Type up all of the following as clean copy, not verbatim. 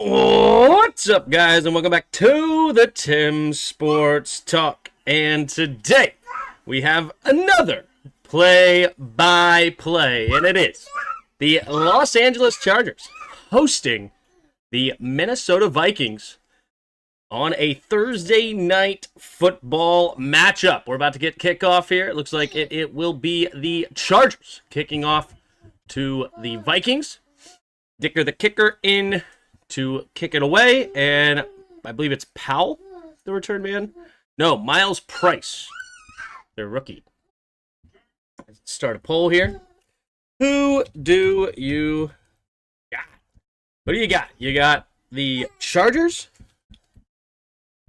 What's up, guys, and welcome back to the Tim Sports Talk. And today we have another play-by-play, and it is the Los Angeles Chargers hosting the Minnesota Vikings on a Thursday night football matchup. We're about to get kickoff here. It looks like it will be the Chargers kicking off to the Vikings. Dicker the kicker in to kick it away, and I believe it's Powell, the return man. No, Miles Price, their rookie. Let's start a poll here. Who do you got? What do you got? You got the Chargers,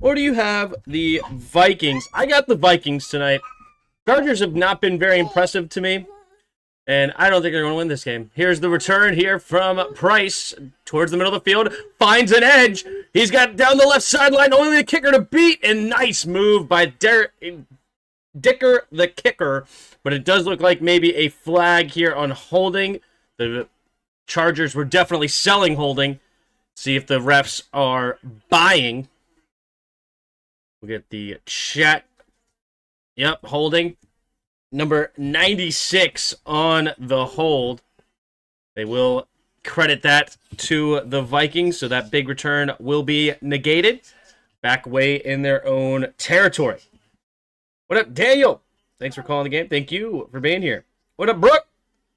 or do you have the Vikings? I got the Vikings tonight. Chargers have not been very impressive to me, and I don't think they're going to win this game. Here's the return here from Price towards the middle of the field. Finds an edge. He's got down the left sideline. Only the kicker to beat. And nice move by Dicker the kicker. But it does look like maybe a flag here on holding. The Chargers were definitely selling holding. See if the refs are buying. We'll get the chat. Yep, holding. Number 96 on the hold. They will credit that to the Vikings, so that big return will be negated. Back way in their own territory. What up, Daniel? Thanks for calling the game. Thank you for being here. What up, Brooke?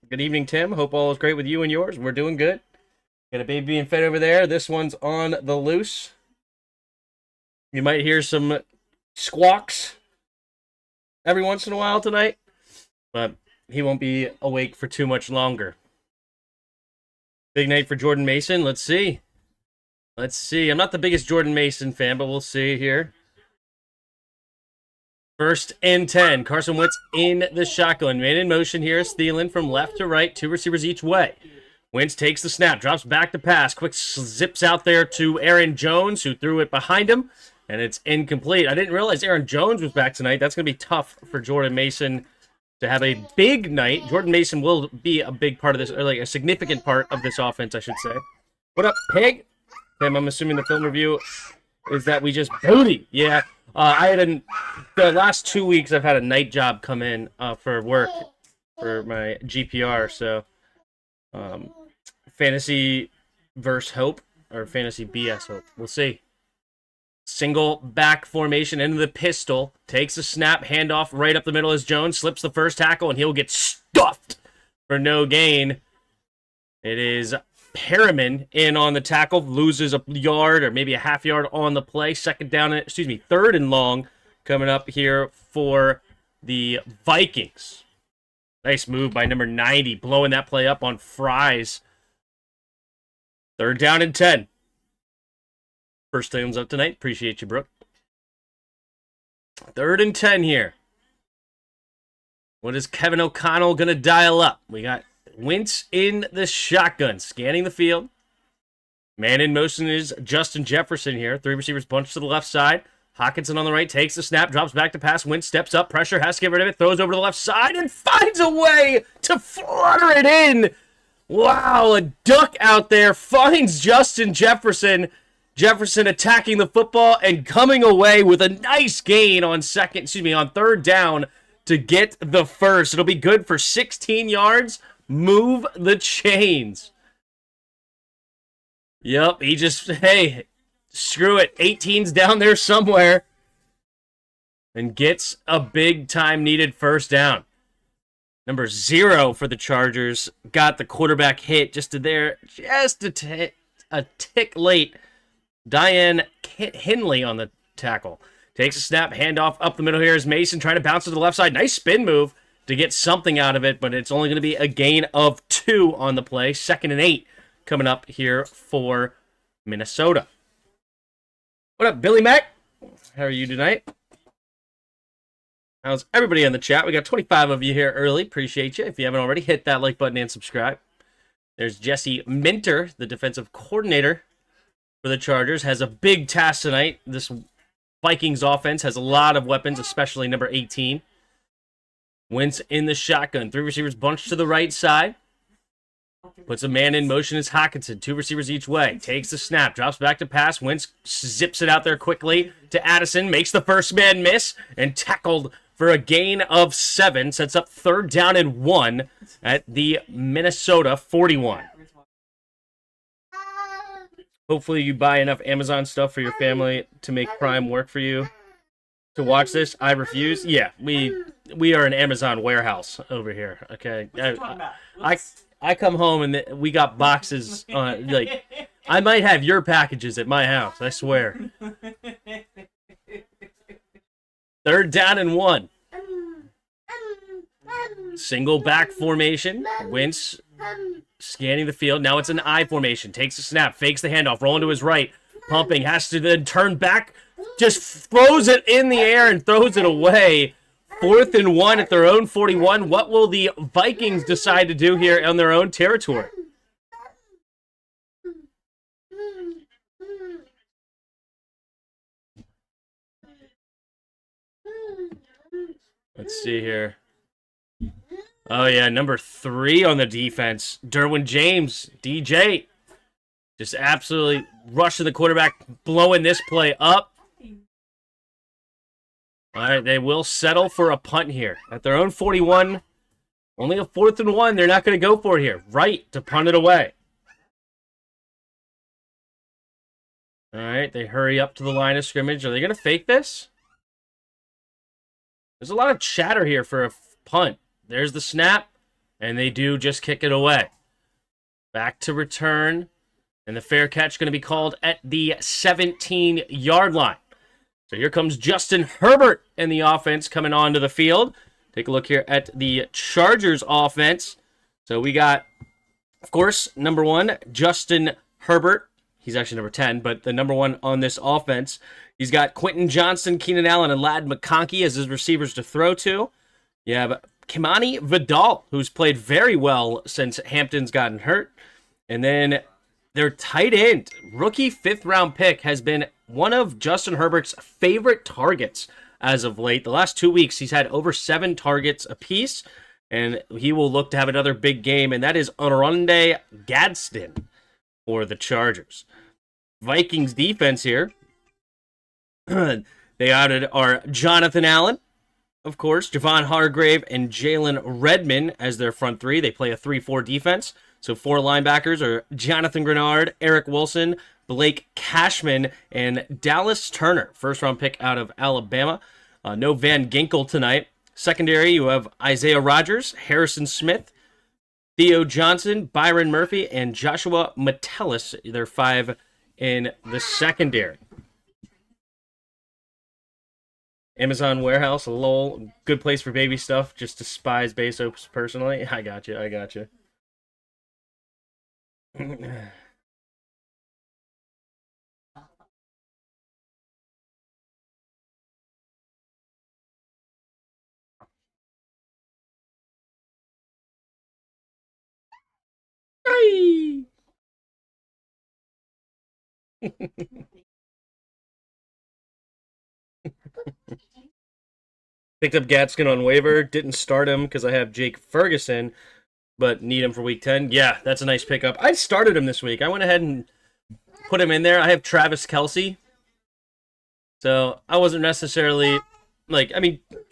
Good evening, Tim. Hope all is great with you and yours. We're doing good. Got a baby being fed over there. This one's on the loose. You might hear some squawks every once in a while tonight, but he won't be awake for too much longer. Big night for Jordan Mason. Let's see. I'm not the biggest Jordan Mason fan, but we'll see here. 1st and 10. Carson Wentz in the shotgun. Man in motion here. Thielen from left to right. 2 receivers each way. Wentz takes the snap. Drops back to pass. Quick zips out there to Aaron Jones, who threw it behind him. And it's incomplete. I didn't realize Aaron Jones was back tonight. That's going to be tough for Jordan Mason to have a big night. Jordan Mason will be a big part of this, or like a significant part of this offense, I should say. What up, Pig? Tim, I'm assuming the film review is that we just booty. Yeah, the last 2 weeks I've had a night job come in for work for my GPR. So, fantasy versus hope or fantasy BS hope. We'll see. Single back formation into the pistol. Takes a snap. Handoff right up the middle as Jones slips the first tackle, and he'll get stuffed for no gain. It is Perriman in on the tackle. Loses a yard or maybe a half yard on the play. 3rd and long coming up here for the Vikings. Nice move by number 90. Blowing that play up on Fries. 3rd down and 10. First thumbs up tonight. Appreciate you, Brooke. 3rd and 10 here. What is Kevin O'Connell going to dial up? We got Wentz in the shotgun, scanning the field. Man in motion is Justin Jefferson here. 3 receivers bunched to the left side. Hockenson on the right, takes the snap, drops back to pass. Wentz steps up, pressure, has to get rid of it, throws over to the left side, and finds a way to flutter it in. Wow, a duck out there finds Justin Jefferson. Jefferson attacking the football and coming away with a nice gain on 3rd down to get the first. It'll be good for 16 yards. Move the chains. Yep, he just, hey, screw it. 18's down there somewhere. And gets a big time needed first down. Number 0 for the Chargers. Got the quarterback hit just a tick late. Diane Henley on the tackle. Takes a snap, handoff up the middle here is Mason trying to bounce to the left side. Nice spin move to get something out of it, but it's only going to be a gain of 2 on the play. 2nd and 8 coming up here for Minnesota. What up, Billy Mack? How are you tonight? How's everybody in the chat? We got 25 of you here early. Appreciate you. If you haven't already, hit that like button and subscribe. There's Jesse Minter, the defensive coordinator for the Chargers, has a big task tonight. This Vikings offense has a lot of weapons, especially number 18. Wentz in the shotgun. 3 receivers bunched to the right side. Puts a man in motion is Hawkinson. 2 receivers each way. Takes the snap. Drops back to pass. Wentz zips it out there quickly to Addison. Makes the first man miss. And tackled for a gain of 7. Sets up 3rd down and 1 at the Minnesota 41. Hopefully you buy enough Amazon stuff for your family to make Prime work for you to watch this. I refuse. Yeah, we are an Amazon warehouse over here. Okay, I come home and we got boxes. Like I might have your packages at my house. I swear. 3rd down and 1. Single back formation. Wentz scanning the field. Now it's an I formation. Takes the snap. Fakes the handoff. Rolling to his right. Pumping. Has to then turn back. Just throws it in the air and throws it away. 4th and 1 at their own 41. What will the Vikings decide to do here on their own territory? Let's see here. Oh, yeah, number 3 on the defense. Derwin James, DJ. Just absolutely rushing the quarterback, blowing this play up. All right, they will settle for a punt here. At their own 41, only a 4th and 1. They're not going to go for it here. Right to punt it away. All right, they hurry up to the line of scrimmage. Are they going to fake this? There's a lot of chatter here for a punt. There's the snap, and they do just kick it away. Back to return, and the fair catch going to be called at the 17-yard line. So here comes Justin Herbert in the offense coming onto the field. Take a look here at the Chargers offense. So we got, of course, number 1, Justin Herbert. He's actually number 10, but the number 1 on this offense. He's got Quentin Johnston, Keenan Allen, and Ladd McConkey as his receivers to throw to. You have Kimani Vidal, who's played very well since Hampton's gotten hurt. And then their tight end, rookie 5th-round pick, has been one of Justin Herbert's favorite targets as of late. The last 2 weeks, he's had over 7 targets apiece, and he will look to have another big game, and that is Oronde Gadsden for the Chargers. Vikings defense here. They added our Jonathan Allen, of course, Javon Hargrave, and Jalen Redmond as their front 3. They play a 3-4 defense. So 4 linebackers are Jonathan Grenard, Eric Wilson, Blake Cashman, and Dallas Turner, 1st-round pick out of Alabama. No Van Ginkel tonight. Secondary, you have Isaiah Rodgers, Harrison Smith, Theo Johnson, Byron Murphy, and Joshua Metellus. They're 5 in the secondary. Amazon warehouse, lol. Good place for baby stuff. Just despise Bezos personally. I got you. Picked up Gadsden on waiver. Didn't start him because I have Jake Ferguson, but need him for week 10. Yeah, that's a nice pickup. I started him this week. I went ahead and put him in there. I have Travis Kelce. So I wasn't necessarily,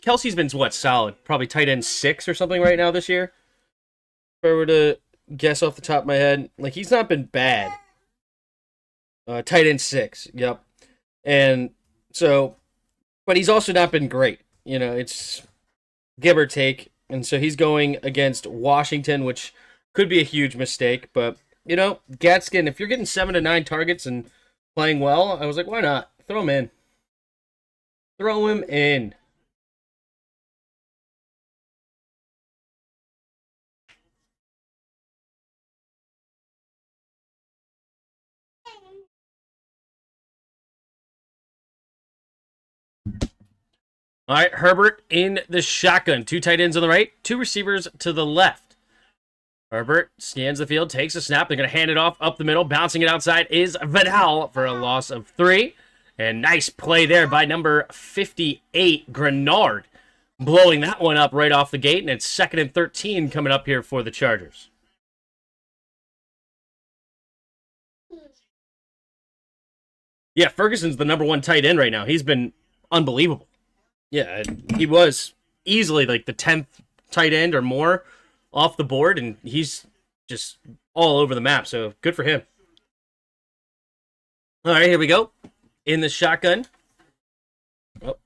Kelsey's been, solid? Probably tight end 6 or something right now this year. If I were to guess off the top of my head, he's not been bad. Tight end 6, yep. And so, but he's also not been great. It's give or take. And so he's going against Washington, which could be a huge mistake. But, Gadsden, if you're getting 7 to 9 targets and playing well, I was like, why not? Throw him in. Throw him in. All right, Herbert in the shotgun. 2 tight ends on the right, 2 receivers to the left. Herbert scans the field, takes a snap. They're going to hand it off up the middle. Bouncing it outside is Vidal for a loss of 3. And nice play there by number 58, Grenard. Blowing that one up right off the gate. And it's 2nd and 13 coming up here for the Chargers. Yeah, Ferguson's the number one tight end right now. He's been unbelievable. Yeah, he was easily like the 10th tight end or more off the board, and he's just all over the map, so good for him. All right, here we go. In the shotgun. Oh.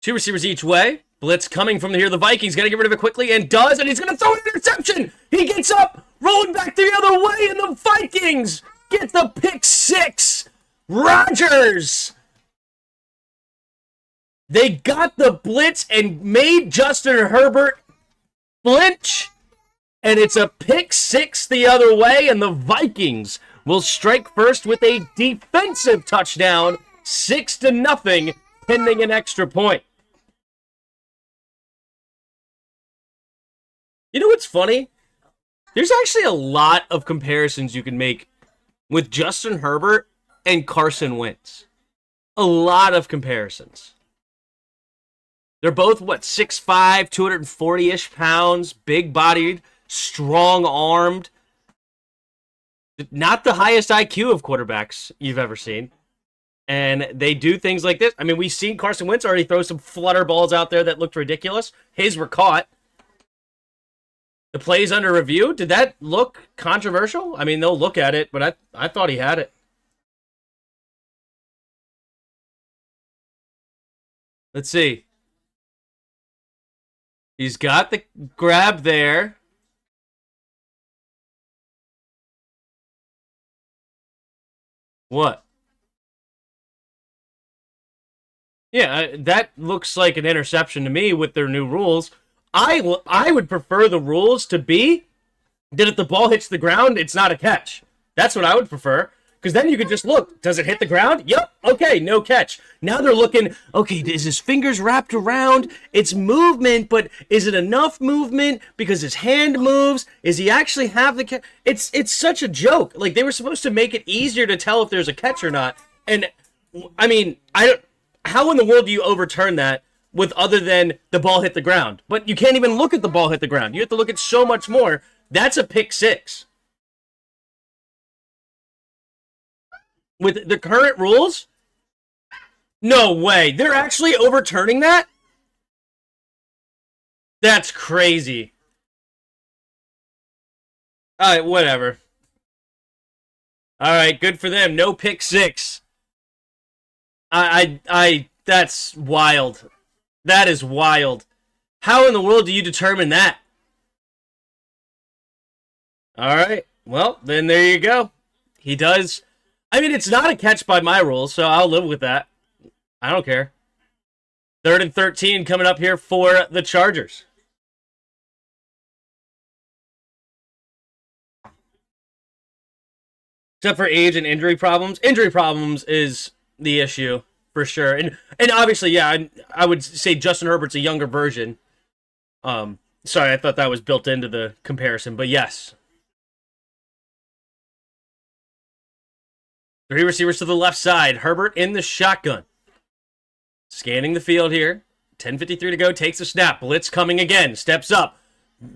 Two receivers each way. Blitz coming from here. The Vikings got to get rid of it quickly, and does, and he's going to throw an interception. He gets up, rolling back the other way, and the Vikings get the pick six. Rodgers. They got the blitz and made Justin Herbert flinch, and it's a pick six the other way, and the Vikings will strike first with a defensive touchdown, 6-0, pending an extra point. You know what's funny? There's actually a lot of comparisons you can make with Justin Herbert and Carson Wentz. A lot of comparisons. They're both, 6'5", 240-ish pounds, big-bodied, strong-armed. Not the highest IQ of quarterbacks you've ever seen. And they do things like this. I mean, we've seen Carson Wentz already throw some flutter balls out there that looked ridiculous. His were caught. The play's under review. Did that look controversial? I mean, they'll look at it, but I thought he had it. Let's see. He's got the grab there. What? Yeah, that looks like an interception to me with their new rules. I would prefer the rules to be that if the ball hits the ground, it's not a catch. That's what I would prefer. Because then you could just look. Does it hit the ground? Yep. Okay, no catch. Now they're looking, okay, is his fingers wrapped around? It's movement, but is it enough movement because his hand moves? Is he actually have the catch? It's such a joke. Like, they were supposed to make it easier to tell if there's a catch or not. And, I mean, how in the world do you overturn that with other than the ball hit the ground? But you can't even look at the ball hit the ground. You have to look at so much more. That's a pick six. With the current rules? No way. They're actually overturning that? That's crazy. All right, whatever. All right, good for them. No pick six. That's wild. That is wild. How in the world do you determine that? All right. Well, then there you go. He does. I mean, it's not a catch by my rules, so I'll live with that. I don't care. 3rd and 13 coming up here for the Chargers. Except for age and injury problems. Injury problems is the issue, for sure. And obviously, yeah, I would say Justin Herbert's a younger version. Sorry, I thought that was built into the comparison, but yes. 3 receivers to the left side. Herbert in the shotgun. Scanning the field here. 10:53 to go. Takes a snap. Blitz coming again. Steps up.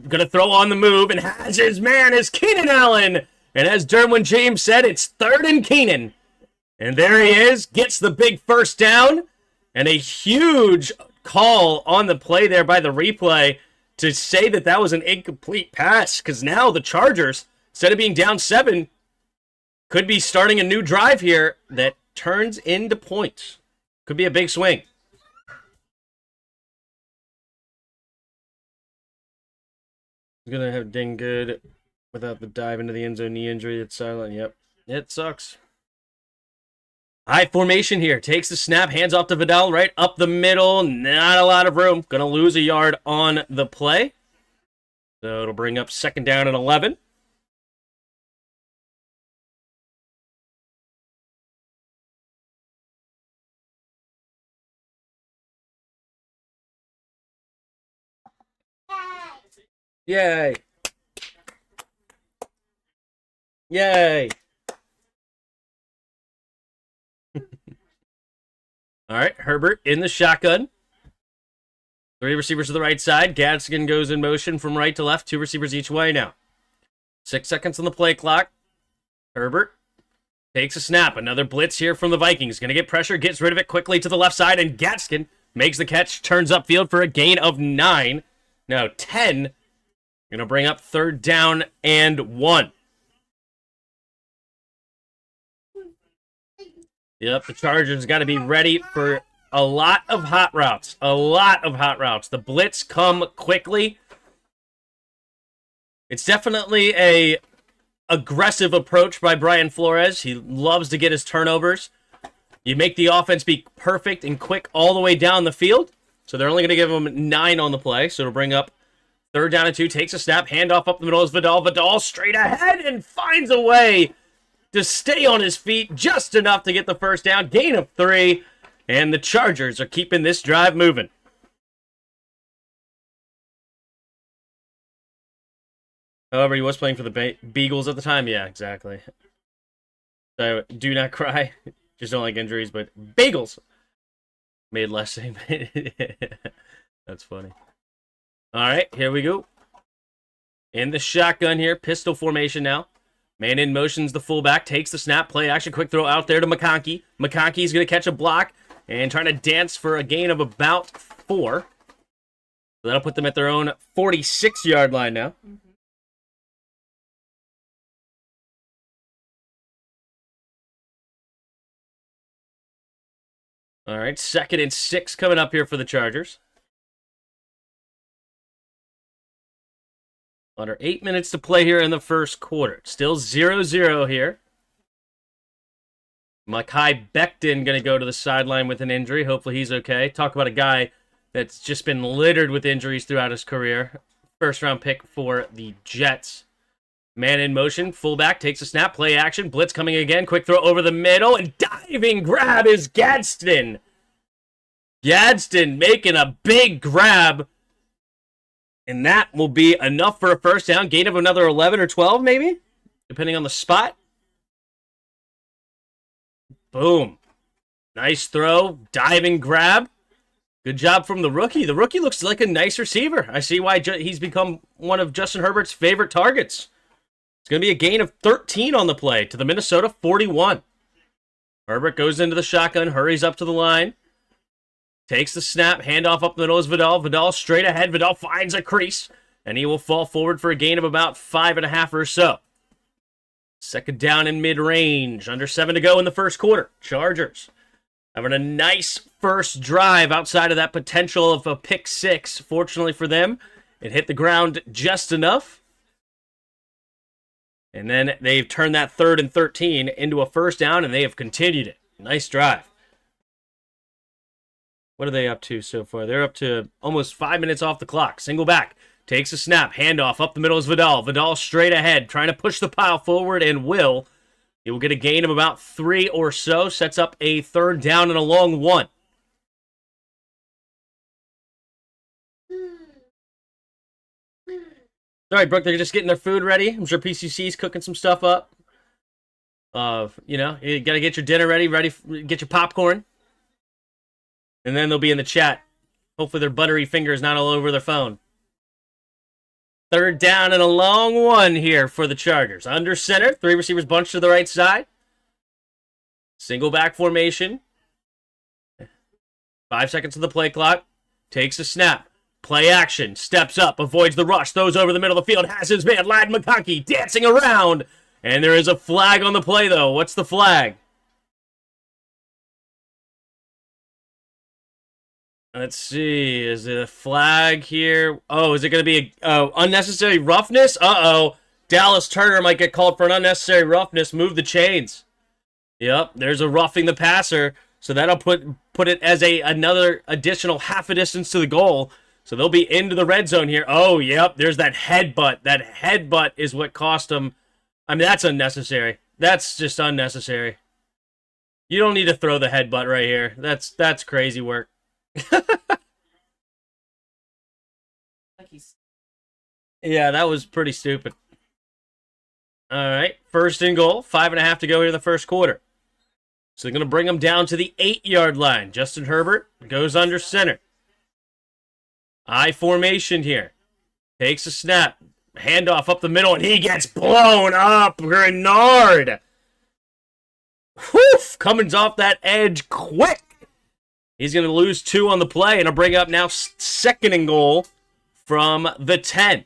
Gonna throw on the move and has his man is Keenan Allen. And as Derwin James said, it's 3rd and Keenan. And there he is. Gets the big first down. And a huge call on the play there by the replay to say that that was an incomplete pass. Because now the Chargers, instead of being down 7, could be starting a new drive here that turns into points. Could be a big swing. He's going to have ding good without the dive into the end zone knee injury. It's silent. Yep. It sucks. High formation here. Takes the snap. Hands off to Vidal. Right up the middle. Not a lot of room. Going to lose a yard on the play. So it'll bring up 2nd down and 11. Yay. Yay. All right, Herbert in the shotgun. Three receivers to the right side. Gadsden goes in motion from right to left. Two receivers each way now. 6 seconds on the play clock. Herbert takes a snap. Another blitz here from the Vikings. Going to get pressure, gets rid of it quickly to the left side, and Gadsden makes the catch, turns upfield for a gain of 9. No, 10. Going to bring up 3rd down and 1. Yep, the Chargers got to be ready for a lot of hot routes. A lot of hot routes. The blitz come quickly. It's definitely a aggressive approach by Brian Flores. He loves to get his turnovers. You make the offense be perfect and quick all the way down the field. So they're only going to give him 9 on the play. So it'll bring up 3rd down and 2. Takes a snap. Handoff up the middle is Vidal. Vidal straight ahead and finds a way to stay on his feet just enough to get the 1st down. Gain of 3. And the Chargers are keeping this drive moving. However, he was playing for the Beagles at the time. Yeah, exactly. So, do not cry. Just don't like injuries, but Bagels made less same. That's funny. All right, here we go. In the shotgun here. Pistol formation now. Man in motion's the fullback. Takes the snap. Play action. Quick throw out there to McConkey. McConkey's going to catch a block and trying to dance for a gain of about 4. So that'll put them at their own 46-yard line now. All right, 2nd and 6 coming up here for the Chargers. Under 8 minutes to play here in the first quarter. Still 0-0 here. Mekhi Becton going to go to the sideline with an injury. Hopefully he's okay. Talk about a guy that's just been littered with injuries throughout his career. 1st-round pick for the Jets. Man in motion. Fullback takes a snap. Play action. Blitz coming again. Quick throw over the middle. And diving grab is Gadsden. Gadsden making a big grab. And that will be enough for a 1st down. Gain of another 11 or 12 maybe. Depending on the spot. Boom. Nice throw. Diving grab. Good job from the rookie. The rookie looks like a nice receiver. I see why he's become one of Justin Herbert's favorite targets. It's going to be a gain of 13 on the play to the Minnesota 41. Herbert goes into the shotgun, hurries up to the line. Takes the snap, handoff up the middle is Vidal. Vidal straight ahead. Vidal finds a crease, and he will fall forward for a gain of about 5.5 or so. 2nd down in mid-range. Under 7 to go in the first quarter. Chargers having a nice first drive outside of that potential of a pick 6. Fortunately for them, it hit the ground just enough. And then they've turned that 3rd and 13 into a 1st down, and they have continued it. Nice drive. What are they up to so far? They're up to almost 5 minutes off the clock. Single back. Takes a snap. Handoff. Up the middle is Vidal. Vidal straight ahead. Trying to push the pile forward and will. He will get a gain of about 3 or so. Sets up a 3rd down and a long 1. All right, Brooke, they're just getting their food ready. I'm sure PCC's cooking some stuff up. You got to get your dinner ready, get your popcorn. And then they'll be in the chat. Hopefully their buttery fingers not all over their phone. 3rd down and a long 1 here for the Chargers. Under center, 3 receivers bunched to the right side. Single back formation. 5 seconds of the play clock. Takes a snap. Play action. Steps up. Avoids the rush. Throws over the middle of the field. Has his man, Ladd McConkey, dancing around. And there is a flag on the play, though. What's the flag? Let's see. Is it a flag here? Oh, is it going to be a unnecessary roughness? Uh-oh. Dallas Turner might get called for an unnecessary roughness. Move the chains. Yep, there's a roughing the passer. So that'll put it as another additional half a distance to the goal. So they'll be into the red zone here. Oh, yep, there's that headbutt. That headbutt is what cost them. I mean, that's unnecessary. That's just unnecessary. You don't need to throw the headbutt right here. That's crazy work. Yeah, that was pretty stupid. All right, 1st and goal. 5.5 to go here in the first quarter. So they're going to bring them down to the 8-yard line. Justin Herbert goes under center. I formation here. Takes a snap. Handoff up the middle, and he gets blown up. Grenard. Whoof! Coming off that edge quick. He's going to lose 2 on the play, and it'll bring up now 2nd and goal from the 10.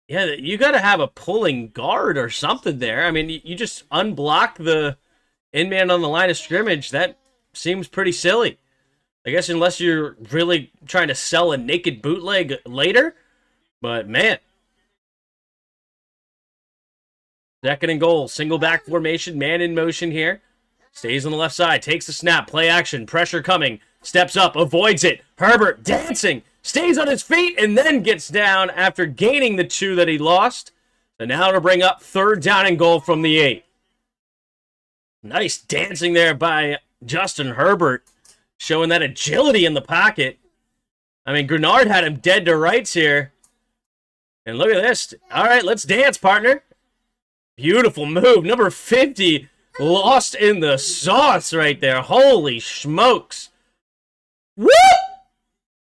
Yeah, you got to have a pulling guard or something there. I mean, you just unblock the in-man on the line of scrimmage. That seems pretty silly. I guess unless you're really trying to sell a naked bootleg later. But, man. 2nd and goal. Single back formation. Man in motion here. Stays on the left side. Takes the snap. Play action. Pressure coming. Steps up. Avoids it. Herbert dancing. Stays on his feet and then gets down after gaining the 2 that he lost. So now to bring up 3rd down and goal from the 8. Nice dancing there by Justin Herbert. Showing that agility in the pocket. I mean, Grenard had him dead to rights here. And look at this. All right, let's dance, partner. Beautiful move. Number 50 lost in the sauce right there. Holy smokes. Woo!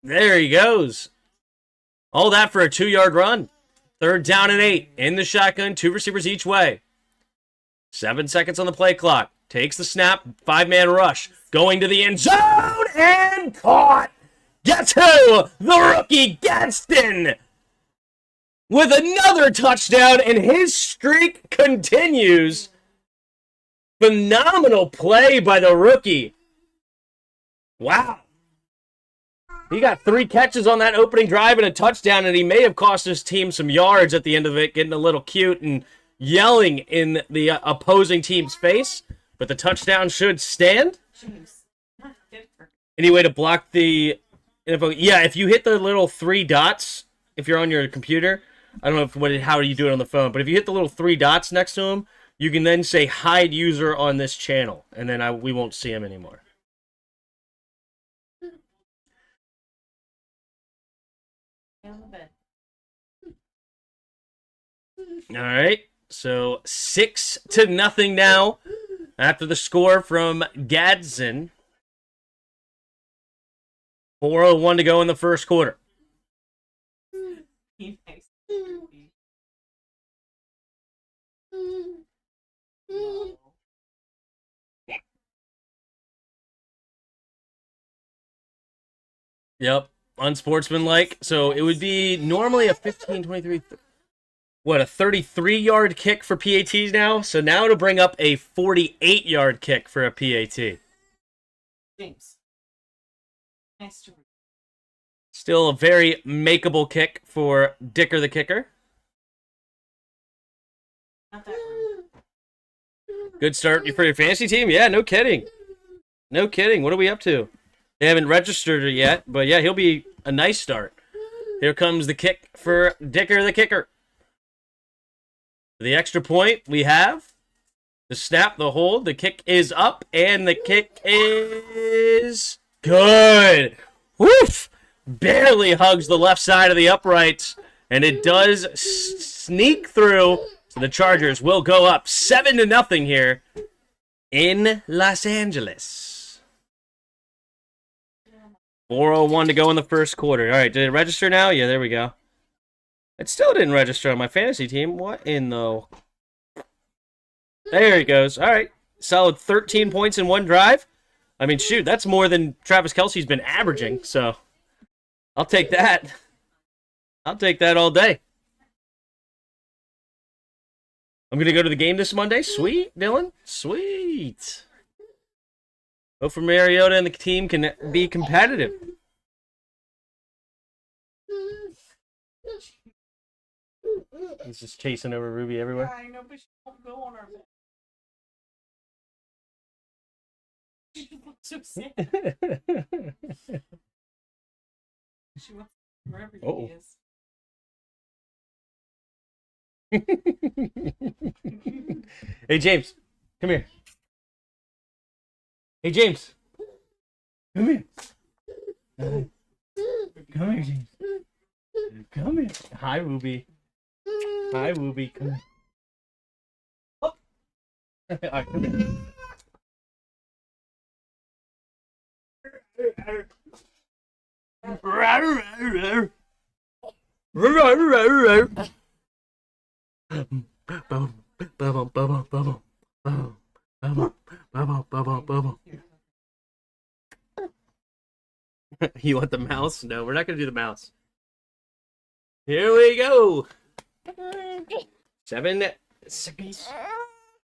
There he goes. All that for a 2-yard run. 3rd down and 8. In the shotgun, 2 receivers each way. 7 seconds on the play clock. Takes the snap. 5-man rush. Going to the end zone and caught. Guess who? The rookie Gadsden. With another touchdown, and his streak continues. Phenomenal play by the rookie. Wow. He got 3 catches on that opening drive and a touchdown, and he may have cost his team some yards at the end of it, getting a little cute and yelling in the opposing team's face. But the touchdown should stand. Any way to block the info? Yeah, if you hit the little 3 dots, if you're on your computer, I don't know how you do it on the phone, but if you hit the little 3 dots next to him, you can then say hide user on this channel, and then we won't see him anymore. All right, so 6-0 now after the score from Gadsden. 4:01 to go in the first quarter. Yep, unsportsmanlike. So it would be normally a 15, 23, a 33-yard kick for PATs now? So now to bring up a 48-yard kick for a PAT. James. Nice to read. Still a very makeable kick for Dicker the kicker. Not that room. Good start for your fantasy team? Yeah, no kidding. No kidding. What are we up to? They haven't registered it yet, but yeah, he'll be a nice start. Here comes the kick for Dicker the kicker. The extra point we have the snap, the hold, the kick is up, and the kick is good. Woof! Barely hugs the left side of the uprights, and it does sneak through. So the Chargers will go up 7-0 here in Los Angeles. 4:01 to go in the first quarter. All right, did it register now? Yeah, there we go. It still didn't register on my fantasy team. What in the... There it goes. All right. Solid 13 points in one drive. I mean, shoot, that's more than Travis Kelce's been averaging, so I'll take that. I'll take that all day. I'm going to go to the game this Monday. Sweet, Dylan. Sweet. Hope for Mariota and the team can be competitive. He's just chasing over Ruby everywhere. I know, but she won't go on our bed. She looks so sad. She wants wherever he is. Hey, James. Come here. Hey, James. Come here. Come here, James. Come here. Hi, Ruby. Hi, Ruby. Come here. Oh. All right, come here. You want the mouse? No, we're not going to do the mouse. Here we go. 7 seconds.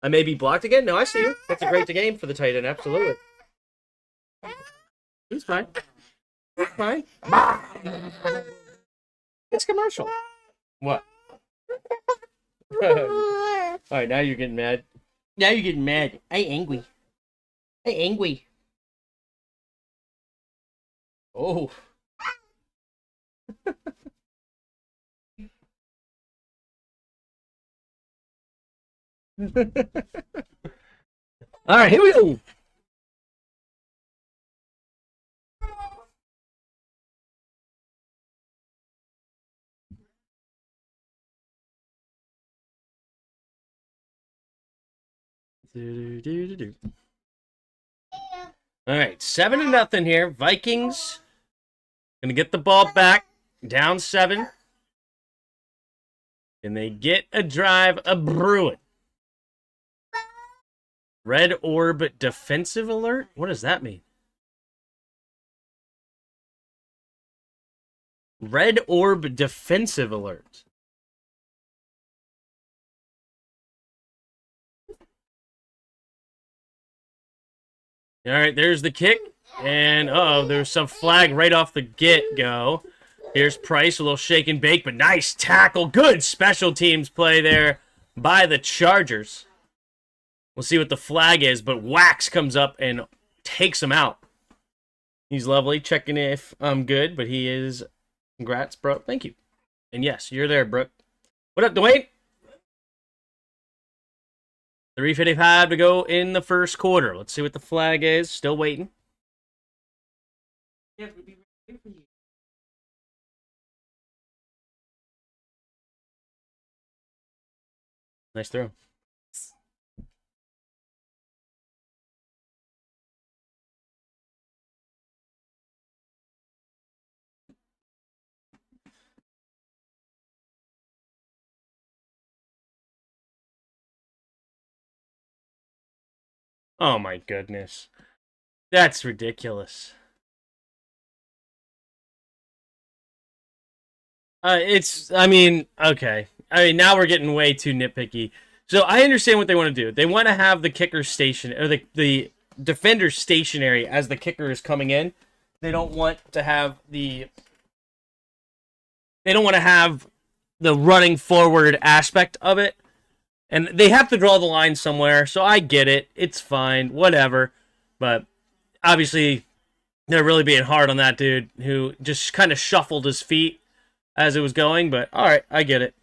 I may be blocked again. No, I see you. That's a great game for the tight end. Absolutely. He's fine. He's fine. It's commercial. What? All right, now you're getting mad. Now you're getting mad. I angry. I angry. Oh. All right, here we go. All right, 7-0 here. Vikings gonna get the ball back, down 7. And they get a drive a brewing. Red orb defensive alert? What does that mean? Red orb defensive alert. All right, there's the kick. And, there's some flag right off the get-go. Here's Price, a little shake and bake, but nice tackle. Good special teams play there by the Chargers. We'll see what the flag is, but Wax comes up and takes him out. He's lovely, checking if I'm good, but he is. Congrats, bro. Thank you. And yes, you're there, Brooke. What up, Dwayne? 3:55 to go in the first quarter. Let's see what the flag is. Still waiting. Yeah, we'll be ready for you. Nice throw. Oh my goodness. That's ridiculous. Okay. Now we're getting way too nitpicky. So I understand what they want to do. They want to have the kicker station, or the defender stationary as the kicker is coming in. They don't want to have the running forward aspect of it. And they have to draw the line somewhere, so I get it. It's fine, whatever. But obviously, they're really being hard on that dude who just kind of shuffled his feet as it was going. But all right, I get it.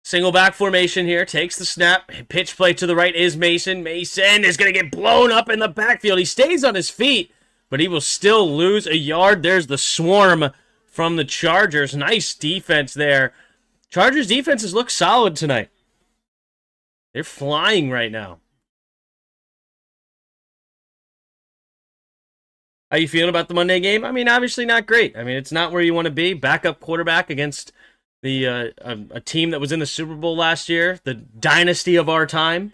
Single back formation here. Takes the snap. Pitch play to the right is Mason. Mason is going to get blown up in the backfield. He stays on his feet, but he will still lose a yard. There's the swarm from the Chargers. Nice defense there. Chargers defenses look solid tonight. They're flying right now. How you feeling about the Monday game? Obviously not great. It's not where you want to be. Backup quarterback against the a team that was in the Super Bowl last year, the dynasty of our time.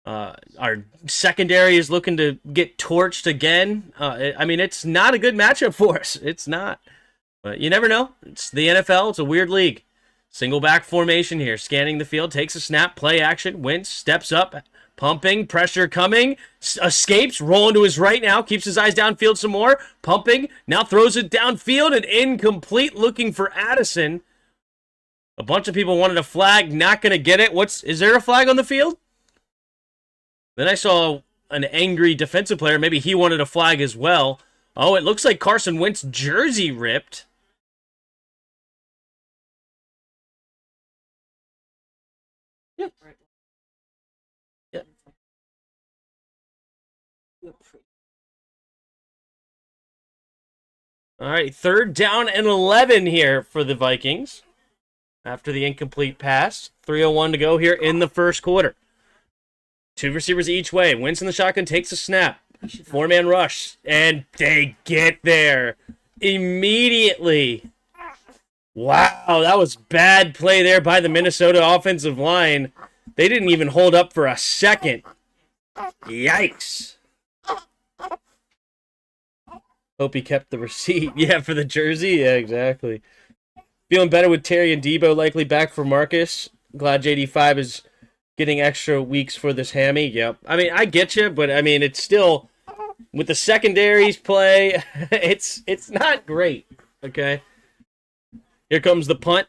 Our secondary is looking to get torched again. It's not a good matchup for us. It's not. But you never know. It's the NFL. It's a weird league. Single back formation here. Scanning the field. Takes a snap. Play action. Wentz steps up. Pumping. Pressure coming. Escapes. Rolling to his right now. Keeps his eyes downfield some more. Pumping. Now throws it downfield and incomplete. Looking for Addison. A bunch of people wanted a flag. Not going to get it. Is there a flag on the field? Then I saw an angry defensive player. Maybe he wanted a flag as well. Oh, it looks like Carson Wentz's jersey ripped. All right, 3rd down and 11 here for the Vikings. After the incomplete pass. 3:01 to go here in the first quarter. 2 receivers each way. Wentz in the shotgun takes a snap. 4-man rush. And they get there. immediately. Wow, that was bad play there by the Minnesota offensive line. They didn't even hold up for a second. Yikes. Hope he kept the receipt. Yeah, for the jersey? Yeah, exactly. Feeling better with Terry and Debo likely back for Marcus. Glad JD5 is getting extra weeks for this hammy. Yep. I mean, I get you, but I mean, it's still, with the secondaries play, it's not great. Okay. Here comes the punt.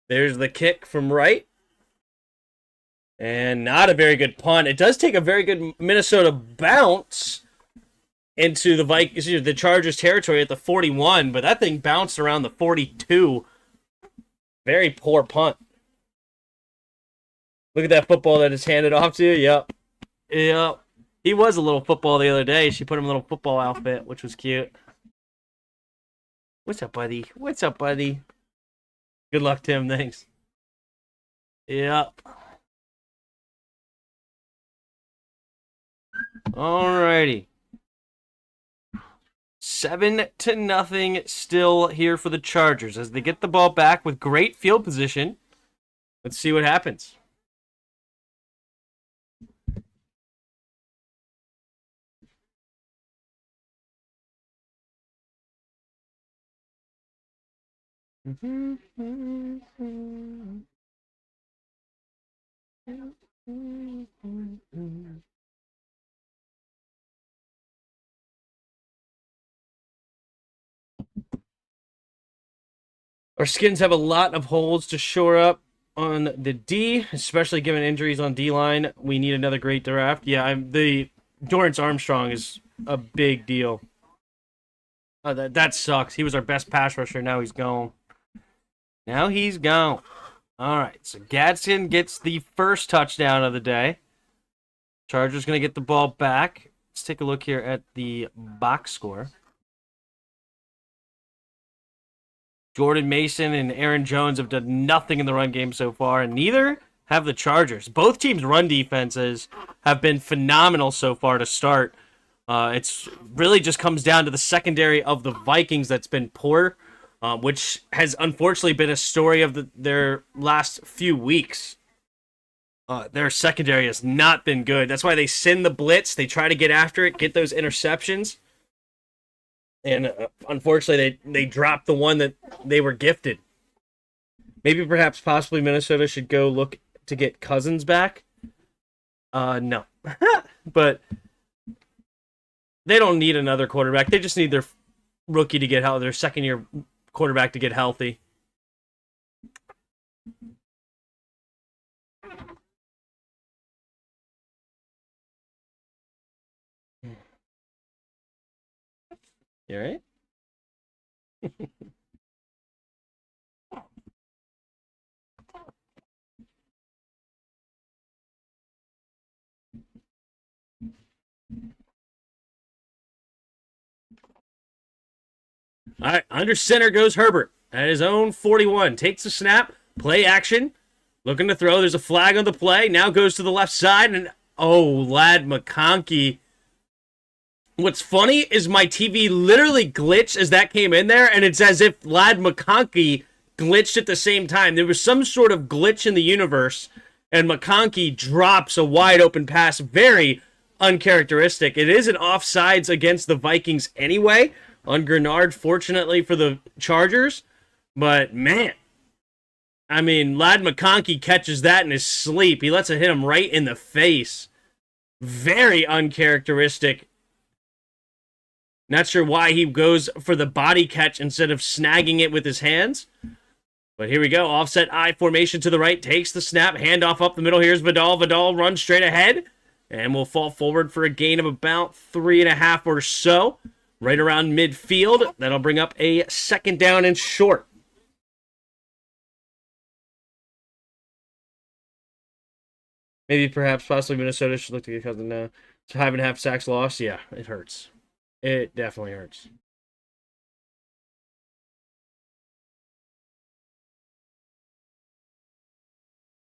There's the kick from right. And not a very good punt. It does take a very good Minnesota bounce into the Vikings, the Chargers territory at the 41, but that thing bounced around the 42. Very poor punt. Look at that football that is handed off to you. Yep. Yep. He was a little football the other day. She put him in a little football outfit, which was cute. What's up, buddy? What's up, buddy? Good luck, Tim. Thanks. Yep. Alrighty. 7-0 still here for the Chargers as they get the ball back with great field position. Let's see what happens. Our Skins have a lot of holes to shore up on the D, especially given injuries on D-line. We need another great draft. Yeah, the Dorrance Armstrong is a big deal. That sucks. He was our best pass rusher. Now he's gone. Now he's gone. All right, so Gadsden gets the first touchdown of the day. Chargers going to get the ball back. Let's take a look here at the box score. Jordan Mason and Aaron Jones have done nothing in the run game so far, and neither have the Chargers. Both teams' run defenses have been phenomenal so far to start. It's really just comes down to the secondary of the Vikings that's been poor, which has unfortunately been a story of their last few weeks. Their secondary has not been good. That's why they send the blitz. They try to get after it, get those interceptions. And unfortunately, they dropped the one that they were gifted. Maybe perhaps possibly Minnesota should go look to get Cousins back. No. But they don't need another quarterback. They just need their rookie to get healthy, their second-year quarterback to get healthy. You all right? All right, under center goes Herbert at his own 41. Takes the snap, play action, looking to throw. There's a flag on the play. Now goes to the left side, and Ladd McConkey. What's funny is my TV literally glitched as that came in there, and it's as if Ladd McConkey glitched at the same time. There was some sort of glitch in the universe, and McConkey drops a wide open pass. Very uncharacteristic. It is an offsides against the Vikings anyway, on Grenard, fortunately for the Chargers. But, man, I mean, Ladd McConkey catches that in his sleep. He lets it hit him right in the face. Very uncharacteristic. Not sure why he goes for the body catch instead of snagging it with his hands. But here we go. Offset I formation to the right. Takes the snap. Handoff up the middle. Here's Vidal. Vidal runs straight ahead. And will fall forward for a gain of about 3.5 or so. Right around midfield. That'll bring up a second down and short. Maybe perhaps possibly Minnesota should look to get Cousins now. 5.5 sacks lost. Yeah, it hurts. It definitely hurts.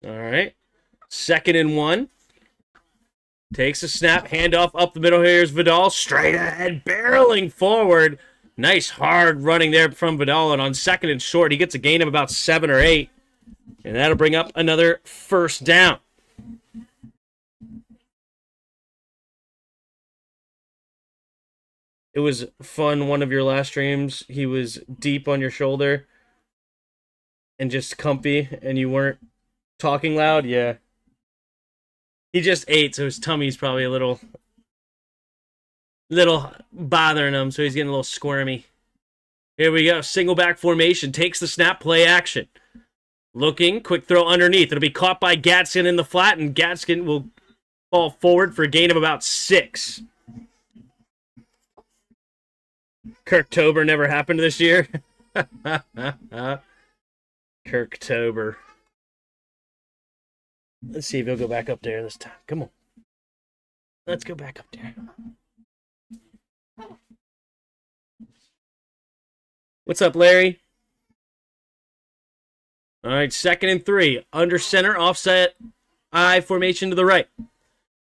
All right. 2nd and 1. Takes a snap. Handoff up the middle. Here's Vidal. Straight ahead. Barreling forward. Nice hard running there from Vidal, and on 2nd and short, he gets a gain of about 7 or 8. And that'll bring up another first down. It was fun, one of your last streams. He was deep on your shoulder and just comfy, and you weren't talking loud. Yeah. He just ate, so his tummy's probably a little bothering him, so he's getting a little squirmy. Here we go. Single back formation. Takes the snap, play action. Looking, quick throw underneath. It'll be caught by Gadsden in the flat, and Gadsden will fall forward for a gain of about 6. Kirktober never happened this year. Kirktober. Let's see if he'll go back up there this time. Come on. Let's go back up there. What's up, Larry? All right, 2nd and 3. Under center, offset I formation to the right.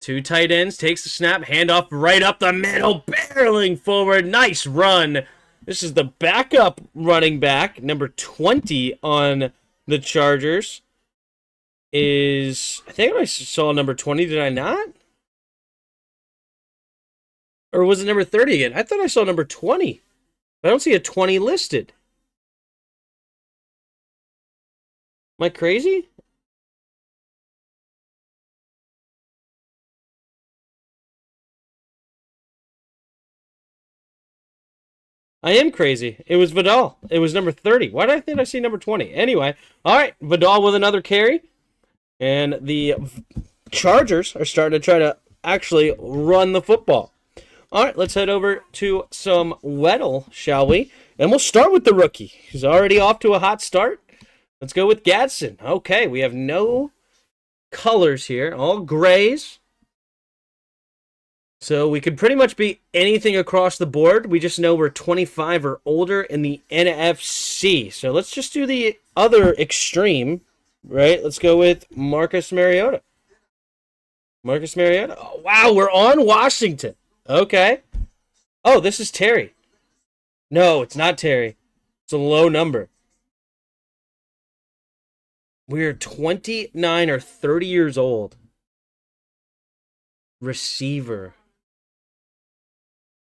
2 tight ends, takes the snap, handoff right up the middle, barreling forward. Nice run. This is the backup running back, number 20 on the Chargers. I think I saw number 20, did I not? Or was it number 30 again? I thought I saw number 20. I don't see a 20 listed. Am I crazy? I am crazy. It was Vidal. It was number 30. Why did I think I see number 20? Anyway, all right, Vidal with another carry. And the Chargers are starting to try to actually run the football. All right, let's head over to some Weddle, shall we? And we'll start with the rookie. He's already off to a hot start. Let's go with Gadsden. Okay, we have no colors here, all grays. So we could pretty much be anything across the board. We just know we're 25 or older in the NFC. So let's just do the other extreme, right? Let's go with Marcus Mariota. Marcus Mariota. Oh, wow, we're on Washington. Okay. Oh, this is Terry. No, it's not Terry. It's a low number. We're 29 or 30 years old. Receiver.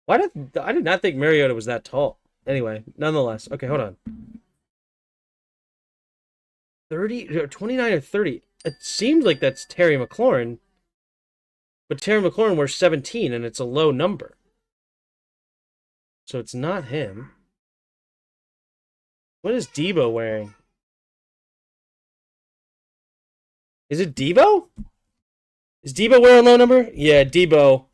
I did not think Mariota was that tall. Anyway, nonetheless. Okay, hold on. 29 or 30. It seems like that's Terry McLaurin. But Terry McLaurin wears 17, and it's a low number. So it's not him. What is Debo wearing? Is it Debo? Is Debo wearing a low number? Yeah, Debo.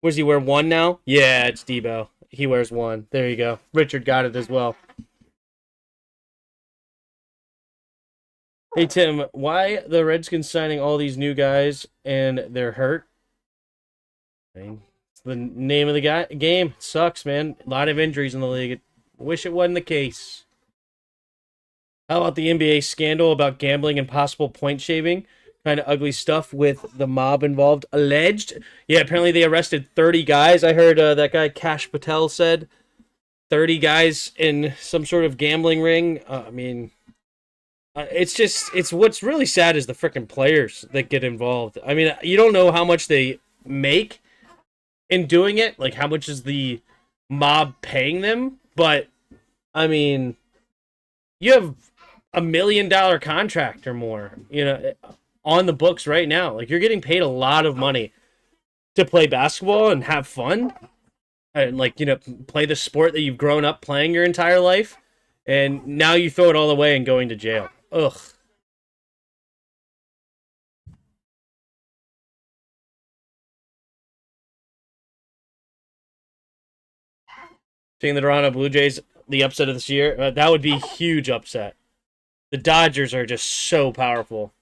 What does he wear, 1 now? Yeah, it's Debo. He wears 1. There you go. Richard got it as well. Hey, Tim, why the Redskins signing all these new guys and they're hurt? I mean, it's the name of the game. It sucks, man. A lot of injuries in the league. Wish it wasn't the case. How about the NBA scandal about gambling and possible point shaving? Kind of ugly stuff with the mob involved, alleged. Yeah, apparently they arrested 30 guys. I heard that guy Cash Patel said 30 guys in some sort of gambling ring. It's what's really sad is the freaking players that get involved. I mean, you don't know how much they make in doing it. Like, how much is the mob paying them? But, I mean, you have $1 million contract or more, on the books right now. Like, you're getting paid a lot of money to play basketball and have fun and, play the sport that you've grown up playing your entire life. And now you throw it all away and going to jail. Ugh. Seeing the Toronto Blue Jays, the upset of this year, that would be a huge upset. The Dodgers are just so powerful.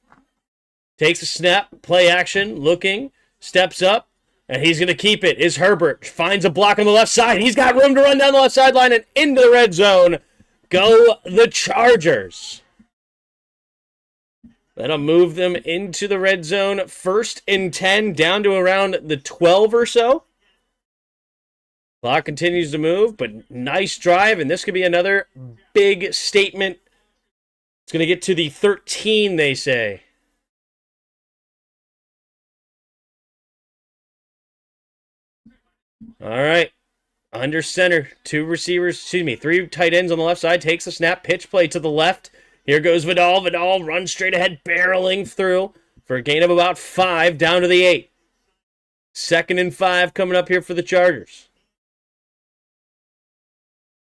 Takes a snap, play action, looking, steps up, and he's going to keep it. Is Herbert. Finds a block on the left side. He's got room to run down the left sideline and into the red zone. Go the Chargers. That'll move them into the red zone. 1st and 10, down to around the 12 or so. Clock continues to move, but nice drive, and this could be another big statement. It's going to get to the 13, they say. All right. Under center, three tight ends on the left side. Takes the snap, pitch play to the left. Here goes Vidal. Vidal runs straight ahead, barreling through for a gain of about 5 down to the 8. 2nd and 5 coming up here for the Chargers.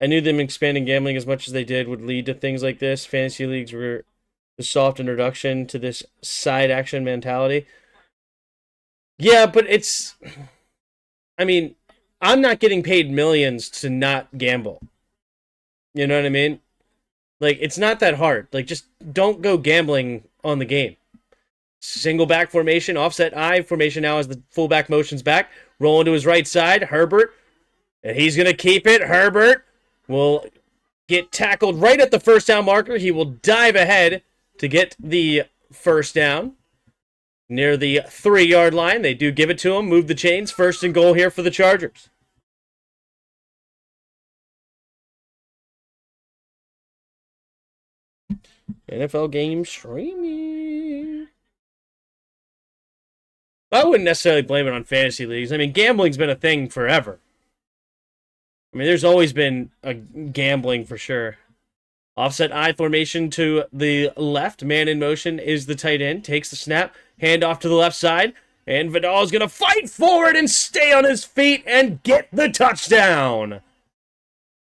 I knew them expanding gambling as much as they did would lead to things like this. Fantasy leagues were the soft introduction to this side action mentality. Yeah, but it's... I mean, I'm not getting paid millions to not gamble. You know what I mean? Like, it's not that hard. Like, just don't go gambling on the game. Single back formation, offset I formation now as the fullback motions back. Rolling to his right side, Herbert. And he's going to keep it. Herbert will get tackled right at the first down marker. He will dive ahead to get the first down. Near the 3-yard line. They do give it to him. Move the chains. 1st and goal here for the Chargers. NFL game streaming. I wouldn't necessarily blame it on fantasy leagues. I mean, gambling's been a thing forever. I mean, there's always been a gambling for sure. Offset I formation to the left. Man in motion is the tight end. Takes the snap. Hand off to the left side. And Vidal is going to fight forward and stay on his feet and get the touchdown.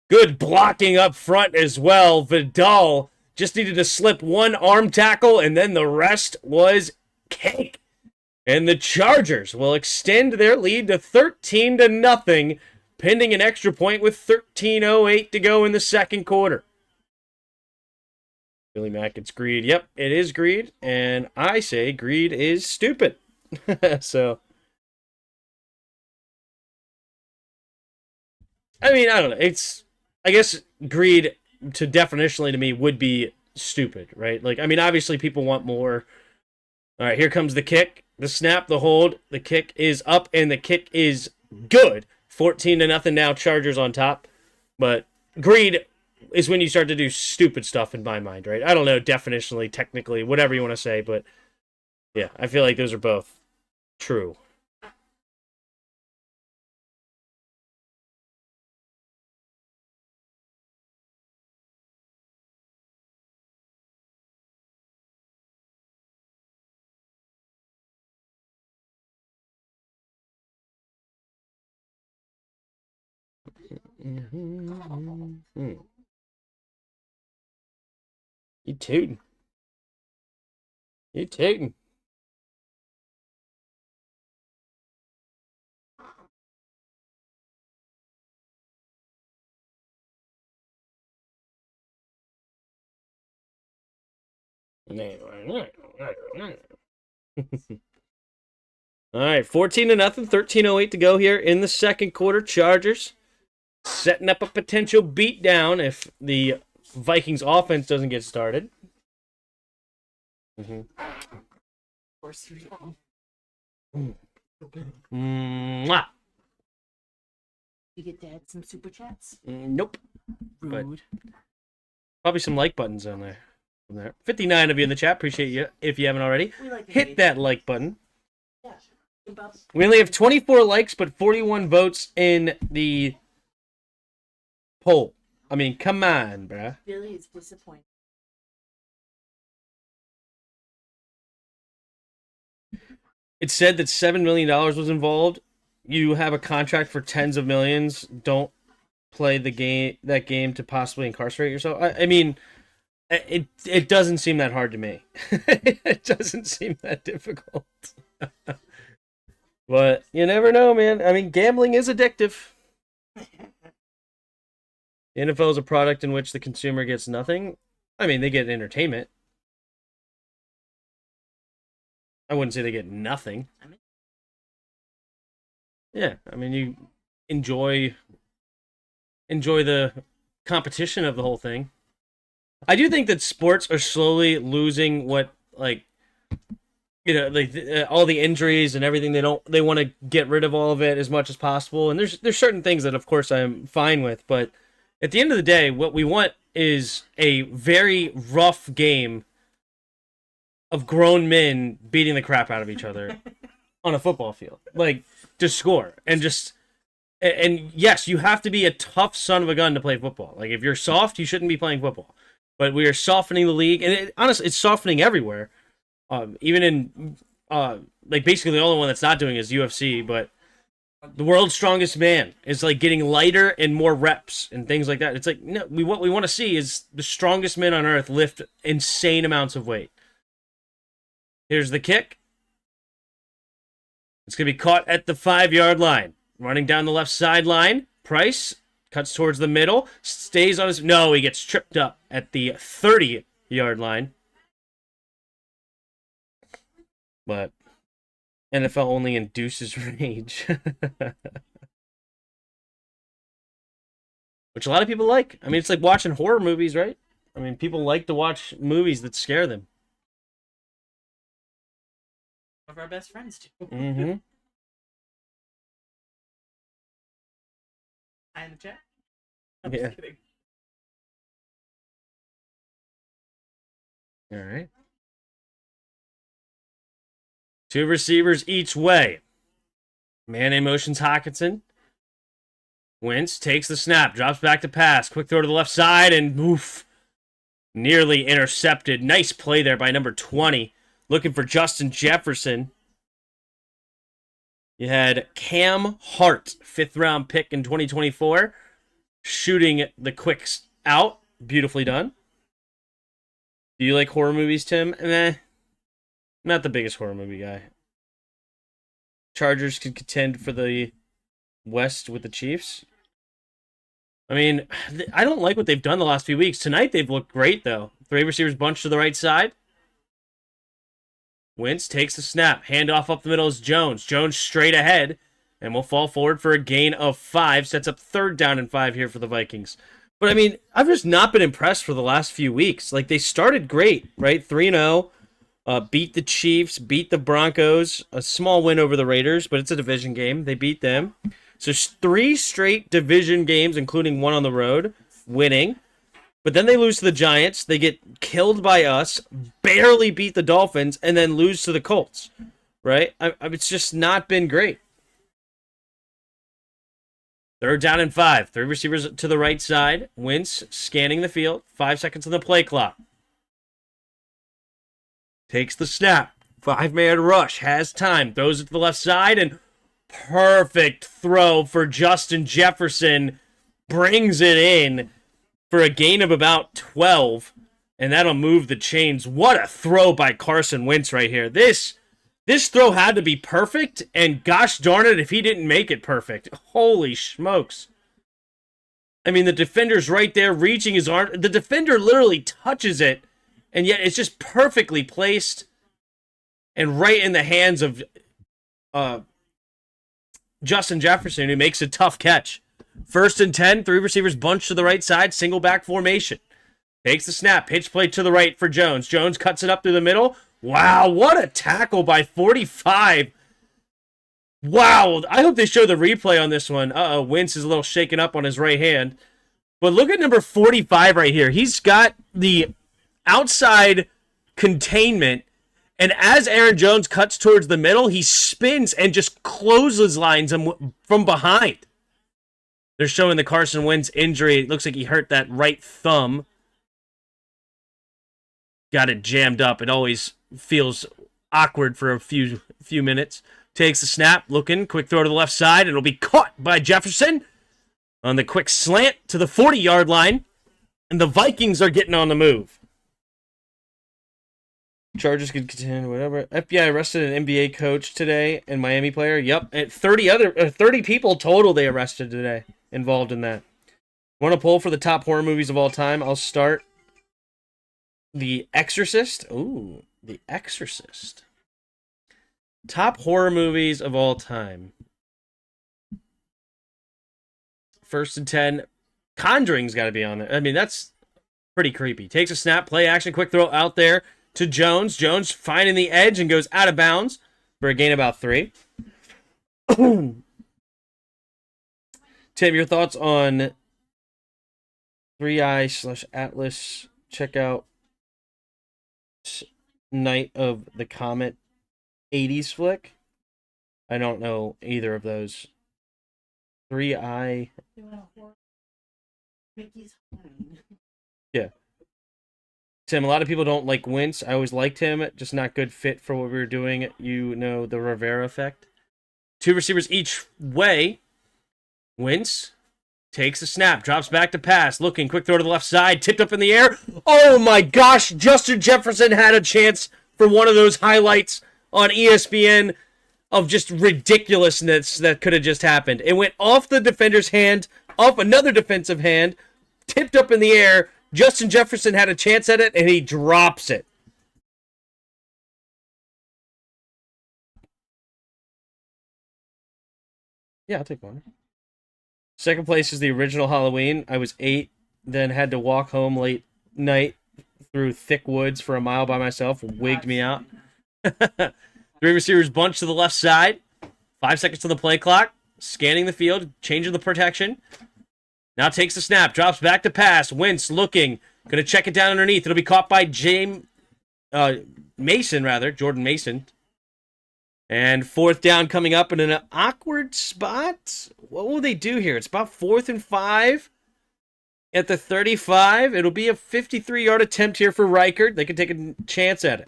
Good blocking up front as well. Vidal just needed to slip one arm tackle, and then the rest was cake. And the Chargers will extend their lead to 13-0, pending an extra point with 13:08 to go in the second quarter. Billy Mack, it's greed. Yep, it is greed, and I say greed is stupid. So, I mean, I don't know. I guess greed definitionally to me would be stupid, right? Like, I mean, obviously people want more. All right, here comes the kick, the snap, the hold. The kick is up, and the kick is good. 14-0 now, Chargers on top. But greed is when you start to do stupid stuff in my mind, right? I don't know, definitionally, technically, whatever you want to say, but yeah, I feel like those are both true. You tootin'. You tootin'. All right, 14-0, 13:08 to go here in the second quarter. Chargers setting up a potential beatdown if the Vikings offense doesn't get started. Of course, Mwah. you get to add some super chats. Nope. Rude. Probably some like buttons on there. From there. 59 of you in the chat. Appreciate you if you haven't already. We like Hit that like button. Yeah. We only have 24 likes, but 41 votes in the poll. I mean, come on, bruh. Billy is disappointed. It said that $7 million was involved. You have a contract for tens of millions. Don't play that game to possibly incarcerate yourself. I mean, it doesn't seem that hard to me. It doesn't seem that difficult. But you never know, man. I mean, gambling is addictive. The NFL is a product in which the consumer gets nothing. I mean, they get entertainment. I wouldn't say they get nothing. Yeah, I mean, you enjoy the competition of the whole thing. I do think that sports are slowly losing what, like, like all the injuries and everything. They want to get rid of all of it as much as possible. And there's certain things that, of course, I'm fine with. But at the end of the day, what we want is a very rough game of grown men beating the crap out of each other on a football field, like to score and just. And yes, you have to be a tough son of a gun to play football. Like if you're soft, you shouldn't be playing football. But we are softening the league, and honestly, it's softening everywhere. Even in like basically the only one that's not doing is UFC. But the world's strongest man is like getting lighter and more reps and things like that. It's like no, what we want to see is the strongest men on earth lift insane amounts of weight. Here's the kick. It's gonna be caught at the 5-yard line. Running down the left sideline, Price cuts towards the middle, stays on his... No, he gets tripped up at the 30-yard line. But NFL only induces rage. Which a lot of people like. I mean, it's like watching horror movies, right? I mean, people like to watch movies that scare them. One of our best friends, too. Mm-hmm. Hi in the chat. I'm just kidding. All right. 2 receivers each way. Man in motions Hawkinson. Wentz takes the snap, drops back to pass. Quick throw to the left side, and oof. Nearly intercepted. Nice play there by number 20. Looking for Justin Jefferson. You had Cam Hart, 5th-round pick in 2024, shooting the quick out. Beautifully done. Do you like horror movies, Tim? Not the biggest horror movie guy. Chargers could contend for the West with the Chiefs. I mean, I don't like what they've done the last few weeks. Tonight, they've looked great, though. 3 receivers bunched to the right side. Wentz takes the snap. Handoff up the middle is Jones. Jones straight ahead. And will fall forward for a gain of 5. Sets up 3rd down and 5 here for the Vikings. But, I mean, I've just not been impressed for the last few weeks. Like, they started great, right? 3-0. Beat the Chiefs. Beat the Broncos. A small win over the Raiders, but it's a division game. They beat them. So 3 straight division games, including one on the road, winning. But then they lose to the Giants. They get killed by us, barely beat the Dolphins, and then lose to the Colts, right? It's just not been great. 3rd down and 5. 3 receivers to the right side. Wentz scanning the field. 5 seconds on the play clock. Takes the snap. 5-man rush. Has time. Throws it to the left side, and perfect throw for Justin Jefferson. Brings it in for a gain of about 12, and that'll move the chains. What a throw by Carson Wentz right here. This throw had to be perfect, and gosh darn it if he didn't make it perfect. Holy smokes. I mean, the defender's right there reaching his arm. The defender literally touches it, and yet it's just perfectly placed and right in the hands of Justin Jefferson, who makes a tough catch. 1st and 10, 3 receivers bunched to the right side, single back formation. Takes the snap, pitch play to the right for Jones. Jones cuts it up through the middle. Wow, what a tackle by 45. Wow, I hope they show the replay on this one. Wentz is a little shaken up on his right hand. But look at number 45 right here. He's got the outside containment, and as Aaron Jones cuts towards the middle, he spins and just clotheslines him from behind. They're showing the Carson Wentz injury. It looks like he hurt that right thumb. Got it jammed up. It always feels awkward for a few minutes. Takes the snap, looking, quick throw to the left side. It'll be caught by Jefferson on the quick slant to the 40-yard line. And the Vikings are getting on the move. Chargers could contend, whatever. FBI arrested an NBA coach today and Miami player. Yep, and 30 people total they arrested today involved in that. Want to poll for the top horror movies of all time? I'll start. The Exorcist. Ooh, The Exorcist. Top horror movies of all time. 1st and 10. Conjuring's got to be on there. I mean, that's pretty creepy. Takes a snap, play action, quick throw out there to Jones. Jones finding the edge and goes out of bounds for a gain of about 3. Tim, your thoughts on 3i/Atlas checkout Night of the Comet 80s flick? I don't know either of those. 3i. Yeah. Tim, a lot of people don't like Wentz. I always liked him, just not good fit for what we were doing. You know, the Rivera effect. 2 receivers each way. Wentz takes a snap, drops back to pass, looking, quick throw to the left side, tipped up in the air. Oh my gosh, Justin Jefferson had a chance for one of those highlights on ESPN of just ridiculousness that could have just happened. It went off the defender's hand, off another defensive hand, tipped up in the air. Justin Jefferson had a chance at it, and he drops it. Yeah, I'll take one. Second place is the original Halloween. I was 8, then had to walk home late night through thick woods for a mile by myself. Wigged me out. 3 receivers bunch to the left side. 5 seconds to the play clock. Scanning the field, changing the protection. Now takes the snap, drops back to pass. Wentz looking, going to check it down underneath. It'll be caught by Jordan Mason. And 4th down coming up in an awkward spot. What will they do here? It's about 4th and 5 at the 35. It'll be a 53-yard attempt here for Reichard. They can take a chance at it.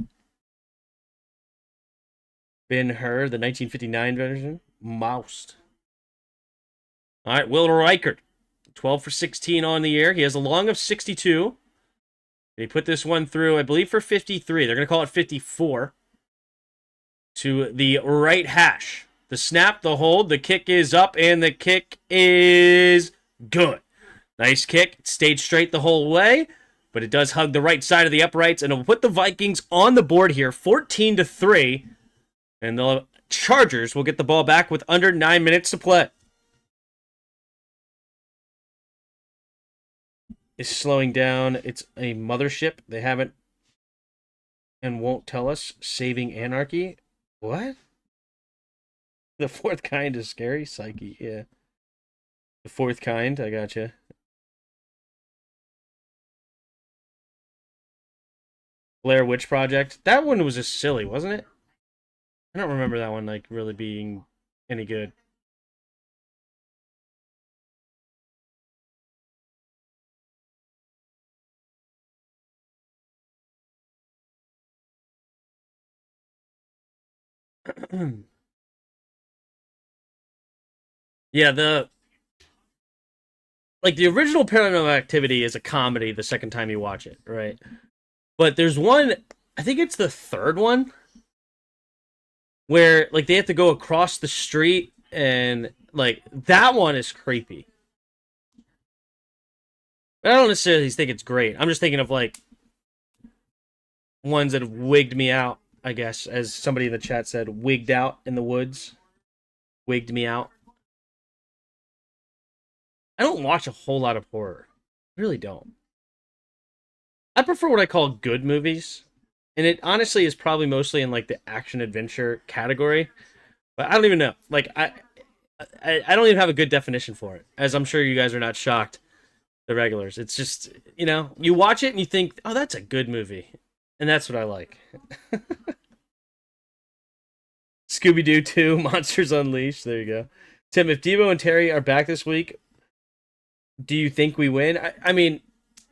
Ben-Hur, the 1959 version. Moused. All right, Will Reichard. 12 for 16 on the year. He has a long of 62. And he put this one through, I believe, for 53. They're going to call it 54. To the right hash. The snap, the hold, the kick is up, and the kick is good. Nice kick. It stayed straight the whole way, but it does hug the right side of the uprights, and it'll put the Vikings on the board here, 14-3. And the Chargers will get the ball back with under 9 minutes to play. Is slowing down. It's a mothership. They haven't and won't tell us. Saving Anarchy. What? The 4th kind is scary? Psyche, yeah. The 4th kind, I gotcha. Blair Witch Project. That one was just silly, wasn't it? I don't remember that one, like, really being any good. Yeah, the original Paranormal Activity is a comedy the second time you watch it, right? But there's one, I think it's the 3rd one, where like they have to go across the street, and like that one is creepy. But I don't necessarily think it's great. I'm just thinking of like ones that have wigged me out, I guess, as somebody in the chat said, wigged out in the woods. Wigged me out. I don't watch a whole lot of horror. I really don't. I prefer what I call good movies. And it honestly is probably mostly in like the action-adventure category. But I don't even know. Like, I don't even have a good definition for it. As I'm sure you guys are not shocked, the regulars. It's just, you know, you watch it and you think, oh, that's a good movie. And that's what I like. Scooby-Doo 2, Monsters Unleashed. There you go. Tim, if Debo and Terry are back this week, do you think we win? I mean,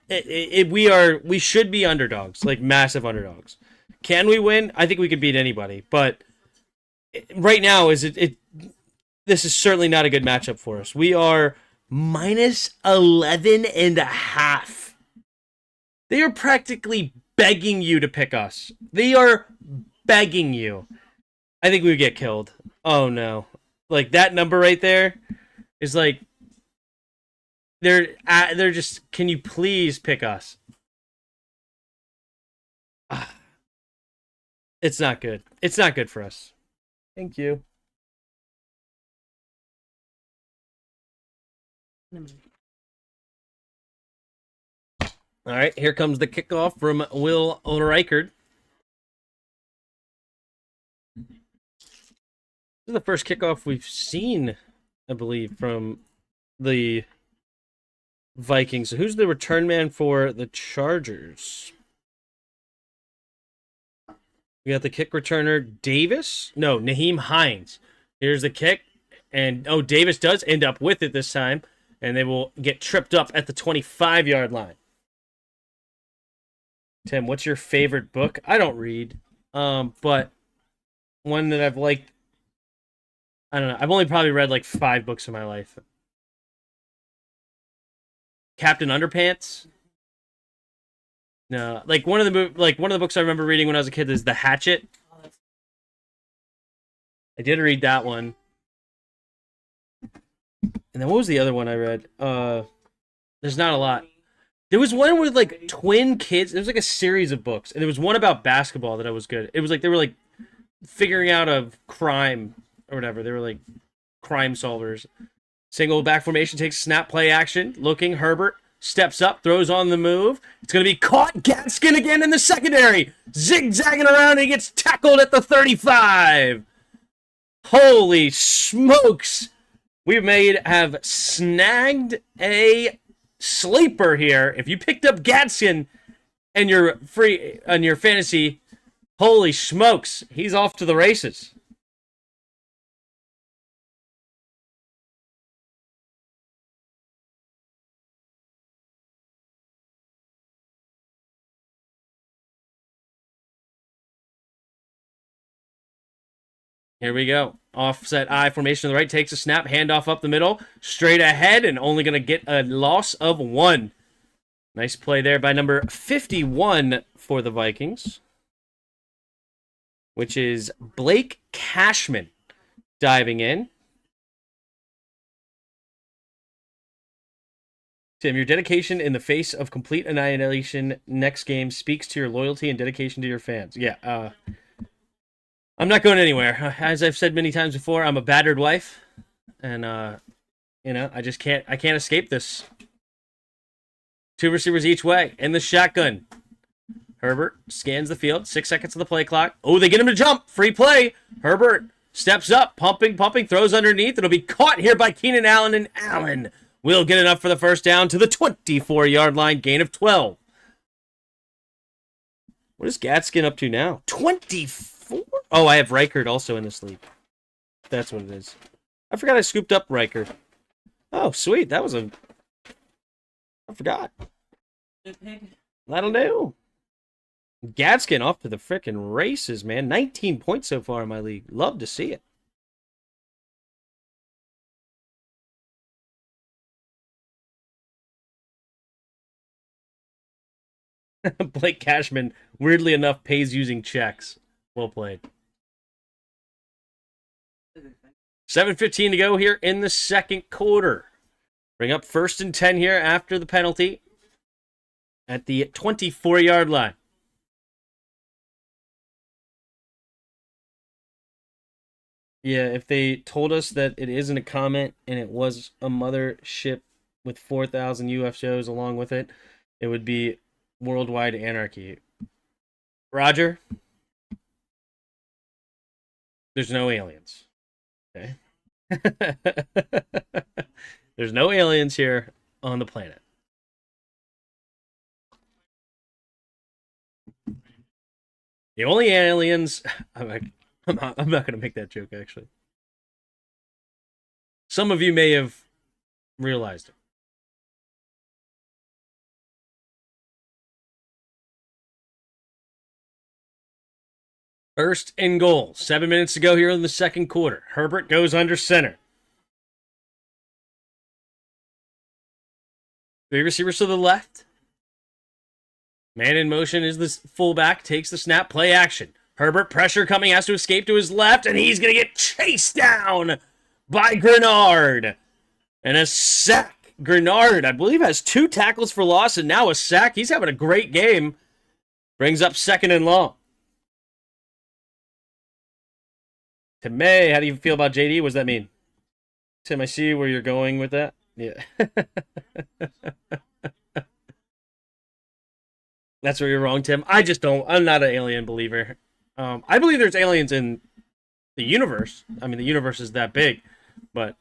we should be underdogs, like massive underdogs. Can we win? I think we could beat anybody, but right now this is certainly not a good matchup for us. We are minus 11.5. They are practically begging you to pick us. They are begging you. I think we would get killed. Oh no. Like that number right there is like they're just, can you please pick us? It's not good. It's not good for us. Thank you. All right, here comes the kickoff from Will Reichard. This is the first kickoff we've seen, I believe, from the Vikings. So who's the return man for the Chargers? We got the kick returner, Davis. No, Naheem Hines. Here's the kick. And, oh, Davis does end up with it this time. And they will get tripped up at the 25-yard line. Tim, what's your favorite book? I don't read. But one that I've liked, I don't know. I've only probably read like 5 books in my life. Captain Underpants? No, like one of the books I remember reading when I was a kid is The Hatchet. I did read that one. And then what was the other one I read? There's not a lot. There was one with like twin kids. It was like a series of books, and there was one about basketball that I was good. It was like they were like figuring out a crime or whatever. They were like crime solvers. Single back formation takes snap play action. Looking, Herbert steps up, throws on the move. It's going to be caught. Gadskin again in the secondary. Zigzagging around, and he gets tackled at the 35. Holy smokes. We have snagged a sleeper here. If you picked up Gadskin and you're free on your fantasy, holy smokes, he's off to the races. Here we go. Offset I formation to the right, takes a snap, handoff up the middle, straight ahead, and only going to get a loss of 1. Nice play there by number 51 for the Vikings, which is Blake Cashman diving in. Tim, your dedication in the face of complete annihilation next game speaks to your loyalty and dedication to your fans. Yeah, I'm not going anywhere. As I've said many times before, I'm a battered wife, and I can't escape this. 2 receivers each way in the shotgun. Herbert scans the field. 6 seconds of the play clock. Oh, they get him to jump. Free play. Herbert steps up, pumping, throws underneath. It'll be caught here by Keenan Allen, and Allen will get enough for the first down to the 24-yard line. Gain of 12. What is Gadskin up to now? 24. Oh, I have Reichard also in this league. That's what it is. I forgot I scooped up Reichard. Oh, sweet. That was I forgot. That'll do. Gadskin off to the frickin' races, man. 19 points so far in my league. Love to see it. Blake Cashman, weirdly enough, pays using checks. Well played. 7:15 to go here in the second quarter. Bring up 1st and 10 here after the penalty at the 24-yard line. Yeah, if they told us that it isn't a comment and it was a mothership with 4,000 UFOs along with it, it would be worldwide anarchy. Roger? There's no aliens. Okay. There's no aliens here on the planet. The only aliens... I'm not going to make that joke, actually. Some of you may have realized it. First and goal. 7 minutes to go here in the second quarter. Herbert goes under center. 3 receivers to the left. Man in motion is the fullback. Takes the snap. Play action. Herbert, pressure coming. Has to escape to his left. And he's going to get chased down by Grenard. And a sack. Grenard, I believe, has 2 tackles for loss and now a sack. He's having a great game. Brings up 2nd and long. Tim May, how do you feel about JD? What does that mean? Tim, I see where you're going with that. Yeah. That's where you're wrong, Tim. I'm not an alien believer. I believe there's aliens in the universe. I mean, the universe is that big, but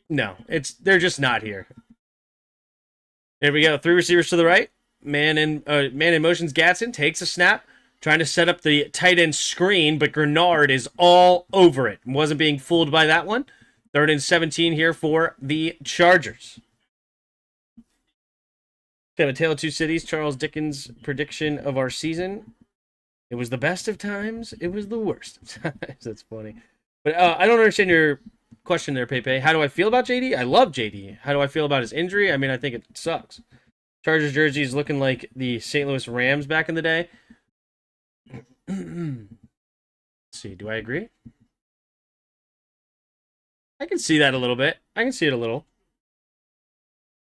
no, they're just not here. There we go. 3 receivers to the right. Man in motions. Gatson takes a snap, trying to set up the tight end screen, but Grenard is all over it. Wasn't being fooled by that one. 3rd and 17 here for the Chargers. Kind of a tale of two cities. Charles Dickens' prediction of our season. It was the best of times. It was the worst of times. That's funny. But I don't understand your question there, Pepe. How do I feel about JD? I love JD. How do I feel about his injury? I mean, I think it sucks. Chargers jersey is looking like the St. Louis Rams back in the day. Let's see. Do I agree? I can see that a little bit. I can see it a little.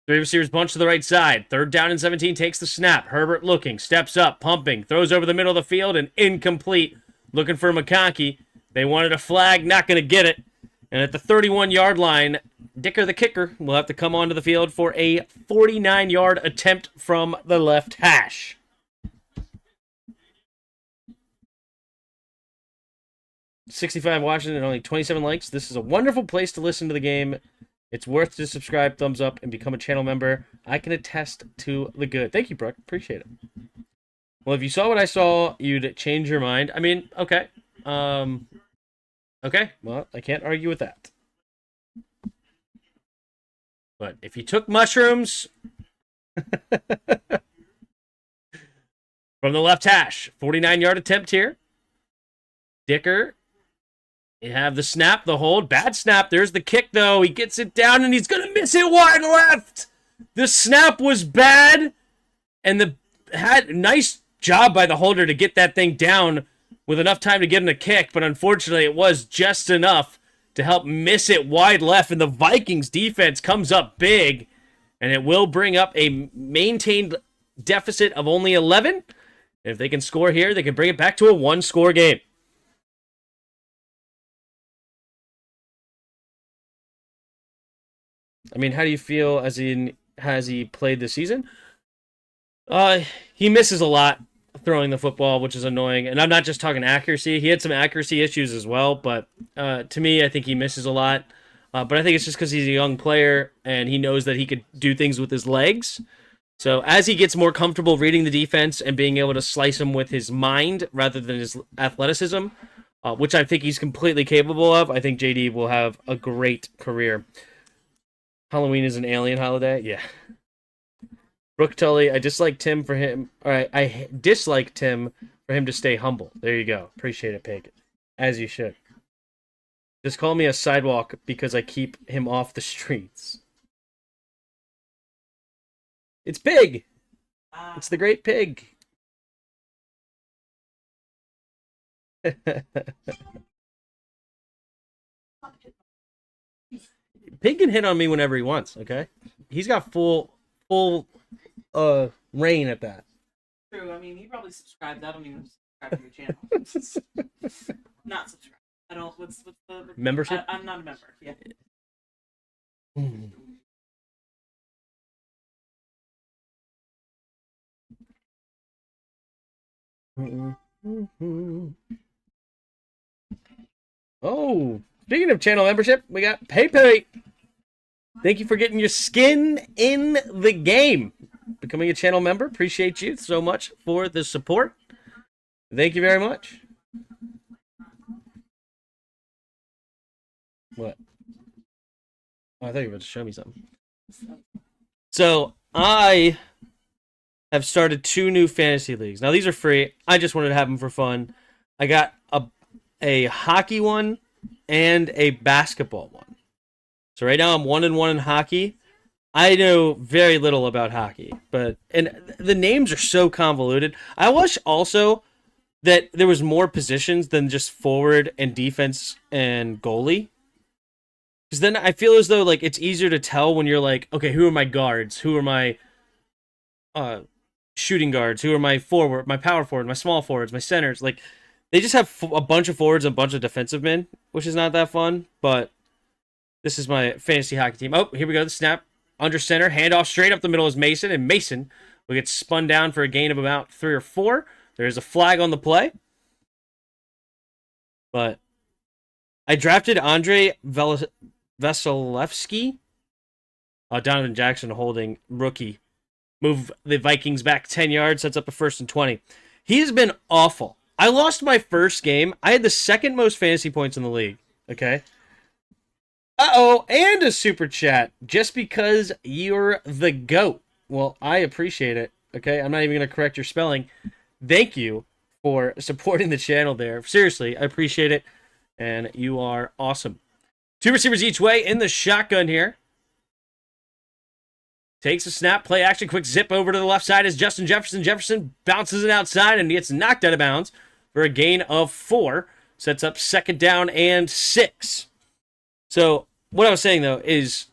3 receivers bunch to the right side. 3rd down and 17 takes the snap. Herbert looking, steps up, pumping, throws over the middle of the field, and incomplete. Looking for McConkey. They wanted a flag, not going to get it. And at the 31-yard line, Dicker the kicker will have to come onto the field for a 49-yard attempt from the left hash. $65 watching and only 27 likes. This is a wonderful place to listen to the game. It's worth to subscribe, thumbs up, and become a channel member. I can attest to the good. Thank you, Brooke. Appreciate it. Well, if you saw what I saw, you'd change your mind. I mean, okay. Okay, well, I can't argue with that. But if you took mushrooms from the left hash, 49-yard attempt here. Dicker, you have the snap, the hold. Bad snap. There's the kick, though. He gets it down, and he's going to miss it wide left. The snap was bad, and nice job by the holder to get that thing down with enough time to get in a kick, but unfortunately it was just enough to help miss it wide left, and the Vikings defense comes up big, and it will bring up a maintained deficit of only 11. If they can score here, they can bring it back to a 1-score game. I mean, how do you feel as has he played this season? He misses a lot throwing the football, which is annoying. And I'm not just talking accuracy. He had some accuracy issues as well, but to me, I think he misses a lot. But I think it's just because he's a young player and he knows that he could do things with his legs. So as he gets more comfortable reading the defense and being able to slice him with his mind rather than his athleticism, which I think he's completely capable of, I think JD will have a great career. Halloween is an alien holiday? Yeah. Brooke Tully, I dislike Tim for him. All right, I dislike Tim for him to stay humble. There you go. Appreciate it, Pig. As you should. Just call me a sidewalk because I keep him off the streets. It's Pig. It's the great Pig. Pig can hit on me whenever he wants, okay? He's got full reign at that. True. I mean, he probably subscribed. I don't even subscribe to your channel. Not subscribe. I don't. What's the membership? I'm not a member. Yeah. Oh, speaking of channel membership, we got PayPay. Thank you for getting your skin in the game. Becoming a channel member. Appreciate you so much for the support. Thank you very much. What? Oh, I thought you were about to show me something. So, I have started 2 new fantasy leagues. Now, these are free. I just wanted to have them for fun. I got a hockey one and a basketball one. So right now I'm 1-1 in hockey. I know very little about hockey, and the names are so convoluted. I wish also that there was more positions than just forward and defense and goalie. Because then I feel as though like it's easier to tell when you're like, okay, who are my guards? Who are my shooting guards? Who are my forward, my power forward, my small forwards, my centers? Like they just have a bunch of forwards and a bunch of defensive men, which is not that fun. But this is my fantasy hockey team. Oh, here we go. The snap under center, handoff straight up the middle is Mason, and Mason will get spun down for a gain of about 3 or 4. There's a flag on the play. But I drafted Andre Vasilevsky. Donovan Jackson holding rookie. Move the Vikings back 10 yards. Sets up a 1st and 20. He's been awful. I lost my first game. I had the 2nd most fantasy points in the league. Okay. Uh-oh, and a super chat. Just because you're the GOAT. Well, I appreciate it. Okay, I'm not even going to correct your spelling. Thank you for supporting the channel there. Seriously, I appreciate it. And you are awesome. 2 receivers each way in the shotgun here. Takes a snap, play action, quick zip over to the left side is Justin Jefferson. Jefferson bounces it outside and gets knocked out of bounds for a gain of 4. Sets up 2nd down and 6. So, what I was saying, though, is...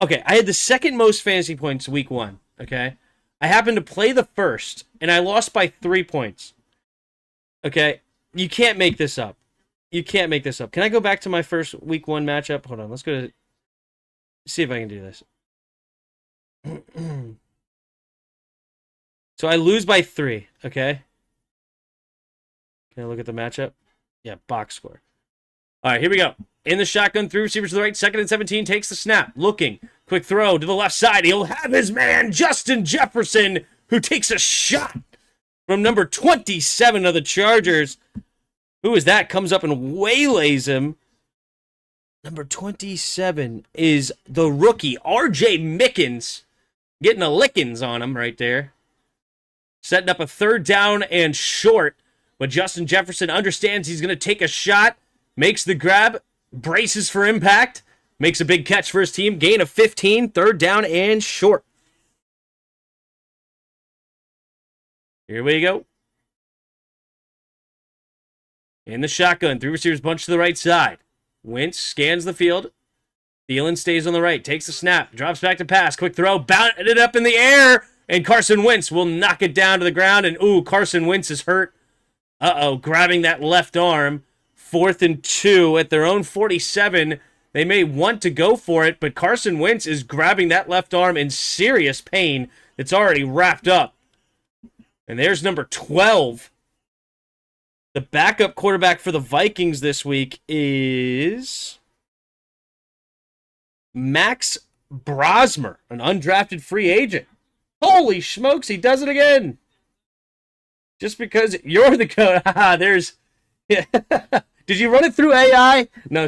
Okay, I had the 2nd most fantasy points week 1, okay? I happened to play the 1st, and I lost by 3 points. Okay? You can't make this up. You can't make this up. Can I go back to my first week 1 matchup? Hold on, let's go to... See if I can do this. So I lose by 3, okay? Can I look at the matchup? Yeah, box score. All right, here we go. In the shotgun, 3 receivers to the right, 2nd and 17, takes the snap. Looking, quick throw to the left side. He'll have his man, Justin Jefferson, who takes a shot from number 27 of the Chargers. Who is that? Comes up and waylays him. Number 27 is the rookie, R.J. Mickens. Getting a lickings on him right there. Setting up a 3rd down and short. But Justin Jefferson understands he's going to take a shot. Makes the grab. Braces for impact. Makes a big catch for his team. Gain of 15. 3rd down and short. Here we go. In the shotgun. 3 receivers bunch to the right side. Wentz scans the field. Thielen stays on the right. Takes the snap. Drops back to pass. Quick throw. Bounded it up in the air. And Carson Wentz will knock it down to the ground. And, ooh, Carson Wentz is hurt. Uh-oh. Grabbing that left arm. 4th and 2 at their own 47. They may want to go for it, but Carson Wentz is grabbing that left arm in serious pain. It's already wrapped up. And there's number 12. The backup quarterback for the Vikings this week is Max Brosmer, an undrafted free agent. Holy smokes, he does it again. Just because you're the coach. There's... Yeah. Did you run it through AI? No.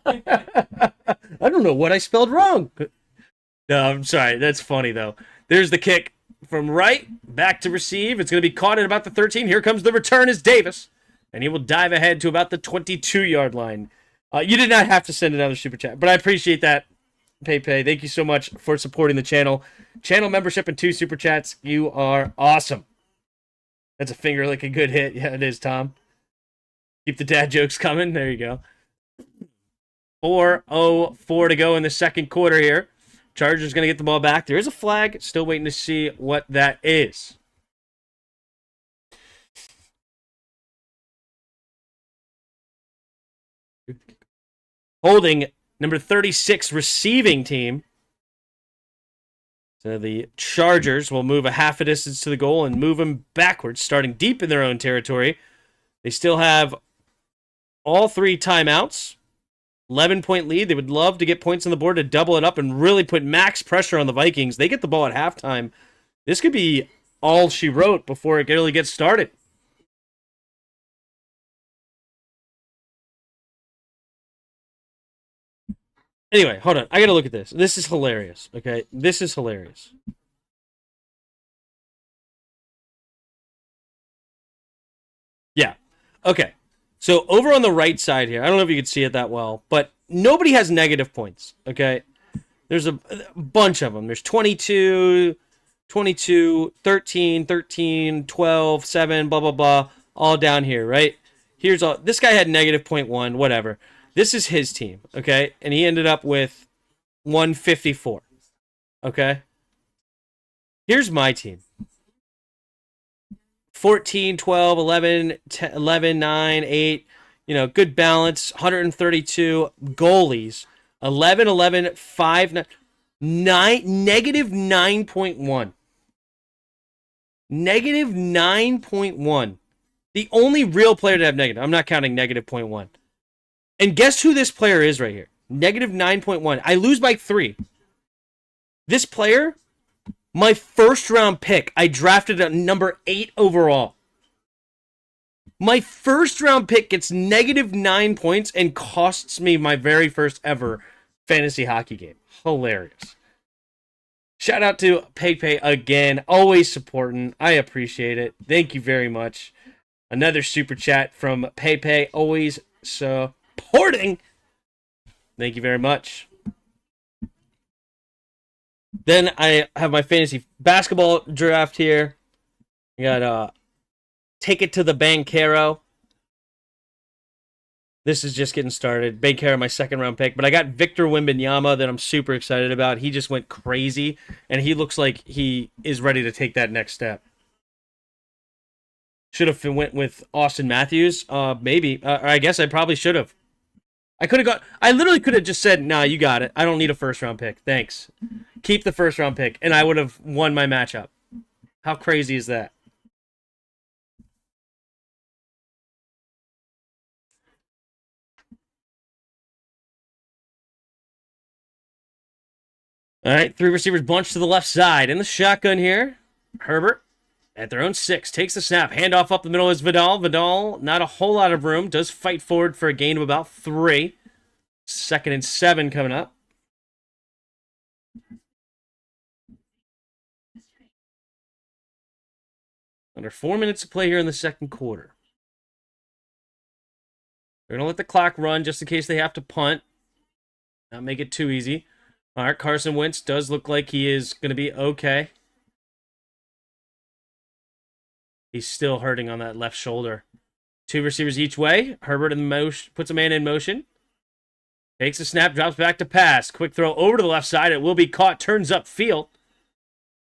I don't know what I spelled wrong. No, I'm sorry. That's funny, though. There's the kick from right, back to receive. It's going to be caught at about the 13. Here comes the return is Davis. And he will dive ahead to about the 22-yard line. You did not have to send another super chat, but I appreciate that, PayPay. Thank you so much for supporting the channel. Channel membership and 2 super chats. You are awesome. That's a finger like a good hit. Yeah, it is, Tom. Keep the dad jokes coming. There you go. 4:04 to go in the 2nd quarter here. Chargers going to get the ball back. There is a flag. Still waiting to see what that is. Holding number 36 receiving team. So the Chargers will move a half a distance to the goal and move them backwards, starting deep in their own territory. They still have all 3 timeouts. 11-point lead. They would love to get points on the board to double it up and really put max pressure on the Vikings. They get the ball at halftime. This could be all she wrote before it really gets started. Anyway, hold on. I got to look at this. This is hilarious, okay? This is hilarious. Yeah. Okay. So over on the right side here, I don't know if you can see it that well, but nobody has negative points, okay? There's a bunch of them. There's 22, 13, 13, 12, 7, blah, blah, blah, all down here, right? Here's all. This guy had negative 0.1, whatever. This is his team, okay? And he ended up with 154, okay? Here's my team. 14, 12, 11, 10, 11, 9, 8, good balance, 132 goalies, 11, 11, 5, 9, negative 9.1. Negative 9.1. The only real player to have negative. I'm not counting negative 0.1. And guess who this player is right here? Negative 9.1. I lose by 3. This player, my first round pick, I drafted at number 8 overall. My first round pick gets negative 9 points and costs me my very first ever fantasy hockey game. Hilarious. Shout out to PayPay again. Always supporting. I appreciate it. Thank you very much. Another super chat from PayPay. Always supporting. Thank you very much. Then I have my fantasy basketball draft here. I got Take It to the Bankero. This is just getting started. Bankero, my second round pick. But I got Victor Wembanyama that I'm super excited about. He just went crazy, and he looks like he is ready to take that next step. Should have went with Austin Matthews. Maybe. I guess I probably should have. I literally could have just said, nah, you got it. I don't need a first round pick. Thanks. Keep the first round pick, and I would have won my matchup. How crazy is that? All right, 3 receivers bunched to the left side. In the shotgun here, Herbert at their own 6 takes the snap. Handoff up the middle is Vidal. Vidal, not a whole lot of room. Does fight forward for a gain of about 3. 2nd and 7 coming up. Under 4 minutes to play here in the second quarter. They're going to let the clock run just in case they have to punt. Not make it too easy. All right, Carson Wentz does look like he is going to be okay. He's still hurting on that left shoulder. 2 receivers each way. Herbert in motion, puts a man in motion. Takes a snap, drops back to pass. Quick throw over to the left side. It will be caught, turns upfield,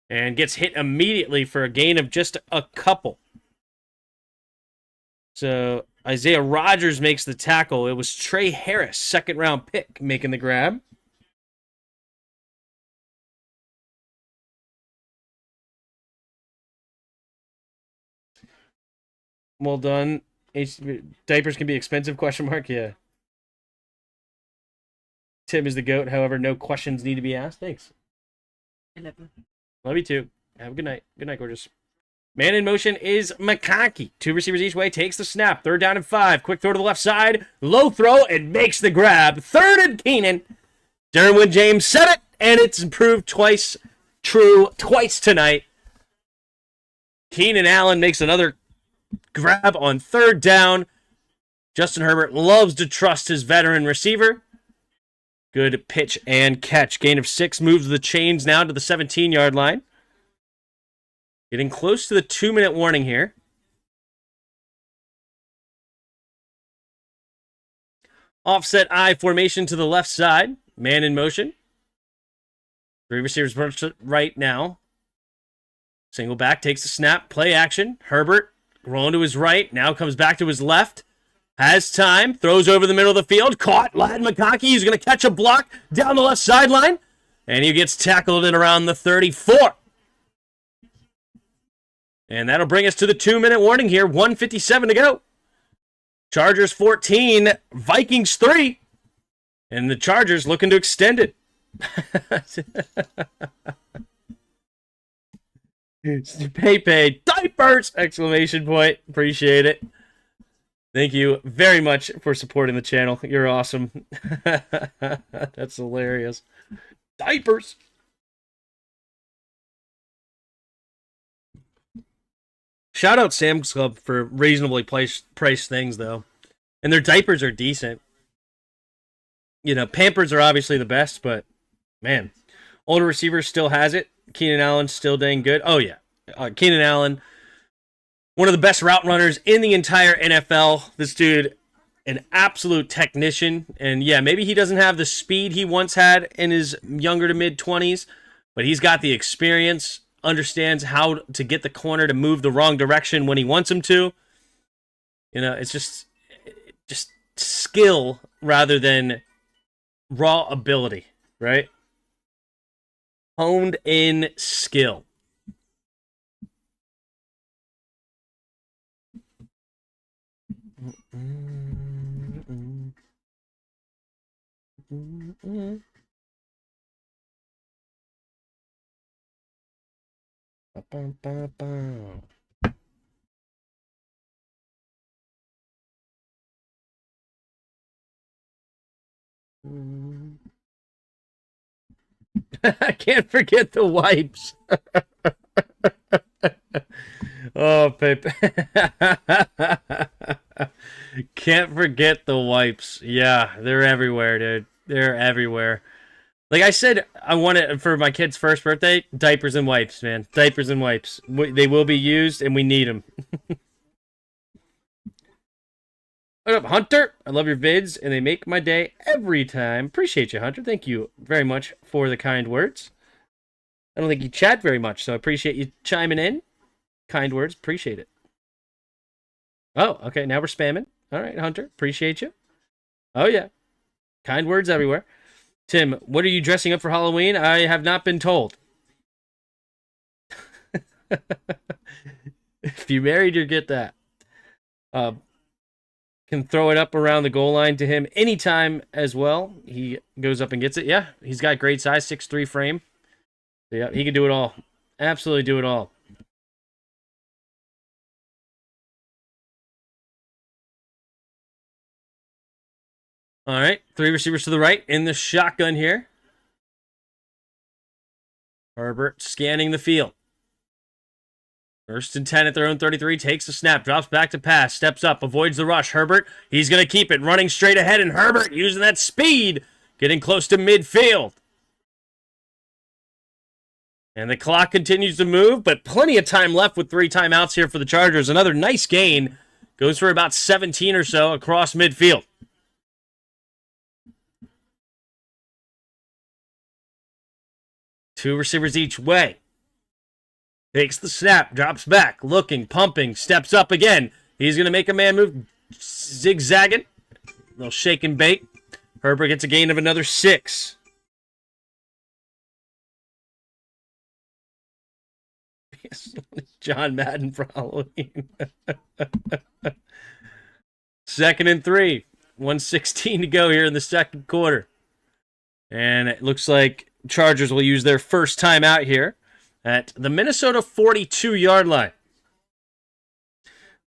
and gets hit immediately for a gain of just a couple. So Isaiah Rodgers makes the tackle. It was Trey Harris, 2nd round pick, making the grab. Well done. Diapers can be expensive, question mark? Yeah. Tim is the GOAT. However, no questions need to be asked. Thanks. 11. Love you too. Have a good night. Good night, gorgeous. Man in motion is McConkey. 2 receivers each way. Takes the snap. 3rd down and 5. Quick throw to the left side. Low throw and makes the grab. 3rd and Keenan. Derwin James said it, and it's proved twice true twice tonight. Keenan Allen makes another grab on 3rd down. Justin Herbert loves to trust his veteran receiver. Good pitch and catch. Gain of 6 moves the chains now to the 17-yard line. Getting close to the 2-minute warning here. Offset I formation to the left side. Man in motion. 3 receivers right now. Single back, takes the snap. Play action. Herbert rolling to his right. Now comes back to his left. Has time. Throws over the middle of the field. Caught. Ladd McConkey. He's going to catch a block down the left sideline. And he gets tackled at around the 34. And that'll bring us to the 2-minute warning here. 1:57 to go. Chargers 14. Vikings 3. And the Chargers looking to extend it. PayPay diapers! Exclamation point. Appreciate it. Thank you very much for supporting the channel. You're awesome. That's hilarious. Diapers! Shout out Sam's Club for reasonably priced things, though. And their diapers are decent. You know, Pampers are obviously the best, but, man. Older receiver still has it. Keenan Allen still dang good. Oh, yeah. Keenan Allen, one of the best route runners in the entire NFL. This dude, an absolute technician. And, yeah, maybe he doesn't have the speed he once had in his younger to mid-20s, but he's got the experience, understands how to get the corner to move the wrong direction when he wants him to. You know, it's just skill rather than raw ability, right? Honed in skill. I can't forget the wipes. Oh, Pepe. Can't forget the wipes. Yeah, they're everywhere, dude. They're everywhere. Like I said, I want it for my kid's first birthday, diapers and wipes, man. Diapers and wipes. They will be used, and we need them. What up, Hunter? I love your vids, and they make my day every time. Appreciate you, Hunter. Thank you very much for the kind words. I don't think you chat very much, so I appreciate you chiming in. Kind words. Appreciate it. Oh, okay. Now we're spamming. All right, Hunter. Appreciate you. Oh, yeah. Kind words everywhere. Tim, what are you dressing up for Halloween? I have not been told. If you married, you get that. Can throw it up around the goal line to him anytime as well. He goes up and gets it. Yeah, he's got great size, 6'3" frame. Yeah, he can do it all. Absolutely do it all. All right, 3 receivers to the right in the shotgun here. Herbert scanning the field. First and 10 at their own 33, takes the snap, drops back to pass, steps up, avoids the rush. Herbert, he's going to keep it, running straight ahead, and Herbert using that speed, getting close to midfield. And the clock continues to move, but plenty of time left with 3 timeouts here for the Chargers. Another nice gain, goes for about 17 or so across midfield. Two receivers each way. Takes the snap, drops back, looking, pumping, steps up again. He's going to make a man move, zigzagging. A little shake and bake. Herbert gets a gain of another 6. John Madden for Halloween. 2nd and 3. 1:16 to go here in the second quarter. And it looks like Chargers will use their first timeout here at the Minnesota 42-yard line.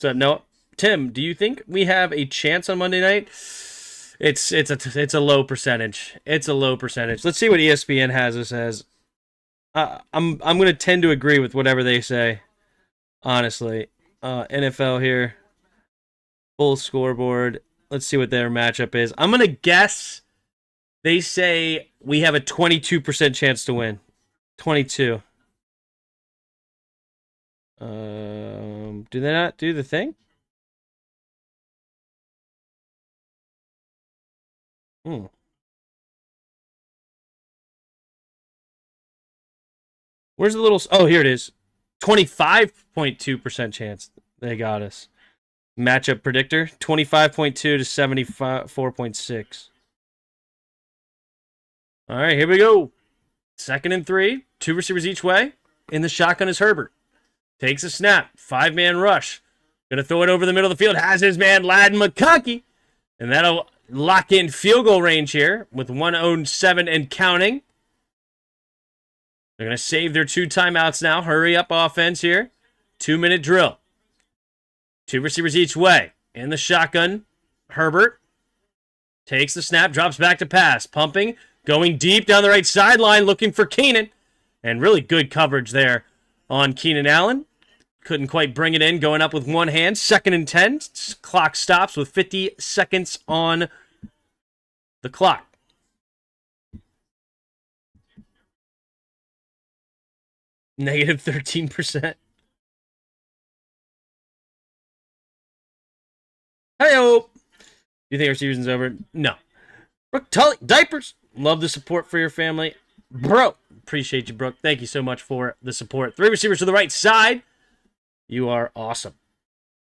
So, no, Tim, do you think we have a chance on Monday night? It's a low percentage. It's a low percentage. Let's see what ESPN has us as. I'm going to tend to agree with whatever they say, honestly. NFL here, full scoreboard. Let's see what their matchup is. I'm going to guess they say we have a 22% chance to win. 22. Do they not do the thing? Where's the little... Oh, here it is. 25.2% chance they got us. Matchup predictor. 25.2 to 74.6. All right, here we go. 2nd and 3. 2 receivers each way. In the shotgun is Herbert. Takes a snap. 5-man rush. Going to throw it over the middle of the field. Has his man, Ladd McConkey. And that'll lock in field goal range here with 1:07 and counting. They're going to save their 2 timeouts now. Hurry up offense here. 2-minute drill. 2 receivers each way. In the shotgun, Herbert takes the snap, drops back to pass. Pumping, going deep down the right sideline, looking for Keenan. And really good coverage there on Keenan Allen. Couldn't quite bring it in, going up with one hand. 2nd and 10. Clock stops with 50 seconds on the clock. Negative 13%. Hey-o! Do you think our season's over? No. Brooke Tully, diapers. Love the support for your family. Bro, appreciate you, Brooke. Thank you so much for the support. 3 receivers to the right side. You are awesome.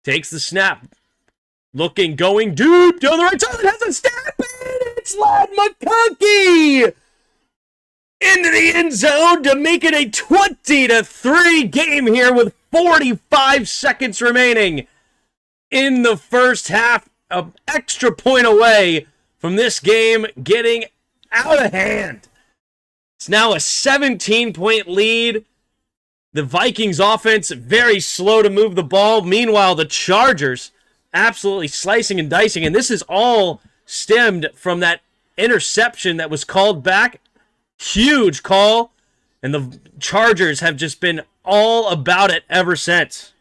Takes the snap. Looking, going deep down the right side. Has a snap, and it's Ladd McConkey into the end zone to make it a 20-3 game here with 45 seconds remaining in the first half. An extra point away from this game getting out of hand. It's now a 17-point lead. The Vikings offense very slow to move the ball. Meanwhile, the Chargers absolutely slicing and dicing. And this is all stemmed from that interception that was called back. Huge call. And the Chargers have just been all about it ever since.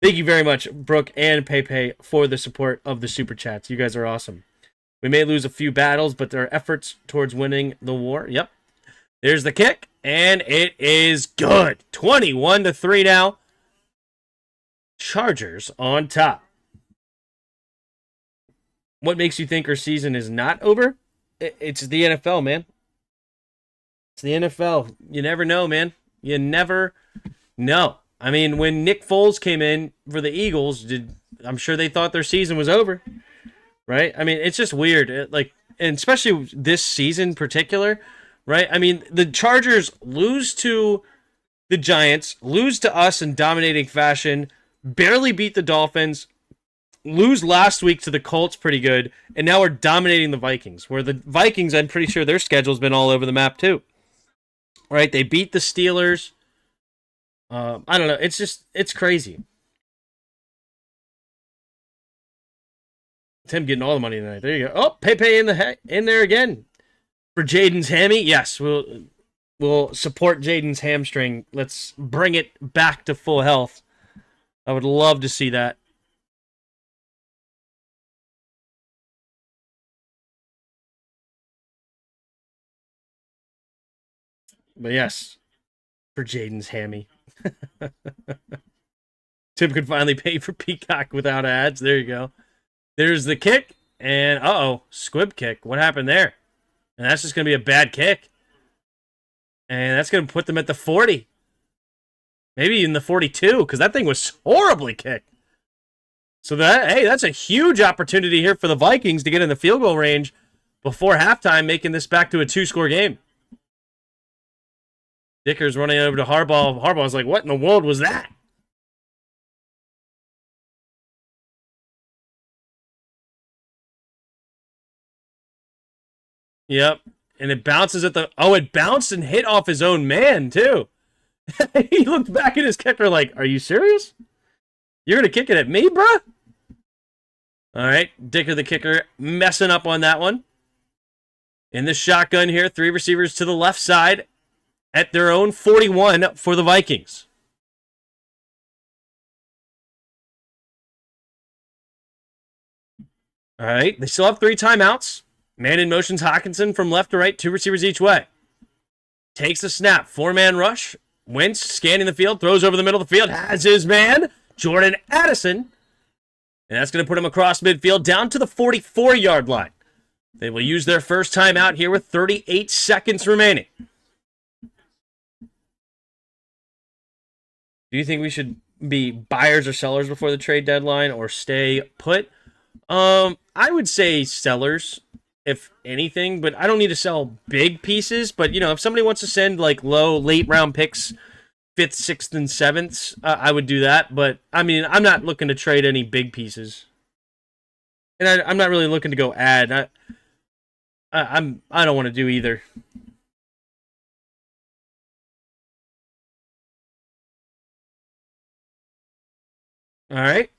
Thank you very much, Brooke and Pepe, for the support of the Super Chats. You guys are awesome. We may lose a few battles, but there are efforts towards winning the war. Yep. There's the kick, and it is good. 21-3 now. Chargers on top. What makes you think our season is not over? It's the NFL, man. It's the NFL. You never know, man. You never know. I mean, when Nick Foles came in for the Eagles, I'm sure they thought their season was over, right? I mean, it's just weird. And especially this season in particular, right? I mean, the Chargers lose to the Giants, lose to us in dominating fashion, barely beat the Dolphins, lose last week to the Colts pretty good, and now we're dominating the Vikings, where the Vikings, I'm pretty sure their schedule's been all over the map too, right? They beat the Steelers. I don't know. It's crazy. Tim getting all the money tonight. There you go. Oh, Pepe in there again for Jaden's hammy. Yes, we'll support Jaden's hamstring. Let's bring it back to full health. I would love to see that. But yes, for Jaden's hammy. Tim could finally pay for Peacock without ads. There you go. There's the kick. And, squib kick. What happened there? And that's just going to be a bad kick. And that's going to put them at the 40. Maybe in the 42, because that thing was horribly kicked. So that's a huge opportunity here for the Vikings to get in the field goal range before halftime, making this back to a 2-score game. Dicker's running over to Harbaugh. Harbaugh's like, what in the world was that? Yep. And it bounces at it bounced and hit off his own man, too. He looked back at his kicker like, are you serious? You're going to kick it at me, bruh? All right. Dicker, the kicker, messing up on that one. In the shotgun here, 3 receivers to the left side at their own 41 for the Vikings. All right. They still have 3 timeouts. Man in motion's Hawkinson from left to right, 2 receivers each way. Takes the snap, 4-man rush. Wentz scanning the field, throws over the middle of the field, has his man, Jordan Addison. And that's going to put him across midfield down to the 44-yard line. They will use their first timeout here with 38 seconds remaining. Do you think we should be buyers or sellers before the trade deadline or stay put? I would say sellers, if anything, but I don't need to sell big pieces. But, if somebody wants to send like late round picks, 5th, 6th, and 7th, I would do that. But, I mean, I'm not looking to trade any big pieces. And I'm not really looking to go add. I don't want to do either. All right.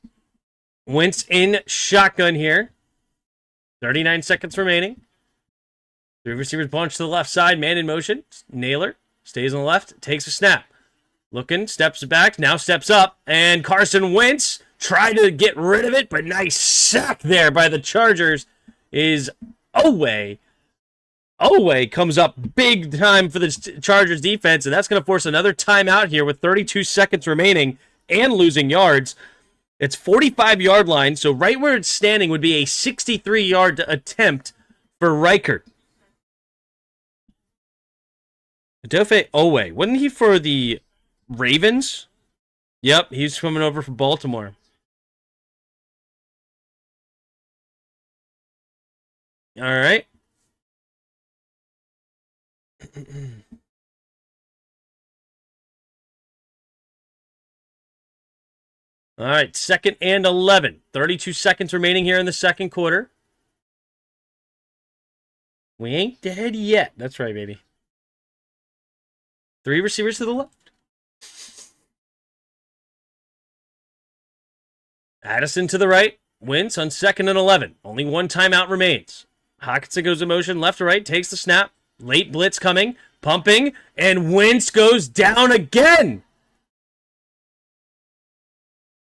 Wentz in shotgun here. 39 seconds remaining. 3 receivers bunch to the left side. Man in motion. Naylor stays on the left. Takes a snap. Looking. Steps back. Now steps up. And Carson Wentz tried to get rid of it. But nice sack there by the Chargers is Oweh. Oweh comes up big time for the Chargers defense. And that's going to force another timeout here with 32 seconds remaining and losing yards. It's 45-yard line, so right where it's standing would be a 63-yard attempt for Reichert. Odafe Oweh, wasn't he for the Ravens? Yep, he's coming over from Baltimore. All right. All right, 2nd and 11. 32 seconds remaining here in the second quarter. We ain't dead yet. That's right, baby. 3 receivers to the left. Addison to the right. Wentz on 2nd and 11. Only 1 timeout remains. Hockenson goes in motion left to right. Takes the snap. Late blitz coming. Pumping. And Wentz goes down again.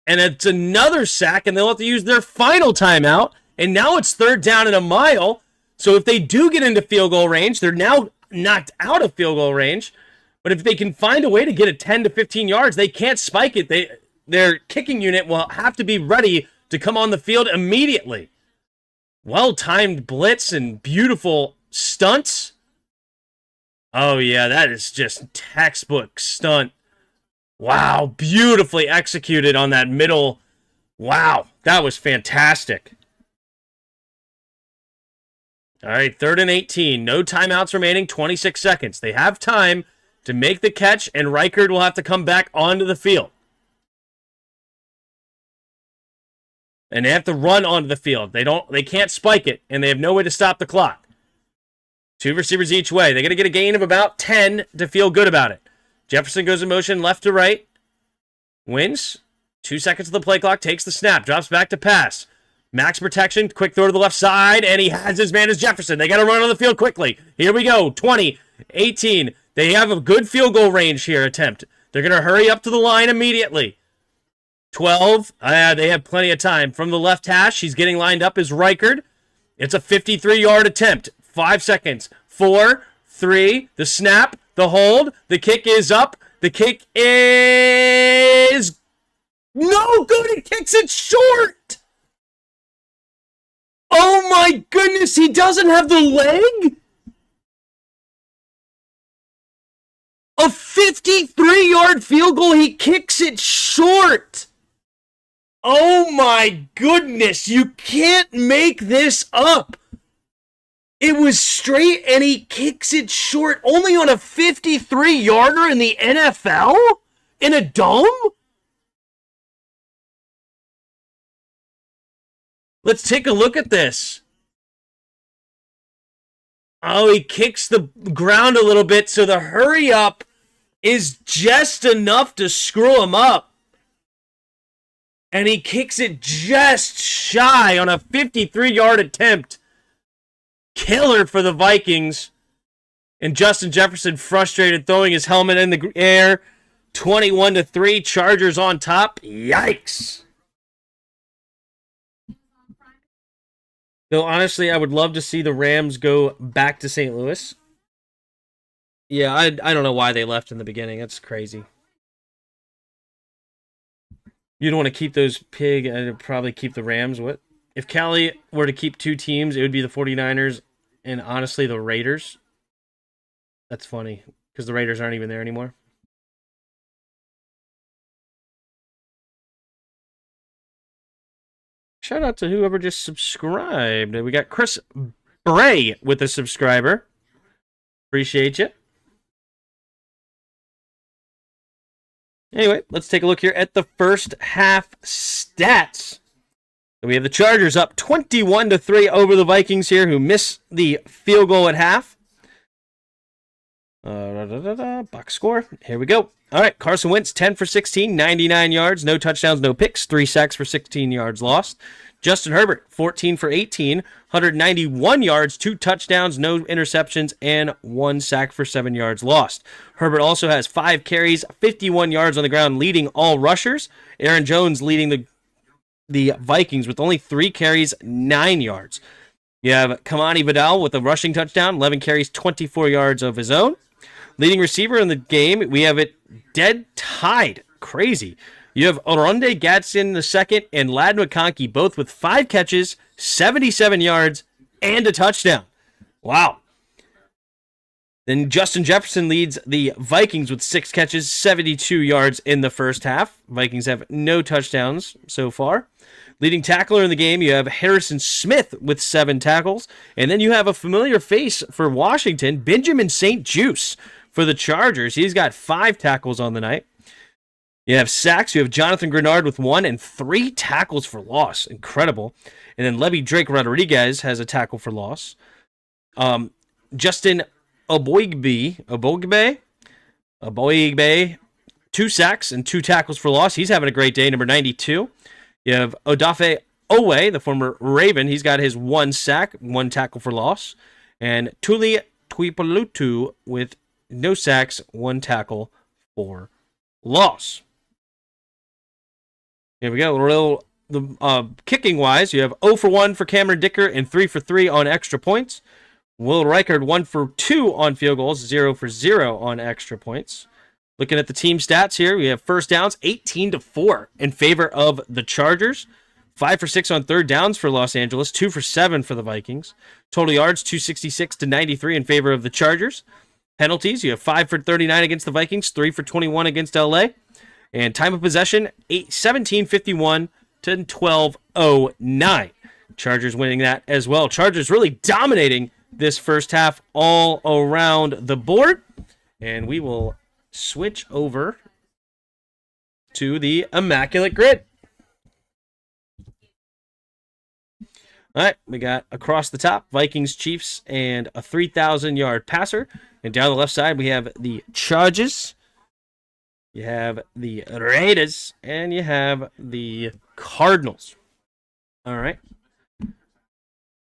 And it's another sack, and they'll have to use their final timeout. And now it's 3rd down and a mile. So if they do get into field goal range, they're now knocked out of field goal range. But if they can find a way to get it 10 to 15 yards, they can't spike it. Their kicking unit will have to be ready to come on the field immediately. Well-timed blitz and beautiful stunts. Oh, yeah, that is just textbook stunt. Wow, beautifully executed on that middle. Wow, that was fantastic. All right, 3rd and 18. No timeouts remaining, 26 seconds. They have time to make the catch, and Reichard will have to come back onto the field. And they have to run onto the field. They can't spike it, and they have no way to stop the clock. 2 receivers each way. They got to get a gain of about 10 to feel good about it. Jefferson goes in motion left to right. Wins. 2 seconds of the play clock. Takes the snap. Drops back to pass. Max protection. Quick throw to the left side. And he has his man as Jefferson. They got to run on the field quickly. Here we go. 20, 18. They have a good field goal range here attempt. They're going to hurry up to the line immediately. 12. They have plenty of time. From the left hash, he's getting lined up as Reichard. It's a 53-yard attempt. 5 seconds. 4, 3. The snap. The hold. The kick is up. The kick is no good. He kicks it short. Oh my goodness. He doesn't have the leg. A 53-yard field goal. He kicks it short. Oh my goodness. You can't make this up. It was straight, and he kicks it short only on a 53-yarder in the NFL? In a dome? Let's take a look at this. Oh, he kicks the ground a little bit, so the hurry up is just enough to screw him up. And he kicks it just shy on a 53-yard attempt. Killer for the Vikings. And Justin Jefferson frustrated, throwing his helmet in the air. 21-3, Chargers on top. Yikes. Though, honestly, I would love to see the Rams go back to St. Louis. Yeah, I don't know why they left in the beginning. That's crazy. You'd want to keep those pig and probably keep the Rams. What? If Cali were to keep 2 teams, it would be the 49ers and, honestly, the Raiders. That's funny, because the Raiders aren't even there anymore. Shout out to whoever just subscribed. We got Chris Bray with a subscriber. Appreciate you. Anyway, let's take a look here at the first half stats. We have the Chargers up 21-3 over the Vikings here, who miss the field goal at half. Box score. Here we go. All right, Carson Wentz, 10 for 16, 99 yards, no touchdowns, no picks, 3 sacks for 16 yards lost. Justin Herbert, 14 for 18, 191 yards, 2 touchdowns, no interceptions, and 1 sack for 7 yards lost. Herbert also has 5 carries, 51 yards on the ground, leading all rushers. Aaron Jones leading the Vikings with only 3 carries, 9 yards. You have Kamani Vidal with a rushing touchdown, 11 carries, 24 yards of his own. Leading receiver in the game, we have it dead tied. Crazy. You have Oronde Gadsden II and Lad McConkey both with 5 catches, 77 yards, and a touchdown. Wow. Then Justin Jefferson leads the Vikings with 6 catches, 72 yards in the first half. Vikings have no touchdowns so far. Leading tackler in the game, you have Harrison Smith with 7 tackles. And then you have a familiar face for Washington, Benjamin St-Juste for the Chargers. He's got 5 tackles on the night. You have sacks. You have Jonathan Grenard with 1 and 3 tackles for loss. Incredible. And then Levy Drake Rodriguez has a tackle for loss. Justin Aboigbe, 2 sacks and 2 tackles for loss. He's having a great day, number 92. You have Odafe Owe, the former Raven. He's got his 1 sack, 1 tackle for loss. And Tuli Tuipalutu with no sacks, 1 tackle for loss. Here we go. Kicking wise, you have 0 for 1 for Cameron Dicker and 3 for 3 on extra points. Will Reichard 1 for 2 on field goals, 0 for 0 on extra points. Looking at the team stats here, we have first downs 18-4 in favor of the Chargers. 5 for 6 on third downs for Los Angeles, 2 for 7 for the Vikings. Total yards 266-93 in favor of the Chargers. Penalties, you have 5 for 39 against the Vikings, 3 for 21 against LA. And time of possession 17:51 to 12:09. Chargers winning that as well. Chargers really dominating this first half all around the board. And we will switch over to the Immaculate Grid. All right, we got across the top, Vikings, Chiefs, and a 3,000-yard passer. And down the left side, we have the Chargers. You have the Raiders, and you have the Cardinals. All right.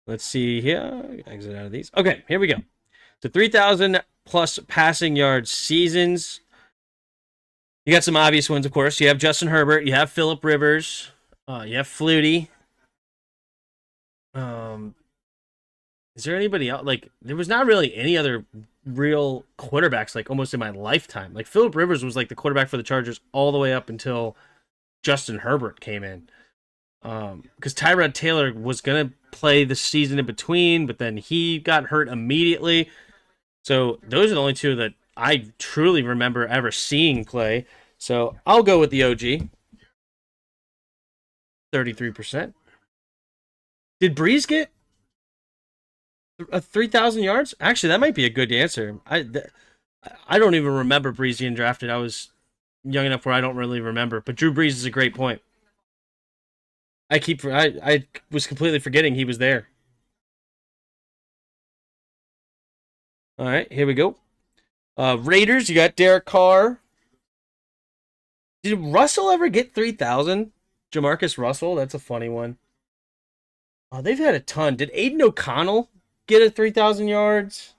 Let's see here. Exit out of these. Okay, here we go. So 3,000-plus passing yard seasons. You got some obvious ones, of course. You have Justin Herbert. You have Phillip Rivers. You have Flutie. Is there anybody else? Like, there was not really any other real quarterbacks, like, almost in my lifetime. Like, Phillip Rivers was, like, the quarterback for the Chargers all the way up until Justin Herbert came in. Because Tyrod Taylor was going to play the season in between, but then he got hurt immediately. So those are the only two that I truly remember ever seeing play. So I'll go with the OG. 33%. Did Breeze get 3,000 yards? Actually, that might be a good answer. I don't even remember Breeze getting drafted. I was young enough where I don't really remember. But Drew Brees is a great point. I was completely forgetting he was there. All right, here we go. Raiders, you got Derek Carr. Did Russell ever get 3,000? Jamarcus Russell? That's a funny one. Oh, they've had a ton. Did Aiden O'Connell get a 3,000 yards?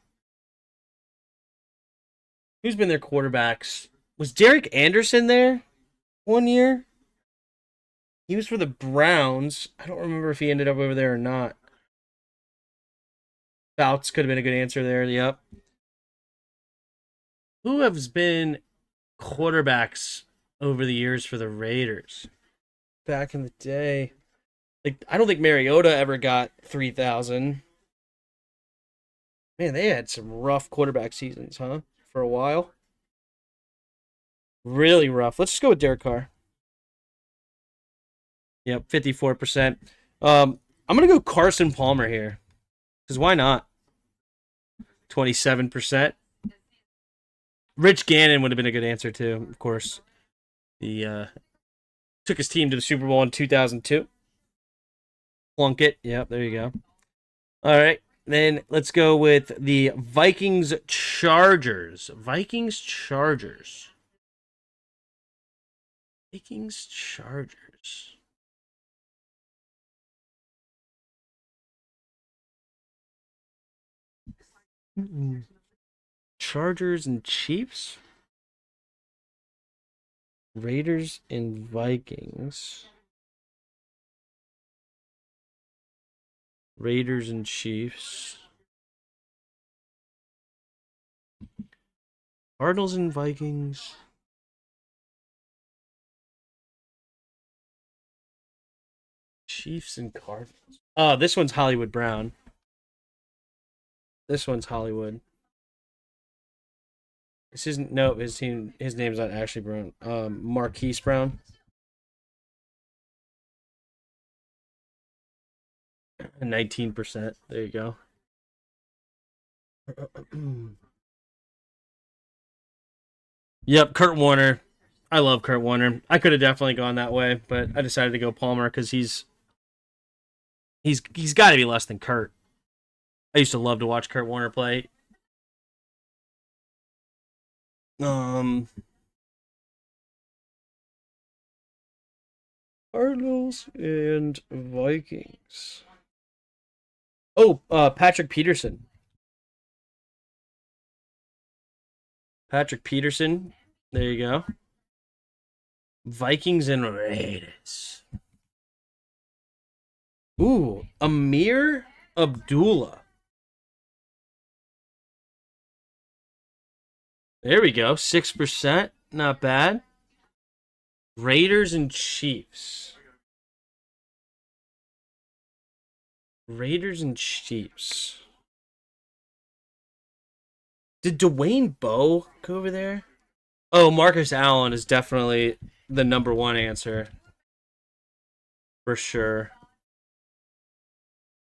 Who's been their quarterbacks? Was Derek Anderson there one year? He was for the Browns. I don't remember if he ended up over there or not. Fouts could have been a good answer there. Yep. Who has been quarterbacks over the years for the Raiders? Back in the day. Like, I don't think Mariota ever got 3,000. Man, they had some rough quarterback seasons, huh? For a while. Really rough. Let's just go with Derek Carr. Yep, 54%. I'm going to go Carson Palmer here. Because why not? 27%. Rich Gannon would have been a good answer, too, of course. He took his team to the Super Bowl in 2002. Plunkett. Yep, there you go. All right. Then let's go with the Vikings-Chargers. Vikings-Chargers. Vikings-Chargers. Chargers and Chiefs? Raiders and Vikings. Raiders and Chiefs. Cardinals and Vikings. Chiefs and Cardinals. Oh, this one's Hollywood Brown. This one's Hollywood. This isn't, no, his name's not Ashley Brown. Marquise Brown. 19%. There you go. Yep, Kurt Warner. I love Kurt Warner. I could have definitely gone that way, but I decided to go Palmer because he's got to be less than Kurt. I used to love to watch Kurt Warner play. Cardinals and Vikings. Oh, Patrick Peterson. Patrick Peterson. There you go. Vikings and Raiders. Ooh, Amir Abdullah. There we go. 6%. Not bad. Raiders and Chiefs. Raiders and Chiefs. Did Dwayne Bowe go over there? Oh, Marcus Allen is definitely the number one answer. For sure.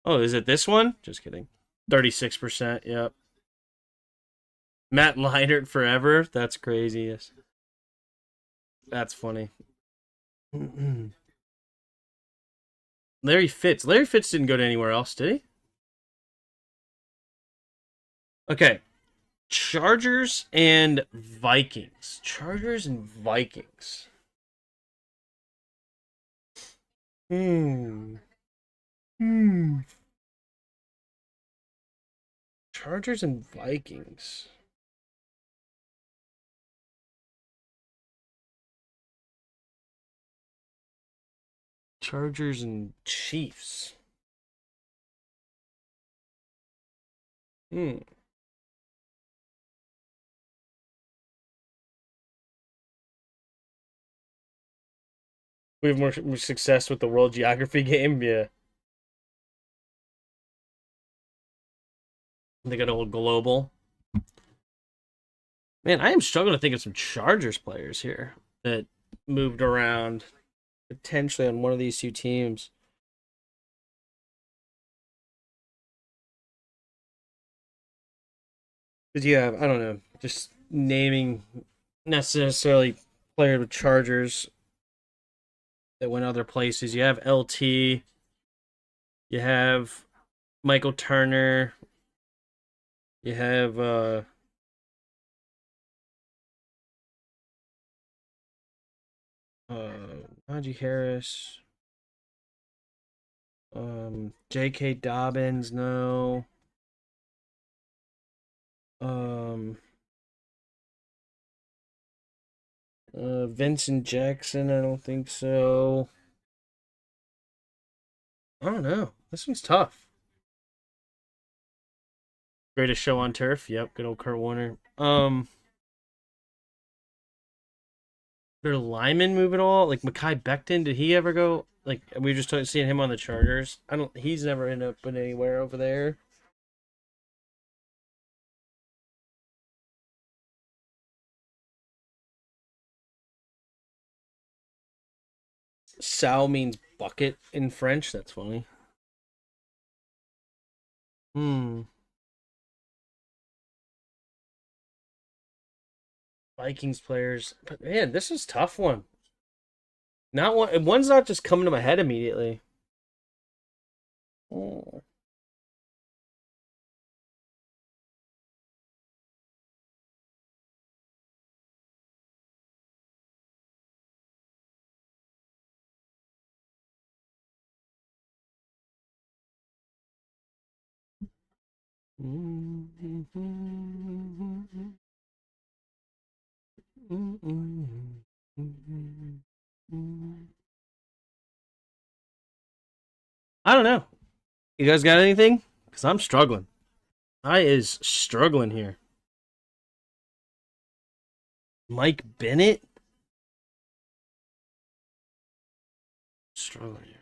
Oh, is it this one? Just kidding. 36%. Yep. Matt Leinart forever. That's crazy. Yes. That's funny. Larry Fitz. Larry Fitz didn't go to anywhere else, did he? Okay. Chargers and Vikings. Chargers and Vikings. Chargers and Vikings. Chargers and Chiefs. We have more success with the World Geography game, yeah. They got a little global. Man, I am struggling to think of some Chargers players here that moved around potentially on one of these two teams. Because you have, I don't know, just naming necessarily players with Chargers that went other places. You have LT, you have Michael Turner, you have Najee Harris, J.K. Dobbins, no. Vincent Jackson, I don't think so. I don't know. This one's tough. Greatest show on turf. Yep, good old Kurt Warner. Did Lyman move at all? Like Mekhi Becton, did he ever go? Like we were just seeing him on the Chargers. I don't. He's never ended up in anywhere over there. Sal means bucket in French. That's funny. Vikings players, but man, this is a tough one. Not one. One's not just coming to my head immediately. Oh. I don't know. You guys got anything? Because I'm struggling. I is struggling here. Mike Bennett? Struggling here.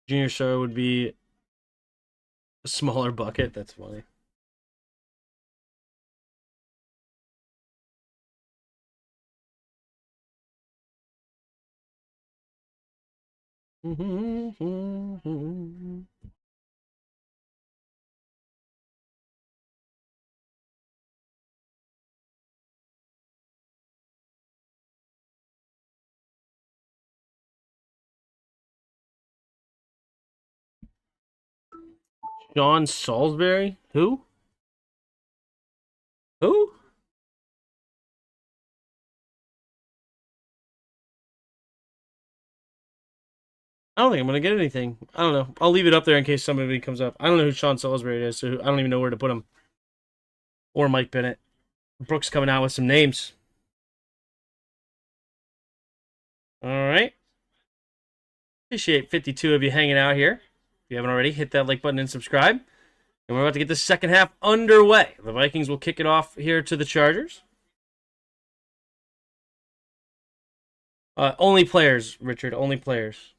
Junior Show would be a smaller bucket. That's funny. John Salisbury? Who? Who? I don't think I'm going to get anything. I don't know. I'll leave it up there in case somebody comes up. I don't know who Sean Salisbury is, so I don't even know where to put him. Or Mike Bennett. Brooks coming out with some names. All right. Appreciate 52 of you hanging out here. If you haven't already, hit that like button and subscribe. And we're about to get the second half underway. The Vikings will kick it off here to the Chargers. Only players, Richard. Only players.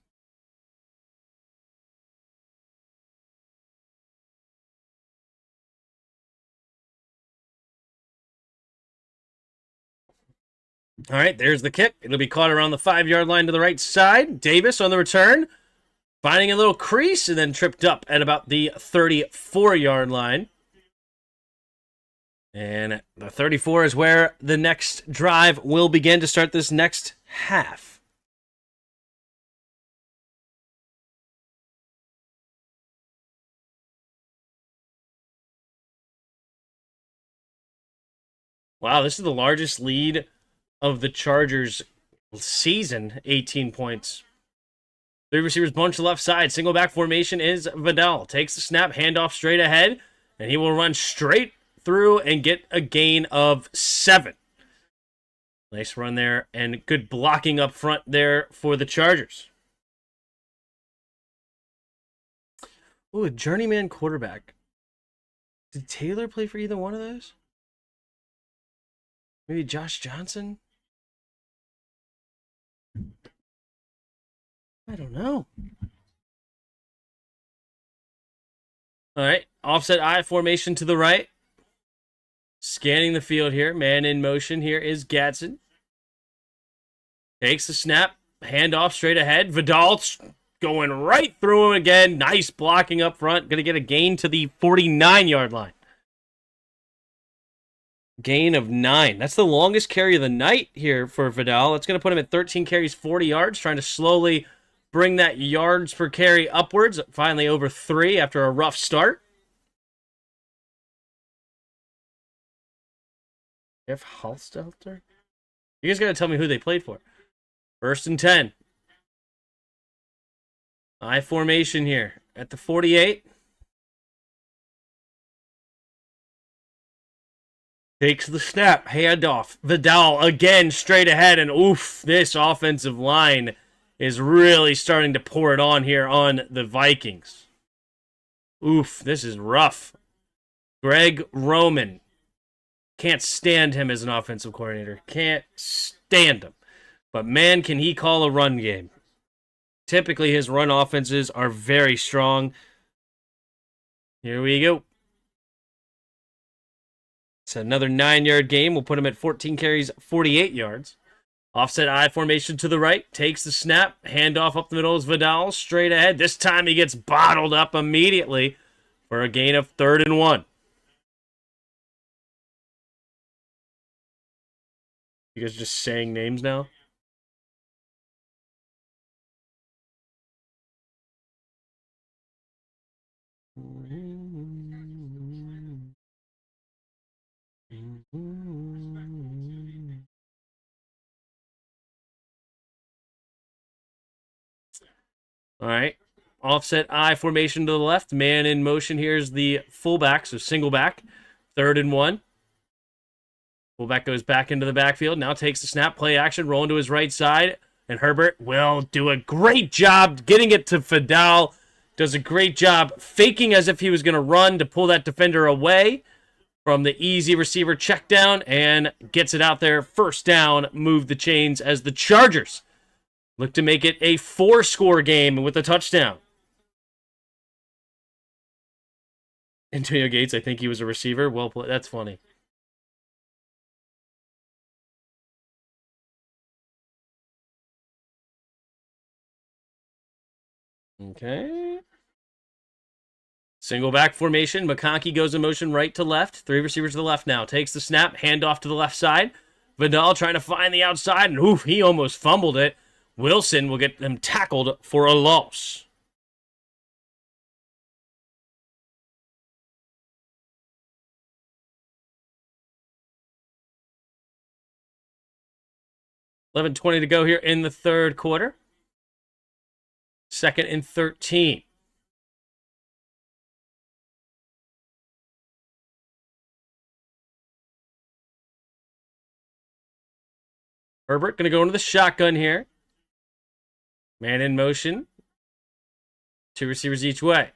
All right, there's the kick. It'll be caught around the 5-yard line to the right side. Davis on the return, finding a little crease and then tripped up at about the 34-yard line. And the 34 is where the next drive will begin to start this next half. Wow, this is the largest lead of the Chargers season, 18 points. 3 receivers bunch to the left side. Single back formation is Vidal. Takes the snap, handoff straight ahead, and he will run straight through and get a gain of 7. Nice run there, and good blocking up front there for the Chargers. Ooh, a journeyman quarterback. Did Taylor play for either one of those? Maybe Josh Johnson? I don't know. All right, offset I formation to the right. Scanning the field here. Man in motion here is Gadsden. Takes the snap. Handoff straight ahead. Vidal going right through him again. Nice blocking up front. Going to get a gain to the 49-yard line. Gain of 9. That's the longest carry of the night here for Vidal. That's going to put him at 13 carries, 40 yards. Trying to slowly bring that yards per carry upwards. Finally over 3 after a rough start. Jeff Halstelter? You guys got to tell me who they played for. 1st and 10. I formation here at the 48. Takes the snap, handoff. Vidal again straight ahead, and oof, this offensive line is really starting to pour it on here on the Vikings. Oof, this is rough. Greg Roman. Can't stand him as an offensive coordinator. Can't stand him. But man, can he call a run game. Typically, his run offenses are very strong. Here we go. It's another 9-yard game. We'll put him at 14 carries, 48 yards. Offset I formation to the right. Takes the snap. Handoff up the middle is Vidal. Straight ahead. This time he gets bottled up immediately for a gain of 3rd and 1. You guys just saying names now? All right. Offset I formation to the left. Man in motion. Here's the fullback, so single back. 3rd and 1. Fullback goes back into the backfield. Now takes the snap. Play action. Rolling to his right side. And Herbert will do a great job getting it to Vidal. Does a great job faking as if he was going to run to pull that defender away from the easy receiver check down and gets it out there. 1st down. Move the chains as the Chargers look to make it a 4-score game with a touchdown. Antonio Gates, I think he was a receiver. Well played. That's funny. Okay. Single back formation. McConkey goes in motion right to left. 3 receivers to the left now. Takes the snap. Handoff to the left side. Vidal trying to find the outside. And oof, he almost fumbled it. Wilson will get him tackled for a loss. 11:20 to go here in the third quarter. 2nd and 13. Herbert going to go into the shotgun here. Man in motion. 2 receivers each way.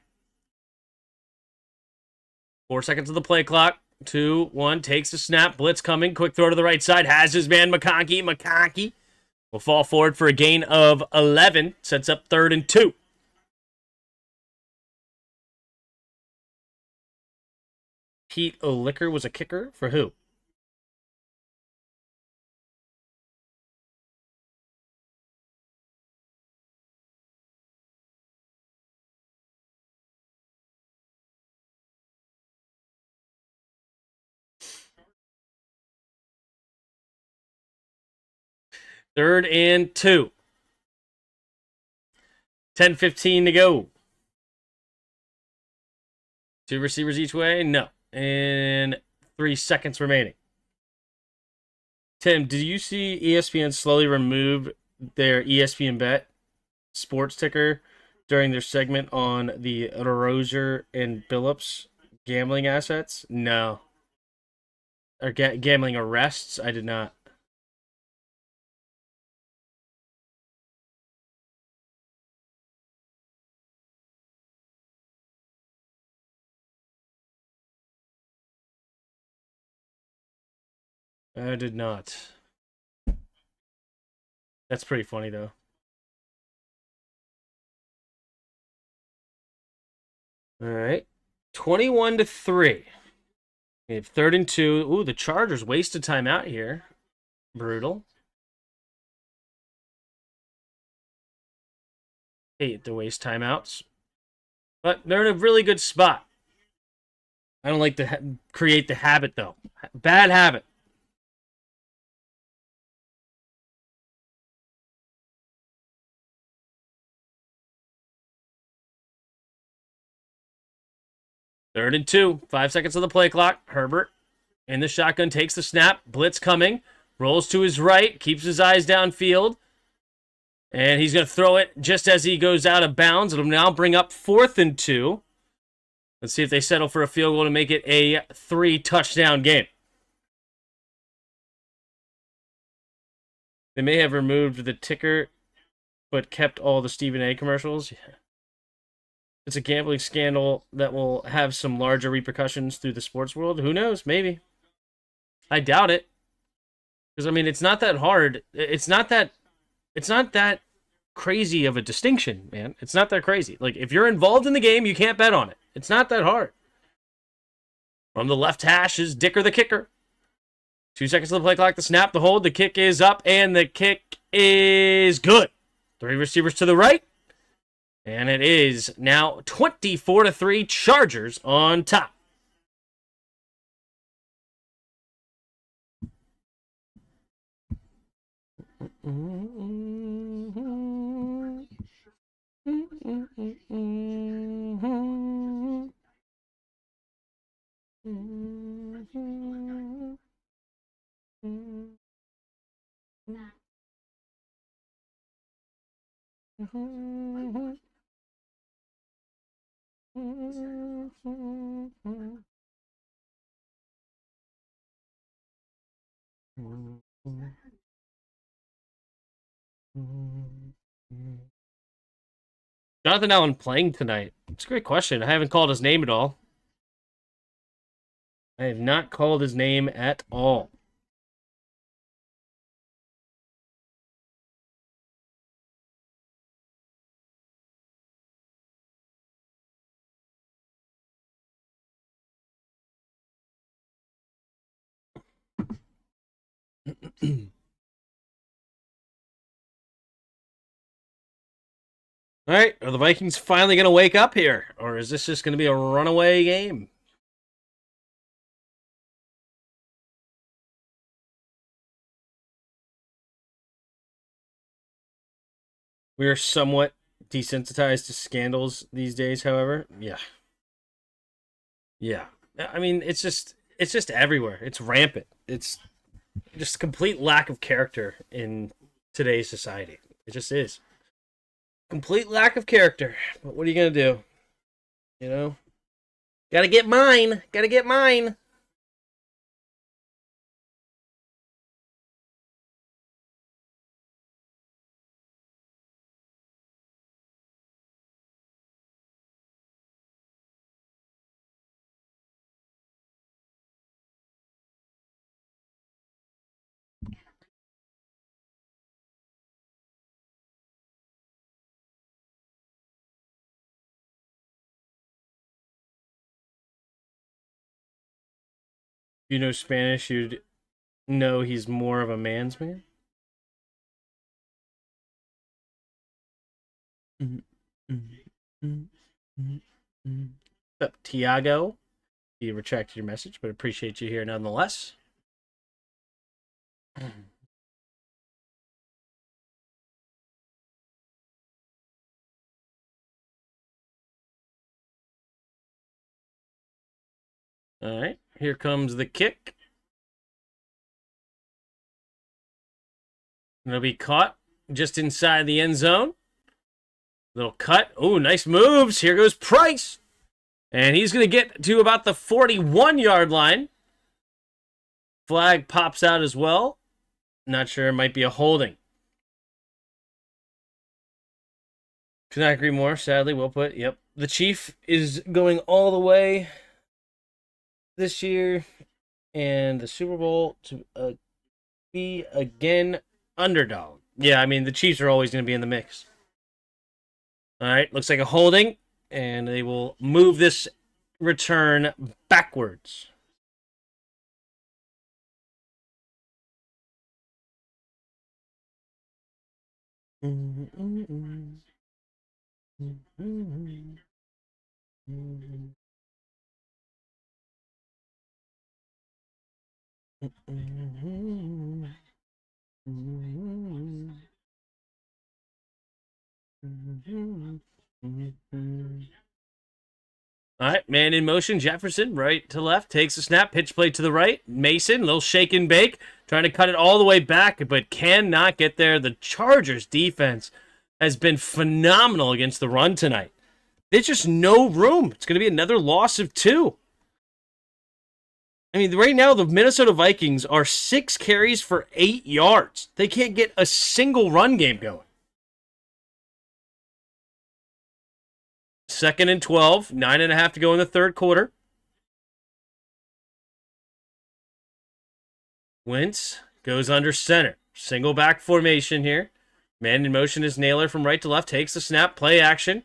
4 seconds of the play clock. 2, 1, takes the snap. Blitz coming. Quick throw to the right side. Has his man McConkey. McConkey will fall forward for a gain of 11. Sets up 3rd and 2. Pete O'Licker was a kicker for who? Third and 2. 10:15 to go. 2 receivers each way? No. And 3 seconds remaining. Tim, did you see ESPN slowly remove their ESPN Bet sports ticker during their segment on the Rozier and Billups gambling assets? No. Or gambling arrests? I did not. I did not. That's pretty funny, though. All right. 21-3. We have 3rd and 2. Ooh, the Chargers wasted time out here. Brutal. Hate to waste timeouts. But they're in a really good spot. I don't like to create the habit, though. Bad habit. Third and 2. 5 seconds of the play clock. Herbert in the shotgun takes the snap. Blitz coming. Rolls to his right. Keeps his eyes downfield. And he's going to throw it just as he goes out of bounds. It'll now bring up 4th and 2. Let's see if they settle for a field goal to make it a 3-touchdown game. They may have removed the ticker, but kept all the Stephen A. commercials. It's a gambling scandal that will have some larger repercussions through the sports world. Who knows? Maybe. I doubt it. Because, I mean, it's not that hard. It's not that crazy of a distinction, man. It's not that crazy. Like, if you're involved in the game, you can't bet on it. It's not that hard. From the left hash is Dicker the kicker. 2 seconds of the play clock, the snap, the hold, the kick is up, and the kick is good. 3 receivers to the right. And it is now 24-3, Chargers on top. Jonathan Allen playing tonight? It's a great question. I haven't called his name at all. I have not called his name at all. All right, are the Vikings finally going to wake up here? Or is this just going to be a runaway game? We are somewhat desensitized to scandals these days, however. Yeah. Yeah. I mean, it's just everywhere. It's rampant. It's just a complete lack of character in today's society. It just is. Complete lack of character. But what are you going to do? You know? Gotta get mine. Gotta get mine. If you know Spanish, you'd know he's more of a man's man. Up, Tiago. You retracted your message, but appreciate you here nonetheless. All right, here comes the kick. It'll be caught just inside the end zone. Little cut. Oh, nice moves. Here goes Price. And he's going to get to about the 41-yard line. Flag pops out as well. Not sure. It might be a holding. Could not agree more. Sadly, well put. Yep. The Chief is going all the way this year. And the Super Bowl to be, again, underdog. Yeah, I mean, the Chiefs are always going to be in the mix. All right, looks like a holding, and they will move this return backwards. All right, man in motion. Jefferson, right to left, takes the snap, pitch play to the right. Mason, little shake and bake, trying to cut it all the way back, but cannot get there. The Chargers defense has been phenomenal against the run tonight. There's just no room. It's going to be another loss of 2. I mean, right now, the Minnesota Vikings are 6 carries for 8 yards. They can't get a single run game going. 2nd and 12, 9.5 to go in the third quarter. Wentz goes under center. Single back formation here. Man in motion is Naylor from right to left. Takes the snap, play action.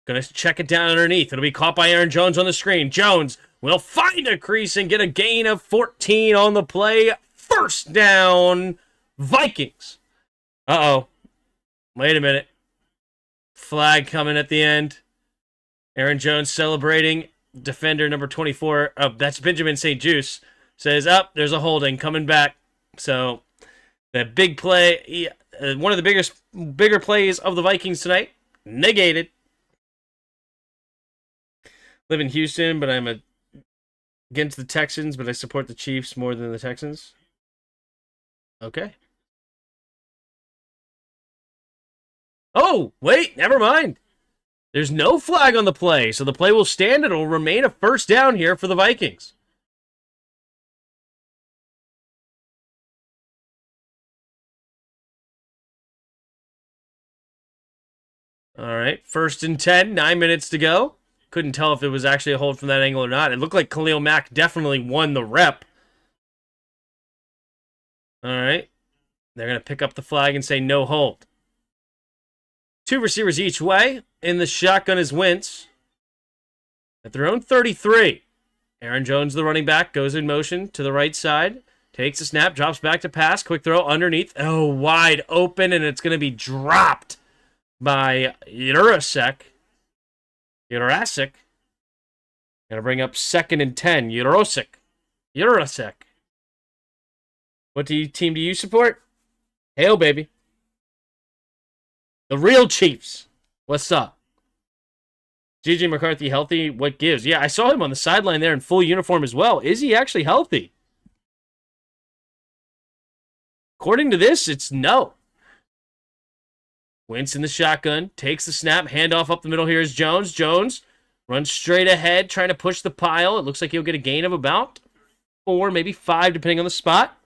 Going to check it down underneath. It'll be caught by Aaron Jones on the screen. Jones will find a crease and get a gain of 14 on the play. First down, Vikings. Uh-oh. Wait a minute. Flag coming at the end. Aaron Jones celebrating. Defender number 24. Oh, that's Benjamin St. Juste. Says, there's a holding coming back. So, that big play, one of the bigger plays of the Vikings tonight, negated. Live in Houston, but I'm against the Texans, but I support the Chiefs more than the Texans. Okay. Oh, wait, never mind. There's no flag on the play, so the play will stand and it will remain a first down here for the Vikings. All right, 1st and 10, 9 minutes to go. Couldn't tell if it was actually a hold from that angle or not. It looked like Khalil Mack definitely won the rep. All right, they're going to pick up the flag and say no hold. 2 receivers each way. In the shotgun is Wentz. At their own 33. Aaron Jones, the running back, goes in motion to the right side. Takes a snap, drops back to pass. Quick throw underneath. Oh, wide open, and it's going to be dropped by Jurasek. Going to bring up 2nd and 10. Jurasek. What team do you support? Hail, baby. The real Chiefs. What's up? JJ McCarthy healthy? What gives? Yeah, I saw him on the sideline there in full uniform as well. Is he actually healthy? According to this, it's no. Wentz in the shotgun, takes the snap, handoff up the middle here is Jones. Jones runs straight ahead, trying to push the pile. It looks like he'll get a gain of about 4, maybe 5, depending on the spot.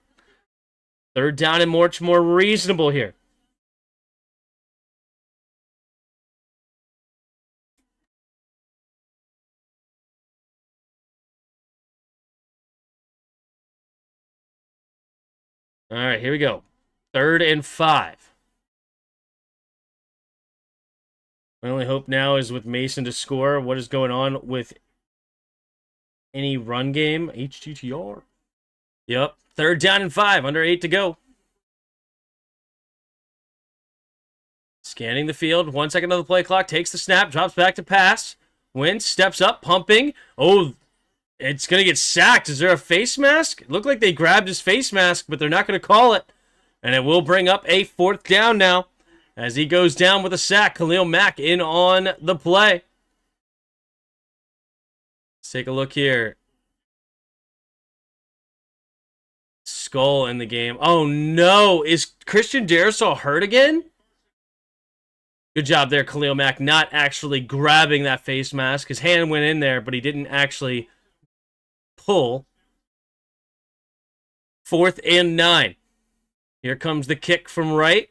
Third down and much more reasonable here. All right, here we go. 3rd and 5. My only hope now is with Mason to score. What is going on with any run game? HTTR. Yep. 3rd down and 5. Under 8 to go. Scanning the field. 1 second of the play clock. Takes the snap. Drops back to pass. Wentz steps up. Pumping. Oh, it's going to get sacked. Is there a face mask? It looked like they grabbed his face mask, but they're not going to call it. And it will bring up a 4th down now. As he goes down with a sack, Khalil Mack in on the play. Let's take a look here. Skull in the game. Oh no, is Christian Darrisaw hurt again? Good job there, Khalil Mack, not actually grabbing that face mask. His hand went in there, but he didn't actually pull. 4th and 9. Here comes the kick from right.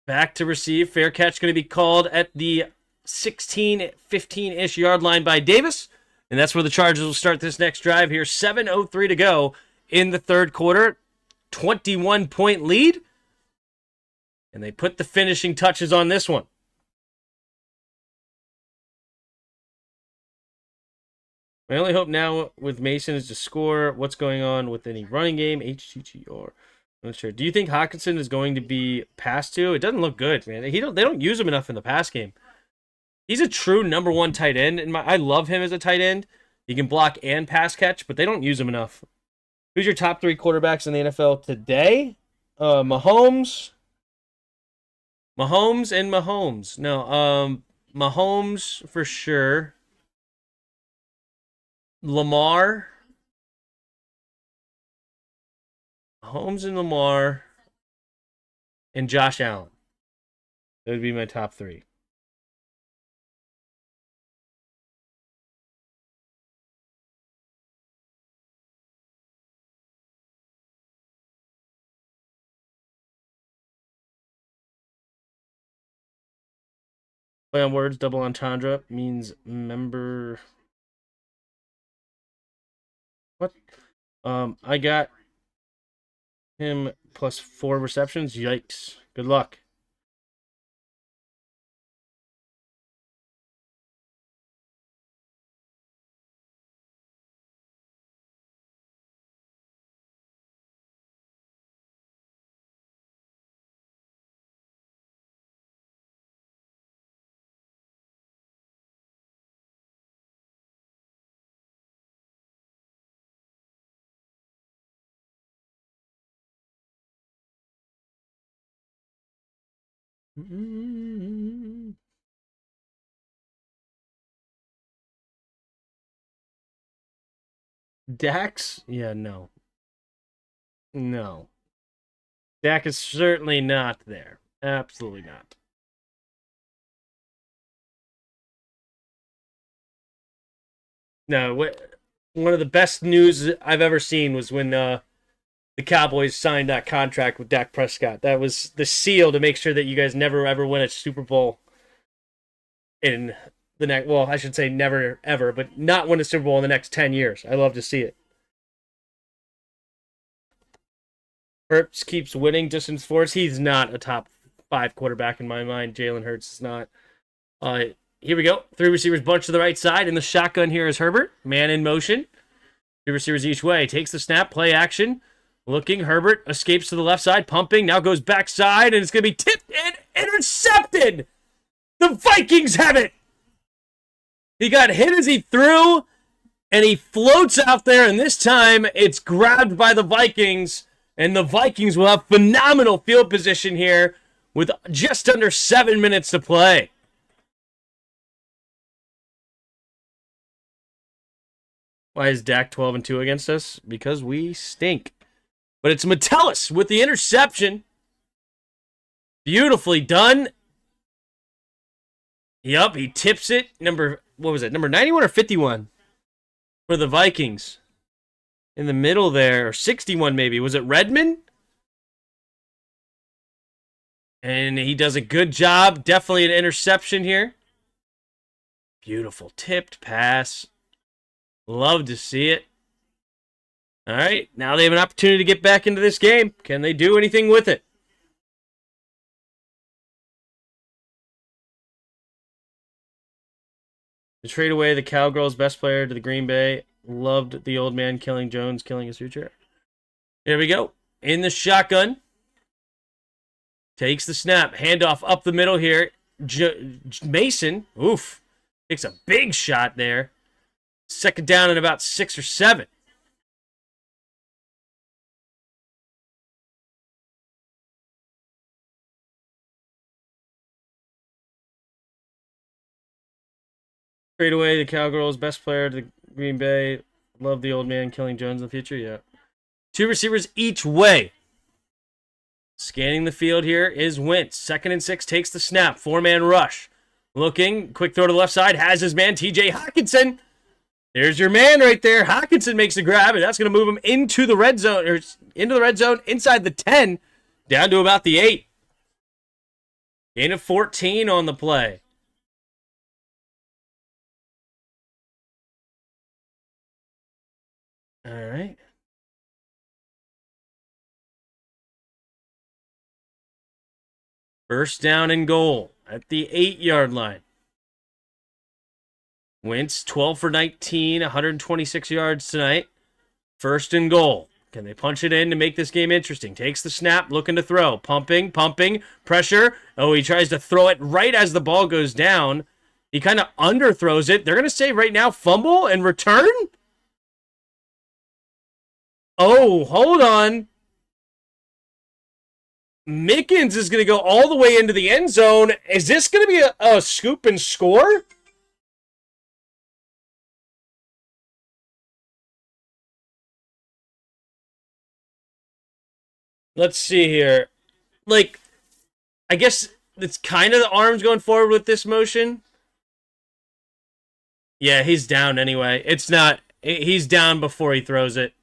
Back to receive. Fair catch going to be called at the 16, 15-ish yard line by Davis. And that's where the Chargers will start this next drive here. 7:03 to go in the 3rd quarter. 21-point lead. And they put the finishing touches on this one. My only hope now with Mason is to score. What's going on with any running game? HTTR. I'm not sure. Do you think Hawkinson is going to be passed to? It doesn't look good, man. They don't use him enough in the pass game. He's a true number 1 tight end. I love him as a tight end. He can block and pass catch, but they don't use him enough. Who's your top 3 quarterbacks in the NFL today? Mahomes. Mahomes and Mahomes. No, Mahomes for sure. Lamar. Mahomes and Lamar. And Josh Allen. That would be my top 3. Play on words, double entendre means member. What? I got him plus 4 receptions. Yikes. Good luck. Dax? Yeah, no. No. Dak is certainly not there. Absolutely not. No, one of the best news I've ever seen was when the Cowboys signed that contract with Dak Prescott. That was the seal to make sure that you guys never ever win a Super Bowl in the next, well, I should say never ever, but not win a Super Bowl in the next 10 years. I love to see it. Hurts keeps winning distance force. He's not a top 5 quarterback in my mind. Jalen Hurts is not. Here we go. 3 receivers bunch to the right side. In the shotgun here is Herbert. Man in motion. 3 receivers each way. Takes the snap. Play action. Looking. Herbert escapes to the left side. Pumping. Now goes backside. And it's going to be tipped and intercepted. The Vikings have it. He got hit as he threw. And he floats out there. And this time it's grabbed by the Vikings. And the Vikings will have phenomenal field position here with just under 7 minutes to play. Why is Dak 12-2 against us? Because we stink. But it's Metellus with the interception. Beautifully done. Yup, he tips it. Number 91 or 51 for the Vikings? In the middle there, or 61 maybe. Was it Redmond? And he does a good job. Definitely an interception here. Beautiful tipped pass. Love to see it. All right, now they have an opportunity to get back into this game. Can they do anything with it? To trade away the Cowgirls' best player to the Green Bay. Loved the old man killing Jones, killing his future. Here we go. In the shotgun. Takes the snap. Handoff up the middle here. Mason. Oof. Takes a big shot there. Second down and about 6 or 7. Trade away the Cowgirls' best player to the Green Bay. Love the old man killing Jones in the future. Yeah. 2 receivers each way. Scanning the field here is Wentz. 2nd and 6, takes the snap. 4-man rush. Looking, quick throw to the left side. Has his man, TJ Hockenson. There's your man right there. Hockenson makes the grab, and that's going to move him into the red zone, or into the red zone, inside the 10, down to about the 8. Gain of 14 on the play. All right. First down and goal at the 8-yard line. Wentz 12 for 19, 126 yards tonight. First and goal. Can they punch it in to make this game interesting? Takes the snap, looking to throw. Pumping, pressure. Oh, he tries to throw it right as the ball goes down. He kind of underthrows it. They're going to say right now, fumble and return? Oh, hold on. Mickens is going to go all the way into the end zone. Is this going to be a scoop and score? Let's see here. Like, I guess it's kind of the arms going forward with this motion. Yeah, he's down anyway. It's not. He's down before he throws it.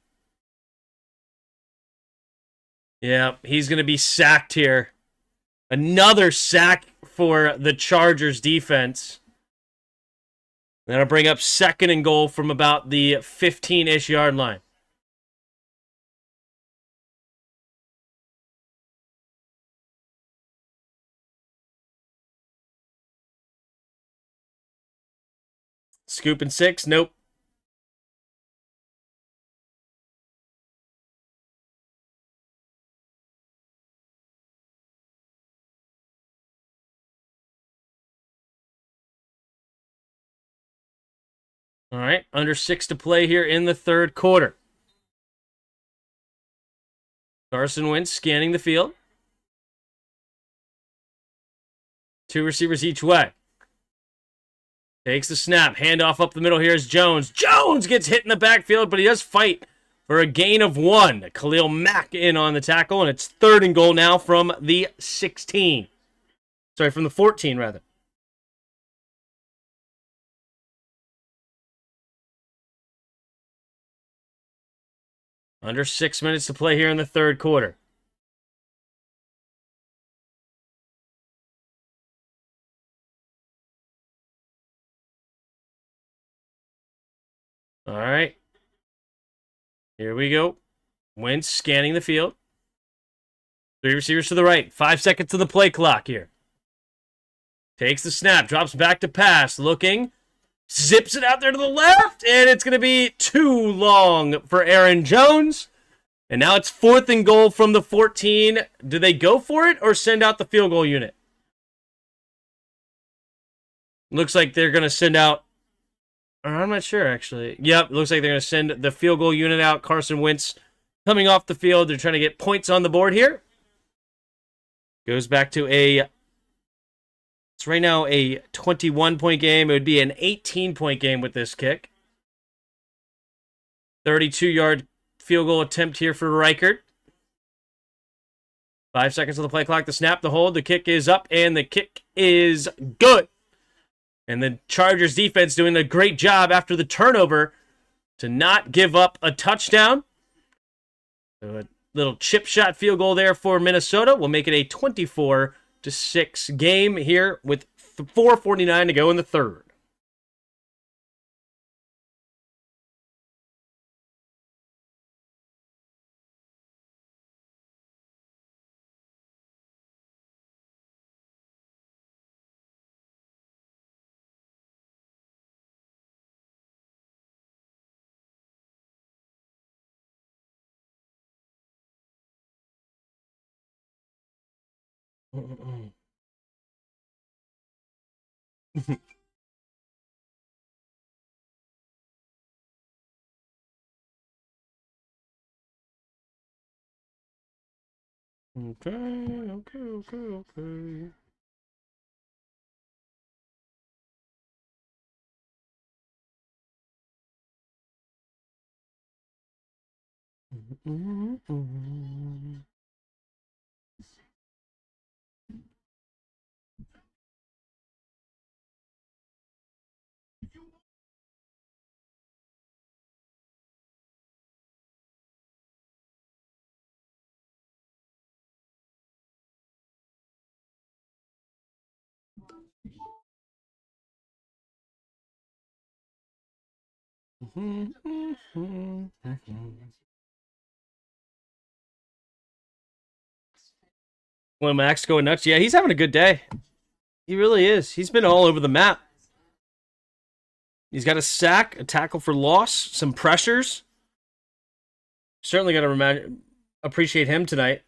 Yeah, he's going to be sacked here. Another sack for the Chargers defense. That'll bring up 2nd and goal from about the 15-ish yard line. Scoop and 6, nope. All right, under 6 to play here in the 3rd quarter. Carson Wentz scanning the field. 2 receivers each way. Takes the snap. Handoff up the middle. Here's Jones. Jones gets hit in the backfield, but he does fight for a gain of 1. Khalil Mack in on the tackle, and it's 3rd and goal now from the 16. Sorry, from the 14, rather. Under 6 minutes to play here in the 3rd quarter. All right. Here we go. Wentz scanning the field. 3 receivers to the right. 5 seconds to the play clock here. Takes the snap. Drops back to pass. Looking. Zips it out there to the left. And it's going to be too long for Aaron Jones. And now it's 4th and goal from the 14. Do they go for it or send out the field goal unit? Looks like they're going to send out. I'm not sure, actually. Yep, looks like they're going to send the field goal unit out. Carson Wentz coming off the field. They're trying to get points on the board here. Goes back to it's right now a 21-point game. It would be an 18-point game with this kick. 32-yard field goal attempt here for Reichert. 5 seconds on the play clock. The snap, the hold, the kick is up, and the kick is good. And the Chargers defense doing a great job after the turnover to not give up a touchdown. So a little chip shot field goal there for Minnesota will make it a 24-6 game here with 4:49 to go in the third. Okay. Well, Max going nuts. Yeah, he's having a good day. He really is. He's been all over the map. He's got a sack, a tackle for loss, some pressures. Certainly got to appreciate him tonight.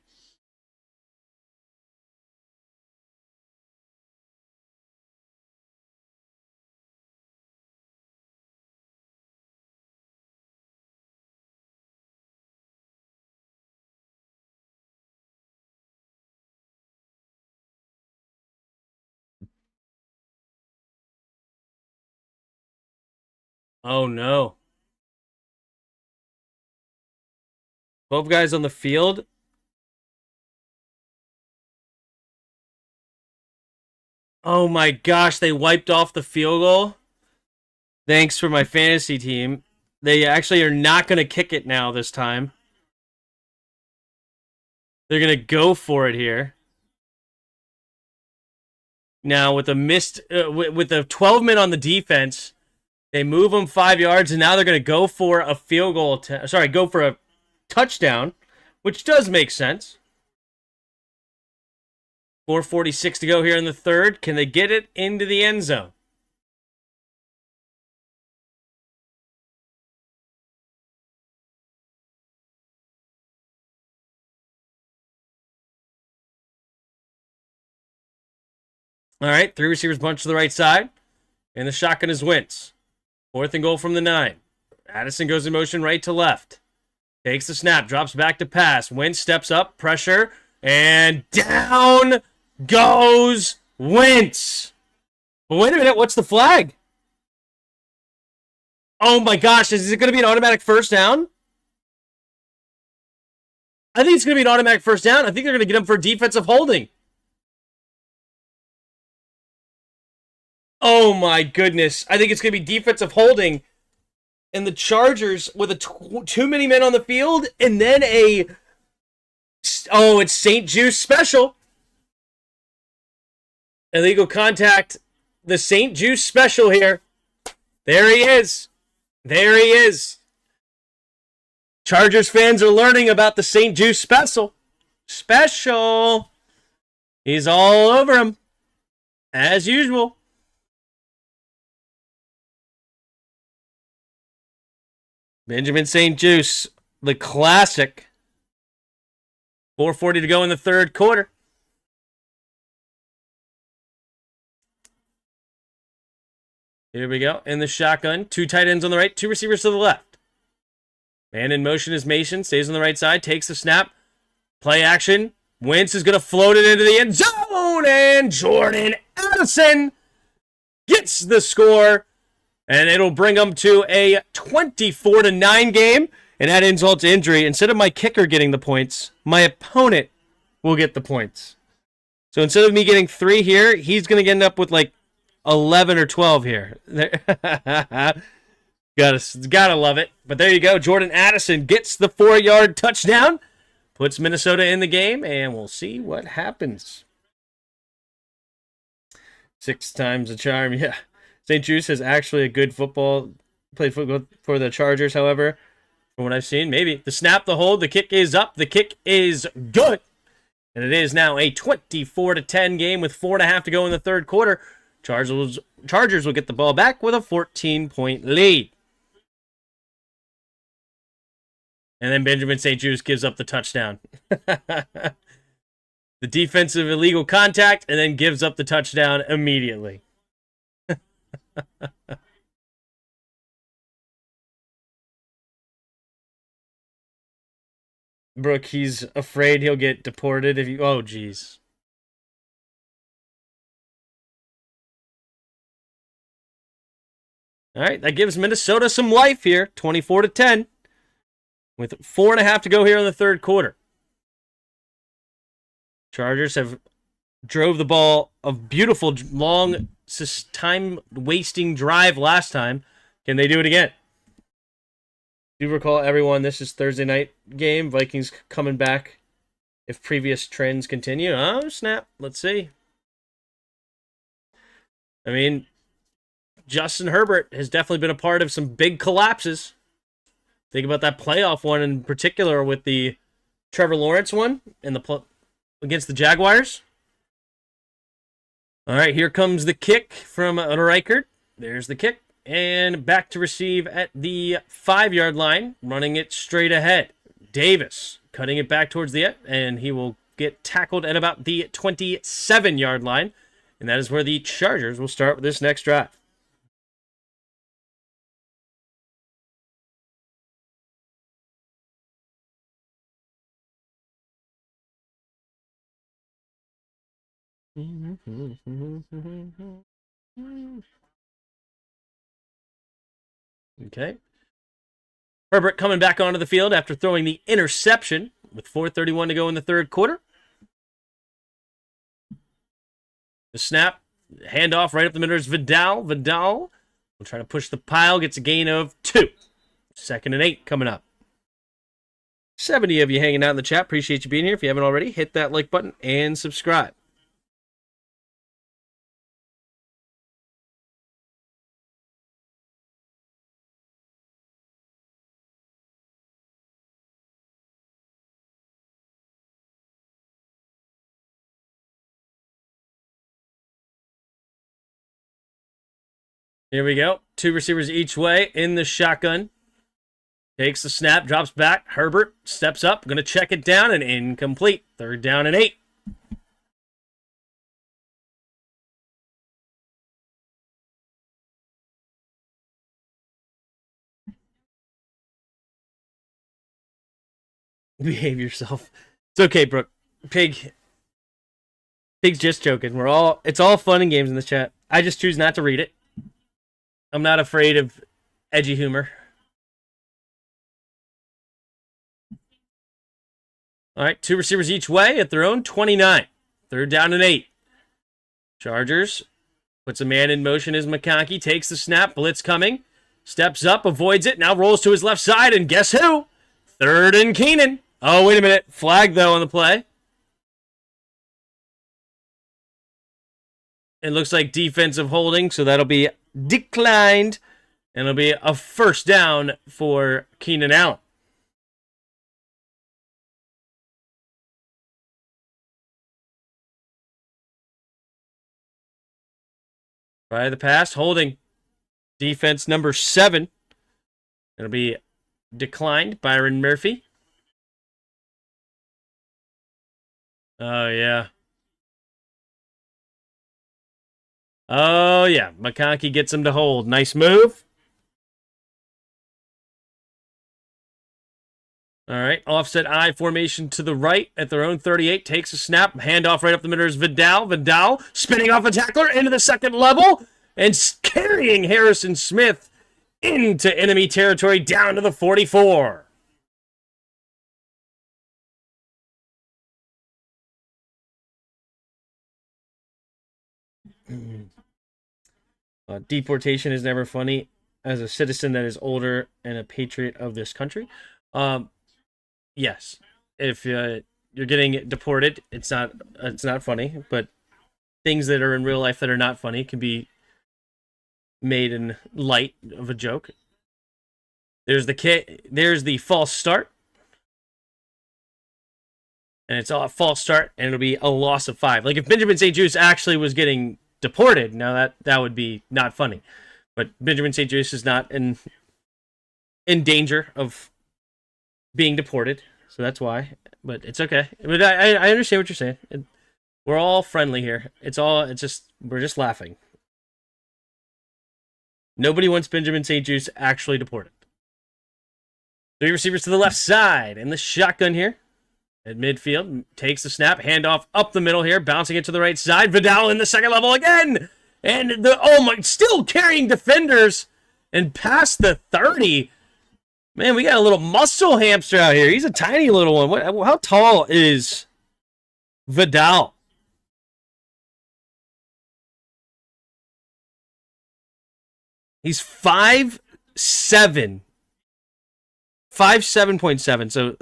Oh, no. 12 guys on the field. Oh, my gosh. They wiped off the field goal. Thanks for my fantasy team. They actually are not going to kick it now this time. They're going to go for it here. Now, with a with the 12 men on the defense, they move them 5 yards, and now they're going to go for a field goal. Go for a touchdown, which does make sense. 4:46 to go here in the third. Can they get it into the end zone? All right, 3 receivers bunch to the right side, and the shotgun is Wentz. 4th and goal from the 9. Addison goes in motion right to left. Takes the snap, drops back to pass. Wentz steps up, pressure, and down goes Wentz. But wait a minute, what's the flag? Oh my gosh, is it going to be an automatic first down? I think it's going to be an automatic first down. I think they're going to get him for defensive holding. Oh my goodness. I think it's going to be defensive holding. And the Chargers with too many men on the field. And then it's St. Juice special. Illegal contact. The St. Juice special here. There he is. There he is. Chargers fans are learning about the St. Juice special. Special. He's all over him. As usual. Benjamin St. Juice, the classic. 4:40 to go in the third quarter. Here we go. In the shotgun. 2 tight ends on the right, 2 receivers to the left. Man in motion is Mason. Stays on the right side. Takes the snap. Play action. Wentz is going to float it into the end zone. And Jordan Addison gets the score. And it'll bring them to a 24-9 game. And add insult to injury. Instead of my kicker getting the points, my opponent will get the points. So instead of me getting 3 here, he's going to end up with like 11 or 12 here. Gotta love it. But there you go. Jordan Addison gets the 4-yard touchdown. Puts Minnesota in the game, and we'll see what happens. 6 times the charm, yeah. St. Juice is actually a good played football for the Chargers, however. From what I've seen, maybe. The snap, the hold, the kick is up. The kick is good. And it is now a 24-10 game with 4.5 to go in the third quarter. Chargers will get the ball back with a 14-point lead. And then Benjamin St. Juice gives up the touchdown. The defensive illegal contact, and then gives up the touchdown immediately. Brooke, he's afraid he'll get deported if you... Oh, jeez. All right, that gives Minnesota some life here. 24-10. With 4.5 to go here in the third quarter. Chargers have drove the ball a beautiful, long, time-wasting drive last time. Can they do it again? Do recall, everyone, this is Thursday night game. Vikings coming back if previous trends continue. Oh, snap. Let's see. I mean, Justin Herbert has definitely been a part of some big collapses. Think about that playoff one in particular with the Trevor Lawrence one in the against the Jaguars. All right, here comes the kick from Reichert. There's the kick. And back to receive at the 5-yard line, running it straight ahead. Davis cutting it back towards the end, and he will get tackled at about the 27-yard line. And that is where the Chargers will start with this next drive. Okay. Herbert coming back onto the field after throwing the interception with 4:31 to go in the third quarter. The snap, handoff right up the middle is Vidal. Vidal will try to push the pile, gets a gain of 2. 2nd and 8 coming up. 70 of you hanging out in the chat. Appreciate you being here. If you haven't already, hit that like button and subscribe. Here we go. 2 receivers each way in the shotgun. Takes the snap, drops back. Herbert steps up, going to check it down, and incomplete. 3rd down and 8. Behave yourself. It's okay, Brooke. Pig's just joking. It's all fun and games in the chat. I just choose not to read it. I'm not afraid of edgy humor. All right, 2 receivers each way at their own 29. 3rd down and 8. Chargers puts a man in motion as McConkey takes the snap. Blitz coming. Steps up, avoids it. Now rolls to his left side, and guess who? 3rd and Keenan. Oh, wait a minute. Flag, though, on the play. It looks like defensive holding, so that'll be declined. And it'll be a 1st down for Keenan Allen. By the pass, holding. Defense number 7. It'll be declined. Byron Murphy. Oh, yeah. Oh, yeah. McConkey gets him to hold. Nice move. All right. Offset I formation to the right at their own 38. Takes a snap. Handoff right up the middle is Vidal. Vidal spinning off a tackler into the second level and carrying Harrison Smith into enemy territory down to the 44. Deportation is never funny. As a citizen that is older and a patriot of this country, yes, if you're getting deported, it's not funny. But things that are in real life that are not funny can be made in light of a joke. There's the false start. And it's a false start, and it'll be a loss of 5. Like, if Benjamin St. Juste actually was getting deported, now that would be not funny. But Benjamin St. Juste is not in danger of being deported, so that's why. But it's okay. But I understand what you're saying. We're all friendly here. We're just laughing. Nobody wants Benjamin St. Juste actually deported. 3 receivers to the left side, and the shotgun here. At midfield, takes the snap, handoff up the middle here, bouncing it to the right side. Vidal in the second level again, and still carrying defenders and past the 30. Man, we got a little muscle hamster out here. He's a tiny little one. How tall is Vidal? He's 5'7". 5'7.7", so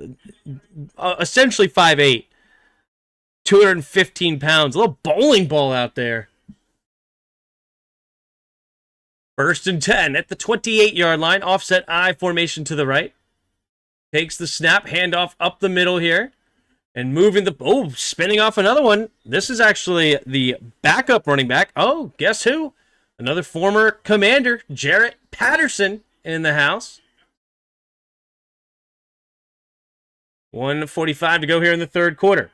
essentially 5'8", 215 pounds. A little bowling ball out there. 1st and 10 at the 28-yard line. Offset I formation to the right. Takes the snap, handoff up the middle here. And moving spinning off another one. This is actually the backup running back. Oh, guess who? Another former Commander, Jarrett Patterson, in the house. 1:45 to go here in the third quarter.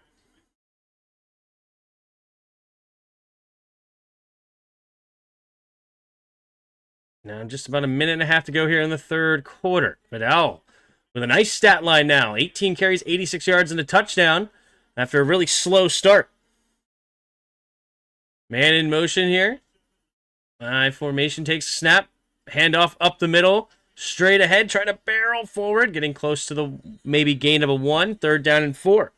Now just about a minute and a half to go here in the third quarter. Vidal with a nice stat line now. 18 carries, 86 yards, and a touchdown after a really slow start. Man in motion here. I formation takes a snap. Handoff up the middle. Straight ahead, trying to barrel forward, getting close to the maybe gain of a 1. 3rd down and 4.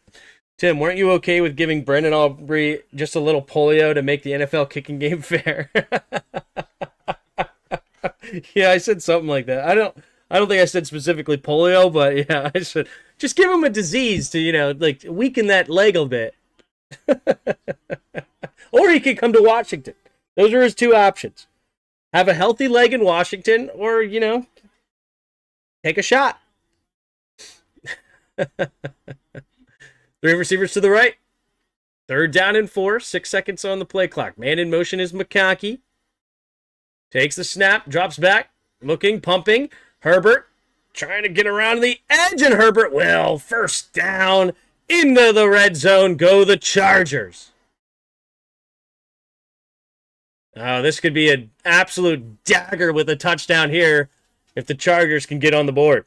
Tim, weren't you okay with giving Brendan Aubrey just a little polio to make the NFL kicking game fair? Yeah, I said something like that. I don't think I said specifically polio, but yeah, I said just give him a disease to, weaken that leg a bit. Or he could come to Washington. Those are his 2 options. Have a healthy leg in Washington, or, take a shot. 3 receivers to the right. 3rd down and 4. 6 seconds on the play clock. Man in motion is McConkey. Takes the snap, drops back, looking, pumping. Herbert trying to get around the edge, and Herbert will. 1st down into the red zone. Go the Chargers. Oh, this could be an absolute dagger with a touchdown here if the Chargers can get on the board.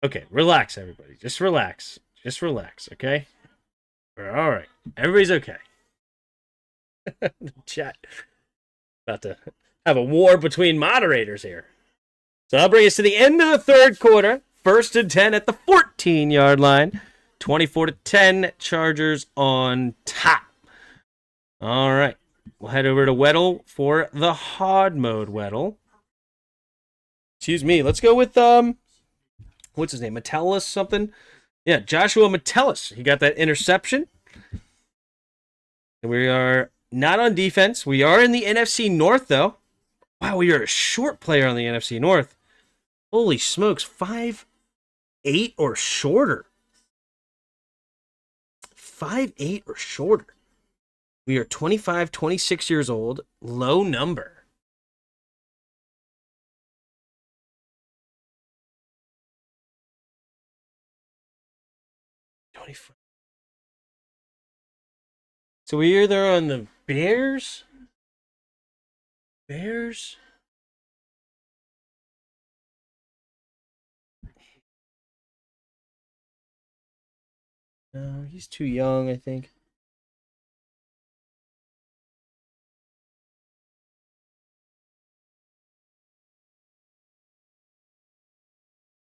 Okay, relax, everybody. Just relax. Just relax, okay? All right. Everybody's okay. Chat. About to have a war between moderators here. So that'll bring us to the end of the third quarter. 1st and 10 at the 14-yard line. 24-10, Chargers on top. All right. We'll head over to Weddle for the hard mode Weddle. Excuse me. Let's go with, what's his name? Metellus something? Yeah, Joshua Metellus. He got that interception. And we are not on defense. We are in the NFC North, though. Wow, we are a short player on the NFC North. Holy smokes, 5'8" or shorter. 5'8" or shorter. We are 25, 26 years old. Low number. So we're either on the Bears. No, he's too young, I think.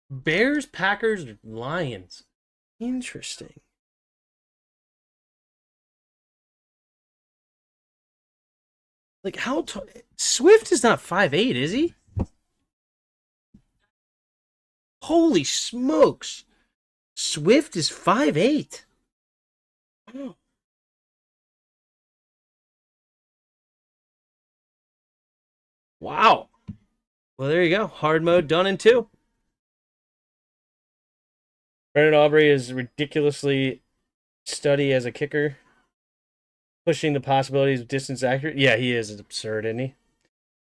Bears, Packers, Lions. Interesting. Like, how tall? Swift is not 5'8", is he? Holy smokes. Swift is 5'8". Oh. Wow. Well, there you go. Hard mode done in 2. Brandon Aubrey is ridiculously steady as a kicker, pushing the possibilities of distance accurate. Yeah, he is. It's absurd, isn't he?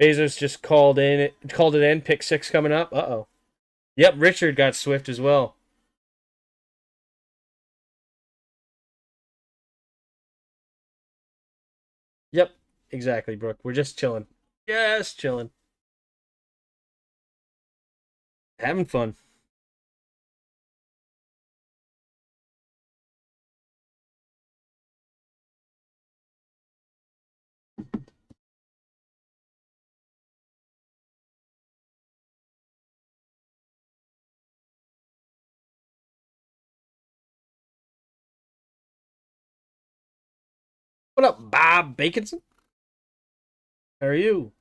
Bezos just called it in. Pick 6 coming up. Uh-oh. Yep, Richard got Swift as well. Yep, exactly, Brooke. We're just chilling. Just chilling. Having fun. What up, Bob Baconson? How are you?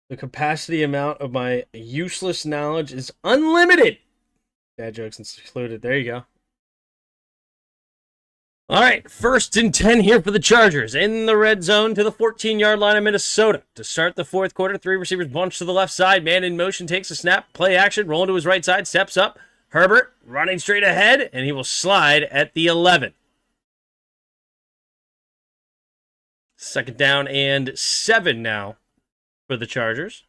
The capacity amount of my useless knowledge is unlimited. Dad jokes included. There you go. All right, 1st and 10 here for the Chargers. In the red zone to the 14-yard line of Minnesota. To start the 4th quarter, 3 receivers bunch to the left side. Man in motion takes a snap. Play action. Rolling to his right side. Steps up. Herbert running straight ahead. And he will slide at the 11. 2nd down and 7 now for the Chargers.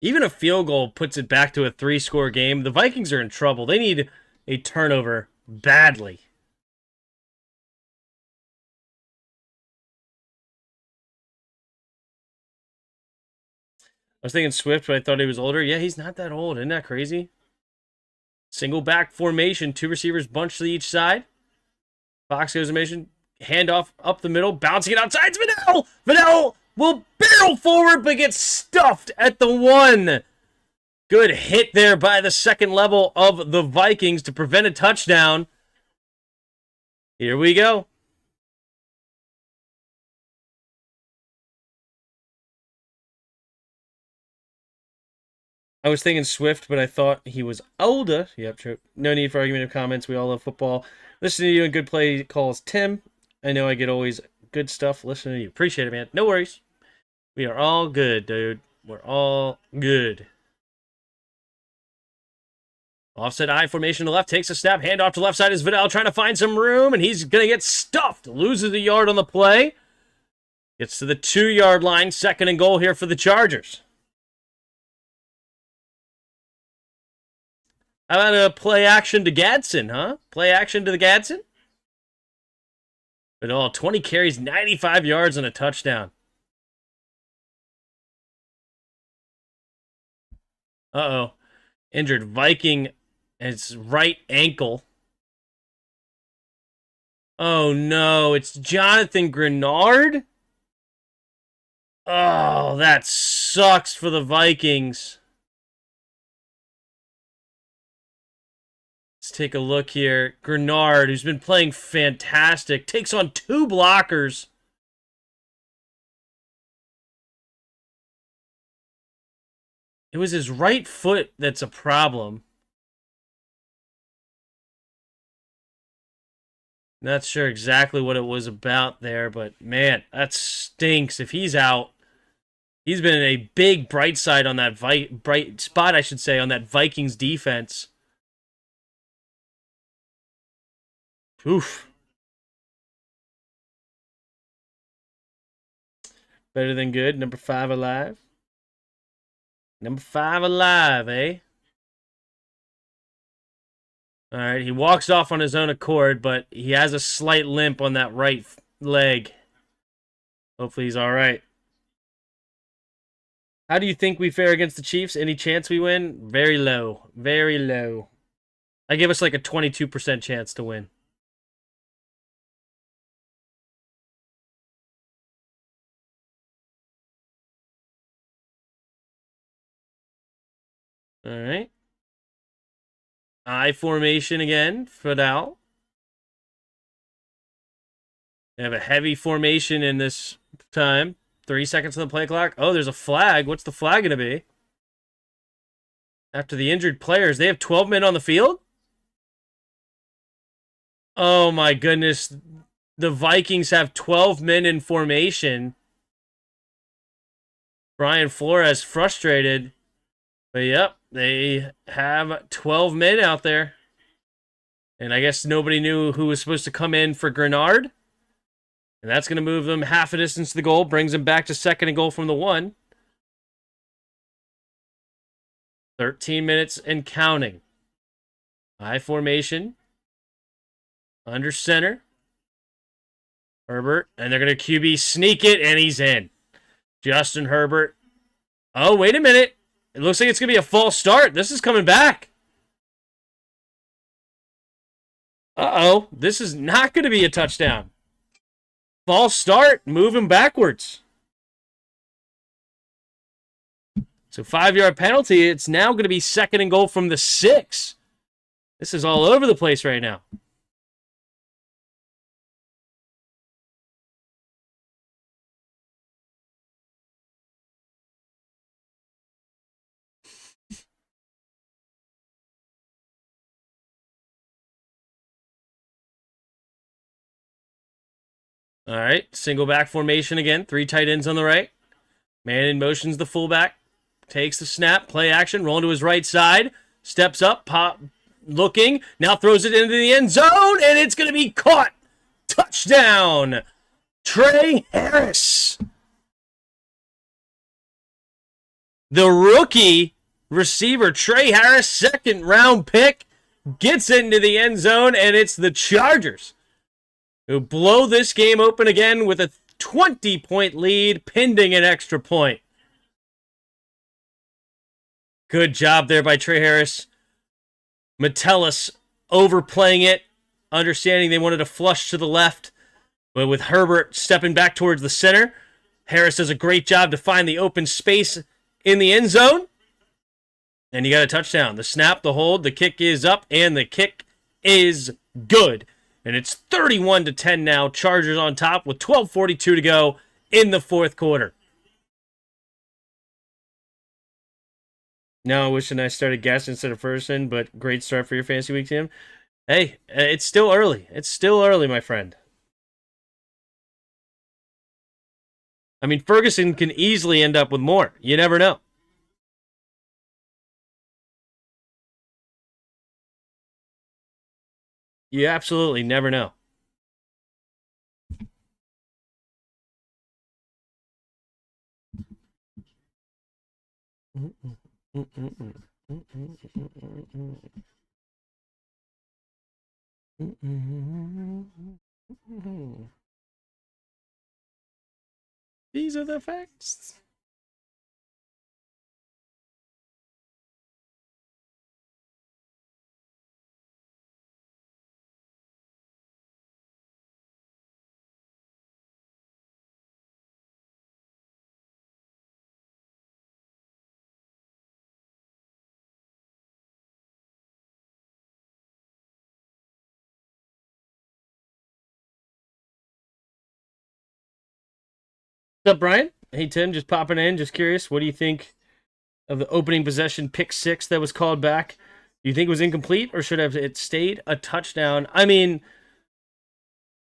Even a field goal puts it back to a 3-score game. The Vikings are in trouble. They need a turnover badly. I was thinking Swift, but I thought he was older. Yeah, he's not that old. Isn't that crazy? Single back formation. 2 receivers bunched to each side. Fox goes in mission. Handoff up the middle. Bouncing it outside. It's Vidal! Vidal will barrel forward, but gets stuffed at the 1. Good hit there by the 2nd level of the Vikings to prevent a touchdown. Here we go. I was thinking Swift, but I thought he was older. Yep, true. No need for argumentative comments. We all love football. Listen to you and good play calls, Tim. I know I get always good stuff listening to you. Appreciate it, man. No worries. We are all good, dude. We're all good. Offset I formation to left, takes a snap, handoff to left side is Vidal trying to find some room, and he's going to get stuffed. Loses a yard on the play. Gets to the 2-yard line, 2nd and goal here for the Chargers. How about a play action to Gadsden, huh? Play action to the Gadsden? Vidal, 20 carries, 95 yards, and a touchdown. Uh-oh. Injured Viking. His right ankle. Oh, no. It's Jonathan Grenard? Oh, that sucks for the Vikings. Let's take a look here. Grenard, who's been playing fantastic, takes on 2 blockers. It was his right foot that's a problem. Not sure exactly what it was about there, but man, that stinks. If he's out, he's been a big bright side on that bright spot, I should say, on that Vikings defense. Oof. Better than good. Number 5 alive. Number 5 alive, eh? All right, he walks off on his own accord, but he has a slight limp on that right leg. Hopefully he's all right. How do you think we fare against the Chiefs? Any chance we win? Very low. Very low. I give us like a 22% chance to win. All right. I formation again, Fidel. They have a heavy formation in this time. 3 seconds on the play clock. Oh, there's a flag. What's the flag going to be? After the injured players, they have 12 men on the field? Oh my goodness. The Vikings have 12 men in formation. Brian Flores frustrated. But yep, they have 12 men out there. And I guess nobody knew who was supposed to come in for Grenard. And that's going to move them half a distance to the goal. Brings them back to second and goal from the 1. 13 minutes and counting. High formation. Under center. Herbert. And they're going to QB sneak it, and he's in. Justin Herbert. Oh, wait a minute. It looks like it's going to be a false start. This is coming back. Uh-oh. This is not going to be a touchdown. False start. Moving backwards. So 5-yard penalty. It's now going to be second and goal from the 6. This is all over the place right now. All right, single back formation again. 3 tight ends on the right. Man in motion's the fullback. Takes the snap, play action, rolling to his right side. Steps up, pop, looking. Now throws it into the end zone, and it's going to be caught. Touchdown, Trey Harris. The rookie receiver, Trey Harris, second-round pick, gets into the end zone, and it's the Chargers who blow this game open again with a 20-point lead, pending an extra point. Good job there by Trey Harris. Metellus overplaying it, understanding they wanted to flush to the left, but with Herbert stepping back towards the center, Harris does a great job to find the open space in the end zone, and you got a touchdown. The snap, the hold, the kick is up, and the kick is good. And it's 31-10 now. Chargers on top with 12:42 to go in the 4th quarter. Now, wishing I started guest instead of person, but great start for your fantasy week, Tim. Hey, it's still early. It's still early, my friend. I mean, Ferguson can easily end up with more. You never know. You absolutely never know. These are the facts. What's up, Brian? Hey, Tim, just popping in. Just curious, what do you think of the opening possession pick 6 that was called back? Do you think it was incomplete, or should have it stayed a touchdown? I mean,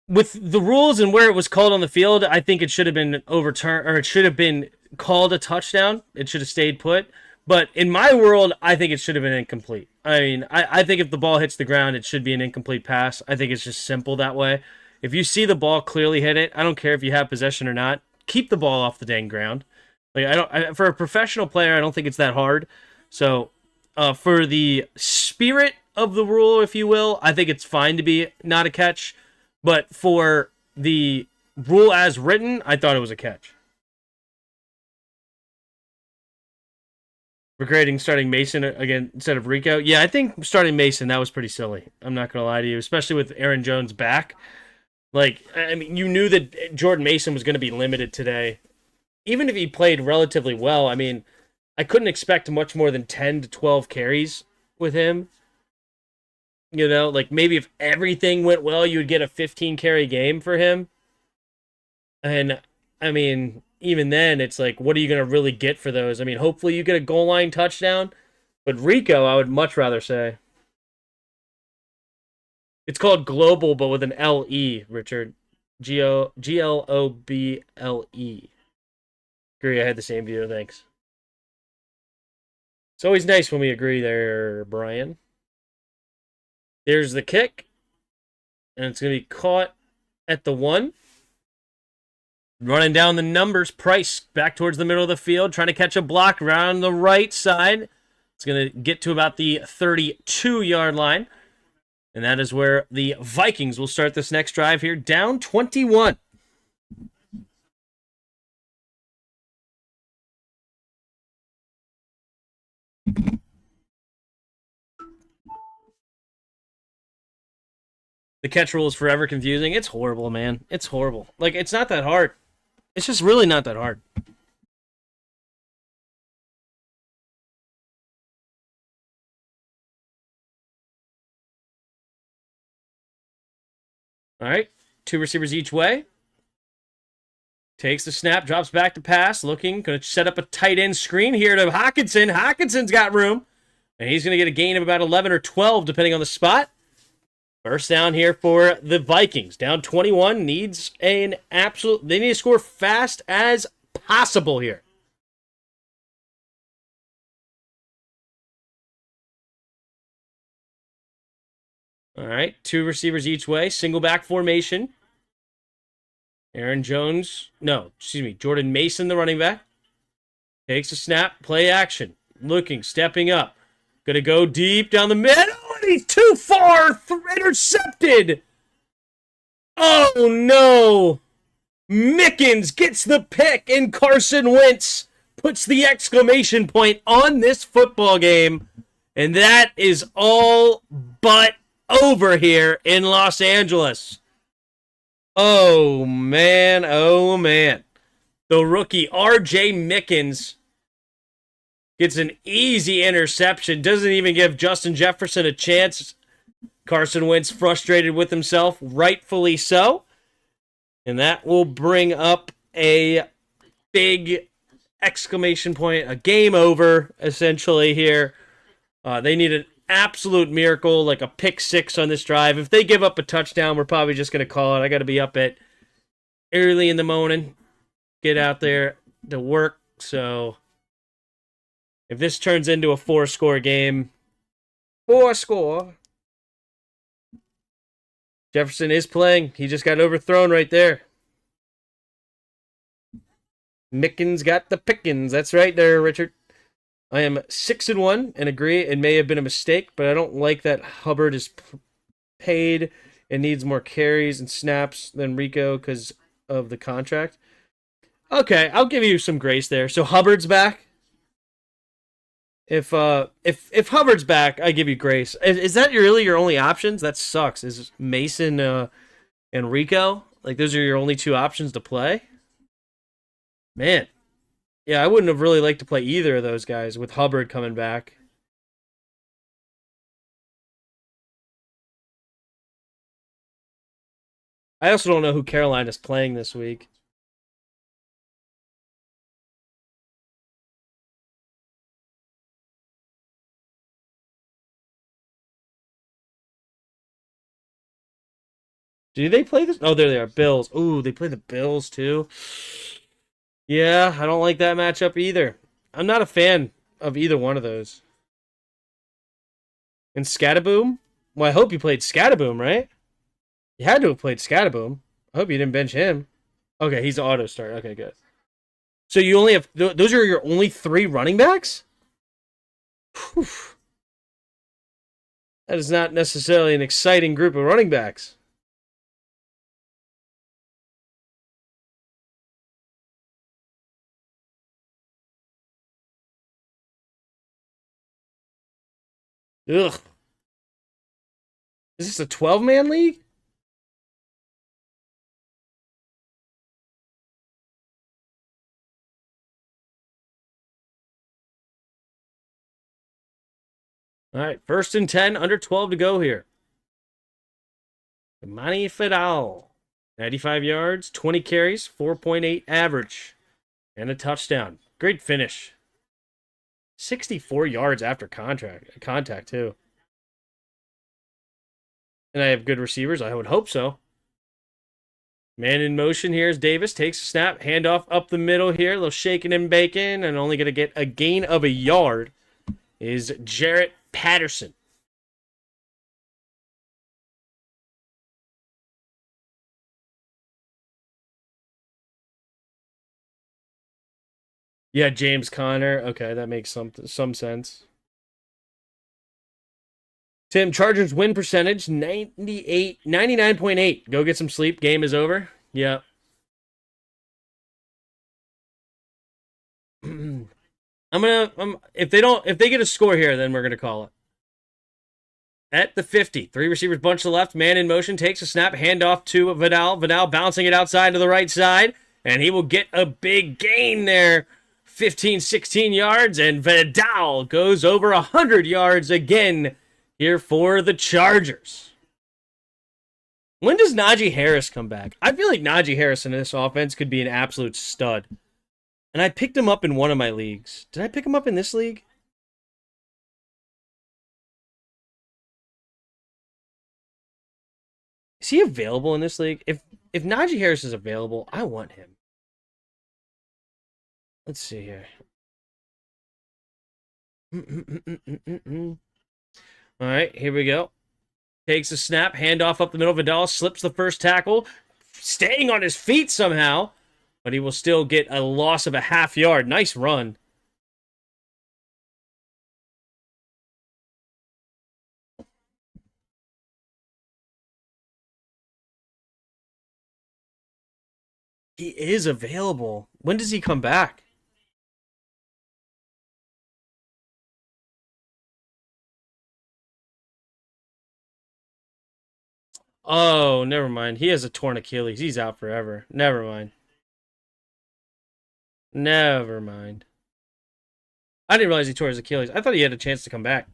with the rules and where it was called on the field, I think it should have been overturned, or it should have been called a touchdown. It should have stayed put. But in my world, I think it should have been incomplete. I mean, I think if the ball hits the ground, it should be an incomplete pass. I think it's just simple that way. If you see the ball clearly hit it, I don't care if you have possession or not. Keep the ball off the dang ground. Like for a professional player, I don't think it's that hard. So, for the spirit of the rule, if you will, I think it's fine to be not a catch. But for the rule as written, I thought it was a catch. Regretting starting Mason again instead of Rico. Yeah, I think starting Mason, that was pretty silly. I'm not going to lie to you, especially with Aaron Jones back. Like, I mean, you knew that Jordan Mason was going to be limited today. Even if he played relatively well, I mean, I couldn't expect much more than 10 to 12 carries with him. You know, like maybe if everything went well, you would get a 15 carry game for him. And I mean, even then, it's like, what are you going to really get for those? I mean, hopefully you get a goal line touchdown. But Rico, I would much rather say. It's called Global, but with an L-E, Richard. Globle. Agree, I had the same view, thanks. It's always nice when we agree there, Brian. There's the kick. And it's going to be caught at the 1. Running down the numbers, Price back towards the middle of the field, trying to catch a block around the right side. It's going to get to about the 32-yard line. And that is where the Vikings will start this next drive here, down 21. The catch rule is forever confusing. It's horrible, man. It's horrible. Like, it's not that hard. It's just really not that hard. All right, 2 receivers each way. Takes the snap, drops back to pass, looking, going to set up a tight end screen here to Hawkinson. Hawkinson's got room, and he's going to get a gain of about 11 or 12, depending on the spot. First down here for the Vikings. Down 21, needs an absolute... They need to score fast as possible here. All right, 2 receivers each way, single back formation. Jordan Mason, the running back. Takes a snap, play action. Looking, stepping up. Gonna go deep down the middle, and he's too far. Intercepted. Oh, no. Mickens gets the pick, and Carson Wentz puts the exclamation point on this football game. And that is all but over here in Los Angeles. Oh, man. Oh, man. The rookie, R.J. Mickens, gets an easy interception. Doesn't even give Justin Jefferson a chance. Carson Wentz frustrated with himself, rightfully so. And that will bring up a big exclamation point, a game over, essentially, here. They need an absolute miracle, like a pick 6 on this drive. If they give up a touchdown, we're probably just going to call it. I got to be up at early in the morning, get out there to work. So if this turns into a 4-score game, 4-score. Jefferson is playing. He just got overthrown right there. Mickens got the pickings. That's right there, Richard. I am 6-1 and agree it may have been a mistake, but I don't like that Hubbard is paid and needs more carries and snaps than Rico because of the contract. Okay, I'll give you some grace there. So Hubbard's back. If Hubbard's back, I give you grace. Is that really your only options? That sucks. Is Mason and Rico, like, those are your only 2 options to play? Man. Yeah, I wouldn't have really liked to play either of those guys with Hubbard coming back. I also don't know who Carolina's playing this week. Do they play this? Oh, there they are. Bills. Ooh, they play the Bills too. Yeah, I don't like that matchup either. I'm not a fan of either one of those. And Scataboom? Well, I hope you played Scataboom, right? You had to have played Scataboom. I hope you didn't bench him. Okay, he's the auto start. Okay, good. So you only have... Those are your only 3 running backs? Whew. That is not necessarily an exciting group of running backs. Ugh. Is this a 12-man league? All right, 1st and 10, under 12 to go here. Manny Fidal, 95 yards, 20 carries, 4.8 average, and a touchdown. Great finish. 64 yards after contact too. And I have good receivers. I would hope so. Man in motion here is Davis. Takes a snap. Handoff up the middle here. A little shaking and baking. And only going to get a gain of a yard is Jarrett Patterson. Yeah, James Conner. Okay, that makes some sense. Tim, Chargers win percentage 99.8. Go get some sleep. Game is over. Yeah. If they get a score here, then we're gonna call it. At the 50, 3 receivers bunch to the left, man in motion, takes a snap, handoff to Vidal. Vidal bouncing it outside to the right side, and he will get a big gain there. 15, 16 yards, and Vidal goes over 100 yards again here for the Chargers. When does Najee Harris come back? I feel like Najee Harris in this offense could be an absolute stud. And I picked him up in one of my leagues. Did I pick him up in this league? Is he available in this league? If Najee Harris is available, I want him. Let's see here. All right, here we go. Takes a snap, handoff up the middle. Vidal slips the first tackle, staying on his feet somehow, but he will still get a loss of a half yard. Nice run. He is available. When does he come back? Oh, never mind. He has a torn Achilles. He's out forever. Never mind. Never mind. I didn't realize he tore his Achilles. I thought he had a chance to come back.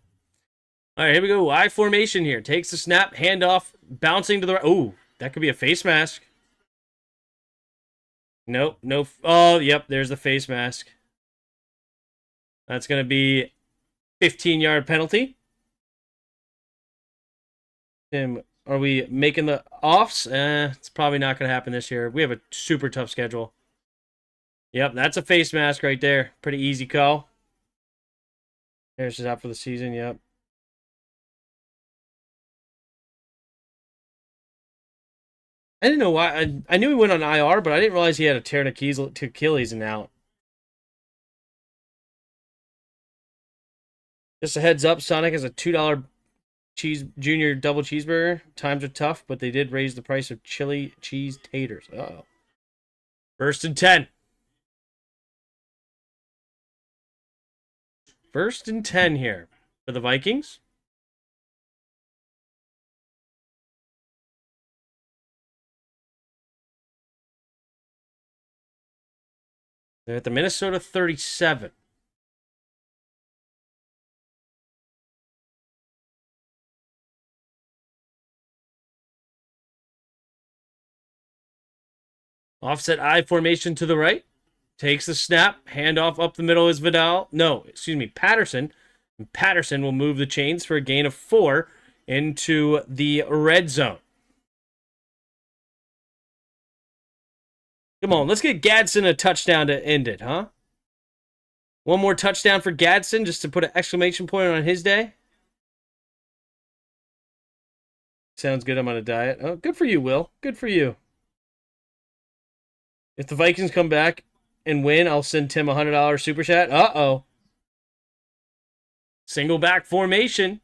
All right, here we go. I formation here. Takes the snap, handoff, bouncing to the right. Ooh, that could be a face mask. Nope, no. Oh, yep, there's the face mask. That's going to be 15-yard penalty. Tim, are we making the offs? It's probably not going to happen this year. We have a super tough schedule. Yep, that's a face mask right there. Pretty easy call. Harris is out for the season, yep. I didn't know why. I knew he went on IR, but I didn't realize he had a tear Achilles and out. Just a heads up, Sonic has a $2 junior double cheeseburger. Times are tough, but they did raise the price of chili cheese taters. Uh-oh. 1st and 10. 1st and 10 here for the Vikings. They're at the Minnesota 37. Offset I formation to the right. Takes the snap. Handoff up the middle is Vidal. No, excuse me, Patterson. And Patterson will move the chains for a gain of 4 into the red zone. Come on, let's get Gadsden a touchdown to end it, huh? One more touchdown for Gadsden just to put an exclamation point on his day. Sounds good. I'm on a diet. Oh, good for you, Will. Good for you. If the Vikings come back and win, I'll send Tim a $100 super chat. Uh-oh. Single back formation.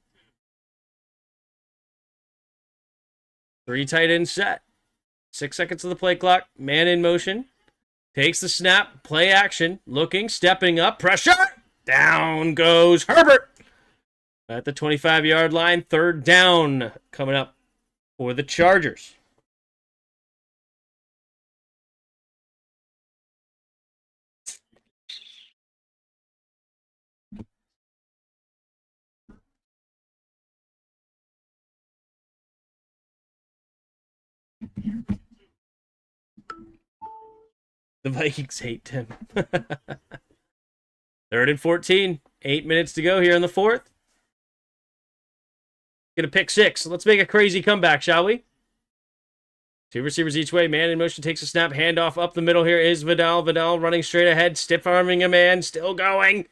3 tight end set. 6 seconds of the play clock. Man in motion. Takes the snap. Play action. Looking. Stepping up. Pressure. Down goes Herbert. At the 25-yard line. 3rd down coming up for the Chargers. The Vikings hate Tim. 3rd and 14. 8 minutes to go here in the 4th. Get a pick 6. Let's make a crazy comeback, shall we? 2 receivers each way. Man in motion takes a snap. Handoff up the middle here is Vidal. Vidal running straight ahead. Stiff arming a man. Still going.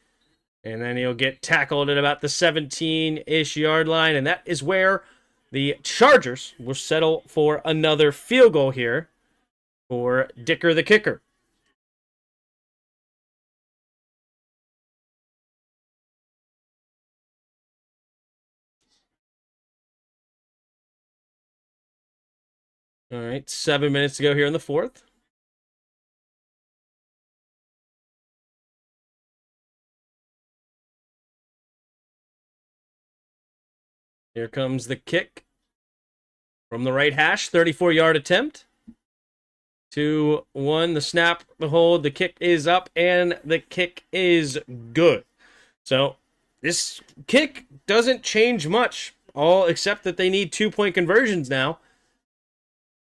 And then he'll get tackled at about the 17-ish yard line. And that is where the Chargers will settle for another field goal here for Dicker the kicker. All right, 7 minutes to go here in the 4th. Here comes the kick from the right hash, 34-yard attempt. 2-1, the snap, the hold, the kick is up, and the kick is good. So this kick doesn't change much, all except that they need 2-point conversions now.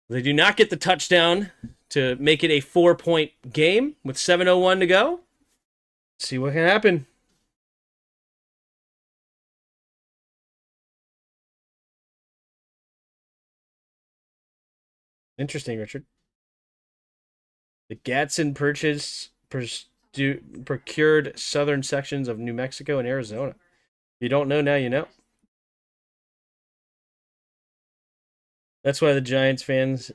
They do not get the touchdown to make it a 4-point game with 7:01 to go. Let's see what can happen. Interesting, Richard. The Gadsden procured southern sections of New Mexico and Arizona. If you don't know, now you know. That's what the Giants fans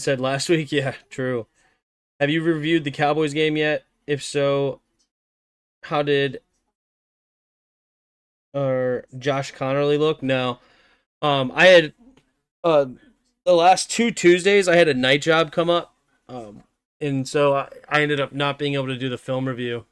said last week. Yeah, true. Have you reviewed the Cowboys game yet? If so, how did Josh Connerly look? No. I had the last 2 Tuesdays I had a night job come up. And so I ended up not being able to do the film review.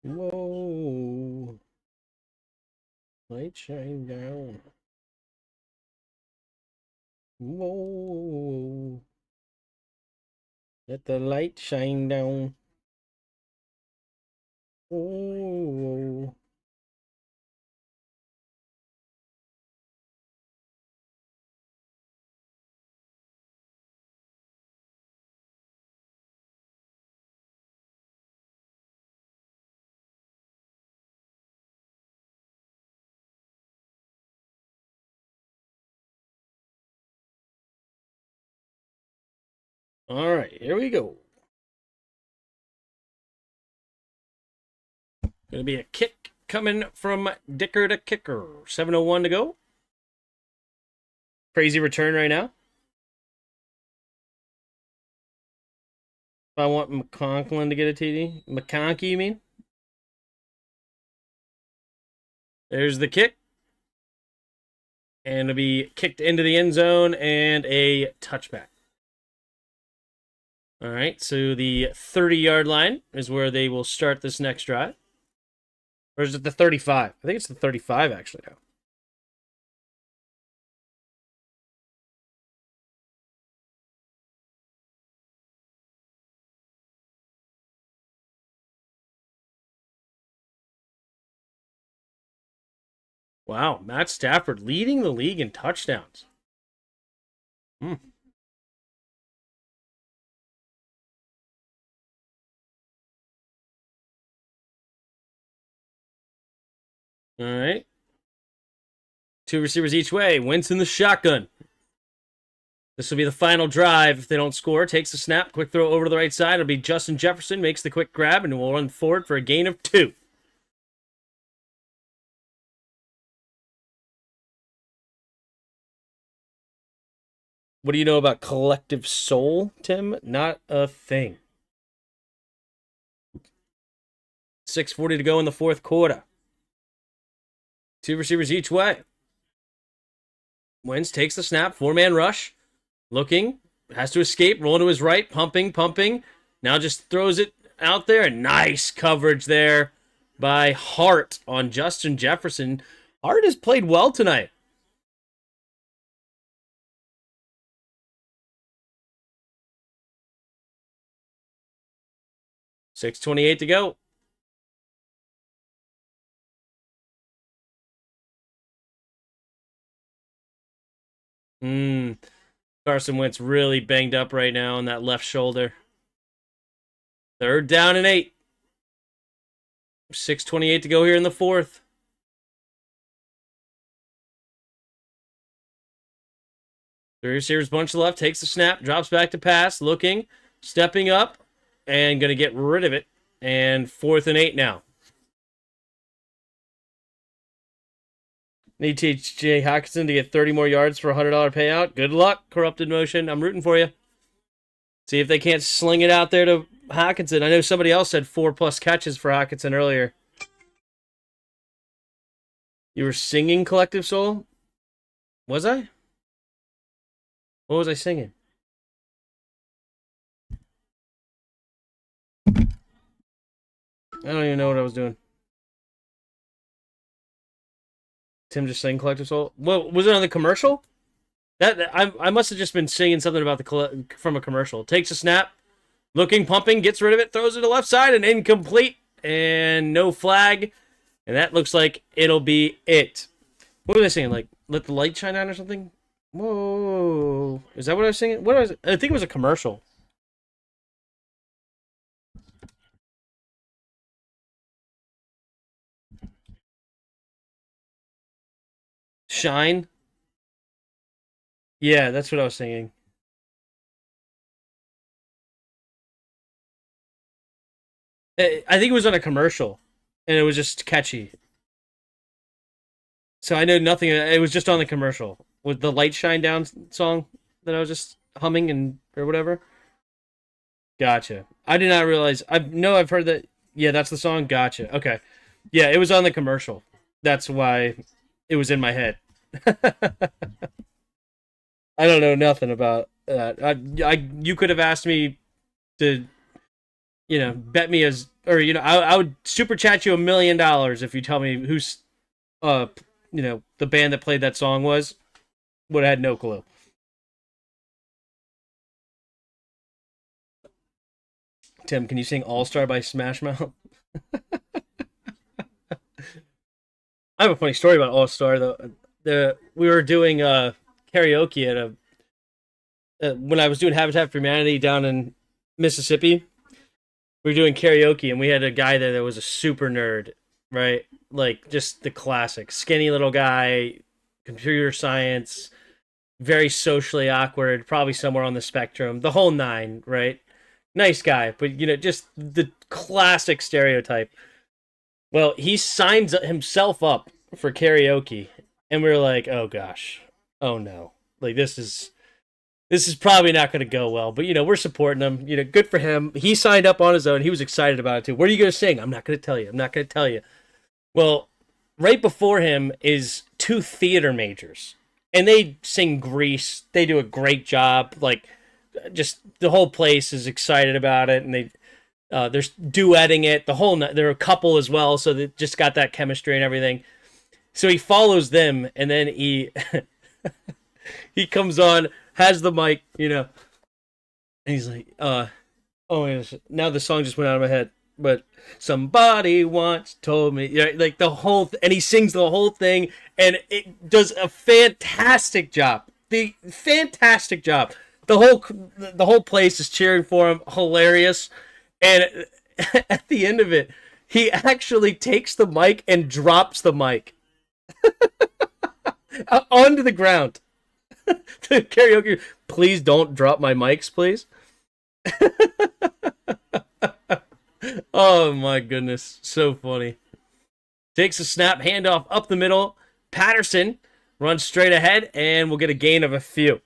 Whoa. Light shine down. Whoa. Let the light shine down. Whoa. All right, here we go. Gonna be a kick coming from Dicker the kicker. 7:01 to go. Crazy return right now. If I want McConklin to get a TD. McConkey, you mean? There's the kick. And it'll be kicked into the end zone and a touchback. All right, so the 30-yard line is where they will start this next drive. Or is it the 35? I think it's the 35, actually, now. Wow, Matt Stafford leading the league in touchdowns. All right. 2 receivers each way. Wentz in the shotgun. This will be the final drive. If they don't score, takes the snap. Quick throw over to the right side. It'll be Justin Jefferson. Makes the quick grab and will run forward for a gain of 2. What do you know about collective soul, Tim? Not a thing. 6:40 to go in the fourth quarter. 2 receivers each way. Wentz takes the snap. 4-man rush. Looking. Has to escape. Rolling to his right. Pumping. Now just throws it out there. Nice coverage there by Hart on Justin Jefferson. Hart has played well tonight. $6:28 to go. Carson Wentz really banged up right now on that left shoulder. 3rd down and 8. 6:28 to go here in the fourth. Three receivers bunch left, takes the snap, drops back to pass, looking, stepping up, and going to get rid of it. And 4th and 8 now. Need T.J. Hockenson to get 30 more yards for a $100 payout. Good luck, Corrupted Motion. I'm rooting for you. See if they can't sling it out there to Hockenson. I know somebody else said 4+ catches for Hockenson earlier. You were singing Collective Soul? Was I? What was I singing? I don't even know what I was doing. Tim just sang Collective Soul. What was it on the commercial? I must have just been singing something about from a commercial. Takes a snap, looking, pumping, gets rid of it, throws it to the left side, and incomplete, and no flag, and that looks like it'll be it. What was I singing? Like "Let the Light Shine On" or something? Whoa, is that what I was singing? What was? I think it was a commercial. Shine. Yeah, that's what I was singing. I think it was on a commercial, and it was just catchy. So I know nothing. It was just on the commercial with the "Light Shine Down" song that I was just humming and or whatever. Gotcha. I did not realize. I've heard that. Yeah, that's the song. Gotcha. Okay. Yeah, it was on the commercial. That's why it was in my head. I don't know nothing about that. You could have asked me to, bet me I would super chat you $1 million if you tell me who's, the band that played that song was. Would have had no clue. Tim, can you sing "All Star" by Smash Mouth? I have a funny story about All Star though. We were doing karaoke at when I was doing Habitat for Humanity down in Mississippi. We were doing karaoke and we had a guy there that was a super nerd, right? Like just the classic skinny little guy, computer science, very socially awkward, probably somewhere on the spectrum, the whole nine, right? Nice guy, but just the classic stereotype. Well, he signs himself up for karaoke, and we were like, "Oh gosh, oh no!" Like this is probably not going to go well. But we're supporting him. Good for him. He signed up on his own. He was excited about it too. What are you going to sing? I'm not going to tell you. I'm not going to tell you. Well, right before him is 2 theater majors, and they sing Grease. They do a great job. Like, just the whole place is excited about it, and they're duetting it. They're a couple as well, so they just got that chemistry and everything. So he follows them, and then he comes on, has the mic, and he's like, oh my gosh, now the song just went out of my head. But somebody once told me, like the whole, and he sings the whole thing, and it does a fantastic job. Fantastic job. The whole place is cheering for him. Hilarious. And at the end of it, he actually takes the mic and drops the mic onto the ground. The karaoke, please don't drop my mics, please. Oh my goodness, so funny. Takes a snap, handoff up the middle. Patterson runs straight ahead, and we'll get a gain of a few.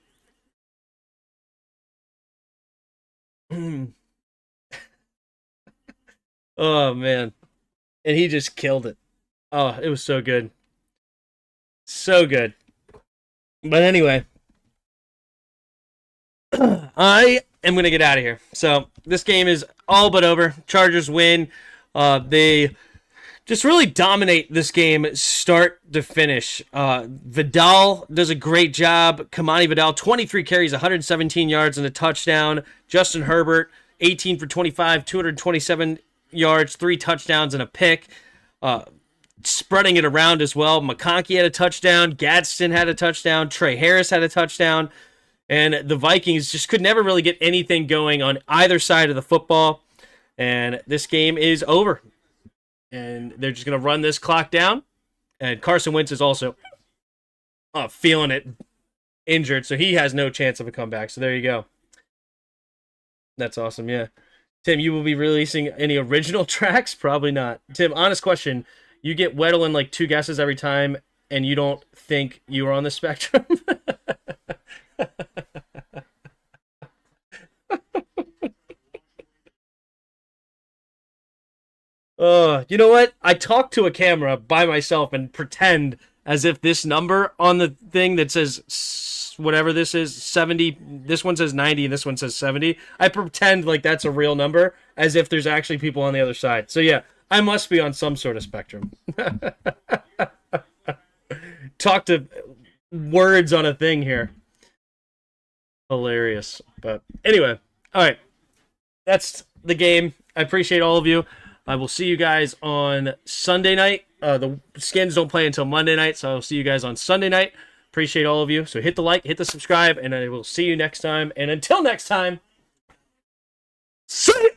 Oh man, and he just killed it. Oh, it was so good, so good. But anyway, I am going to get out of here. So this game is all but over. Chargers win. They just really dominate this game start to finish. Vidal does a great job. Kamani Vidal, 23 carries, 117 yards and a touchdown. Justin Herbert, 18 for 25, 227 yards, 3 touchdowns and a pick. Spreading it around as well. McConkey had a touchdown. Gadsden had a touchdown. Trey Harris had a touchdown. And the Vikings just could never really get anything going on either side of the football. And this game is over. And they're just going to run this clock down. And Carson Wentz is also feeling it, injured. So he has no chance of a comeback. So there you go. That's awesome, yeah. Tim, you will be releasing any original tracks? Probably not. Tim, honest question. You get Weddle in like 2 guesses every time, and you don't think you are on the spectrum? You know what? I talk to a camera by myself and pretend as if this number on the thing that says whatever this is, 70, this one says 90 and this one says 70. I pretend like that's a real number as if there's actually people on the other side. So yeah, I must be on some sort of spectrum. Talk to words on a thing here. Hilarious. But anyway, all right. That's the game. I appreciate all of you. I will see you guys on Sunday night. The Skins don't play until Monday night, so I'll see you guys on Sunday night. Appreciate all of you. So hit the like, hit the subscribe, and I will see you next time. And until next time, see you!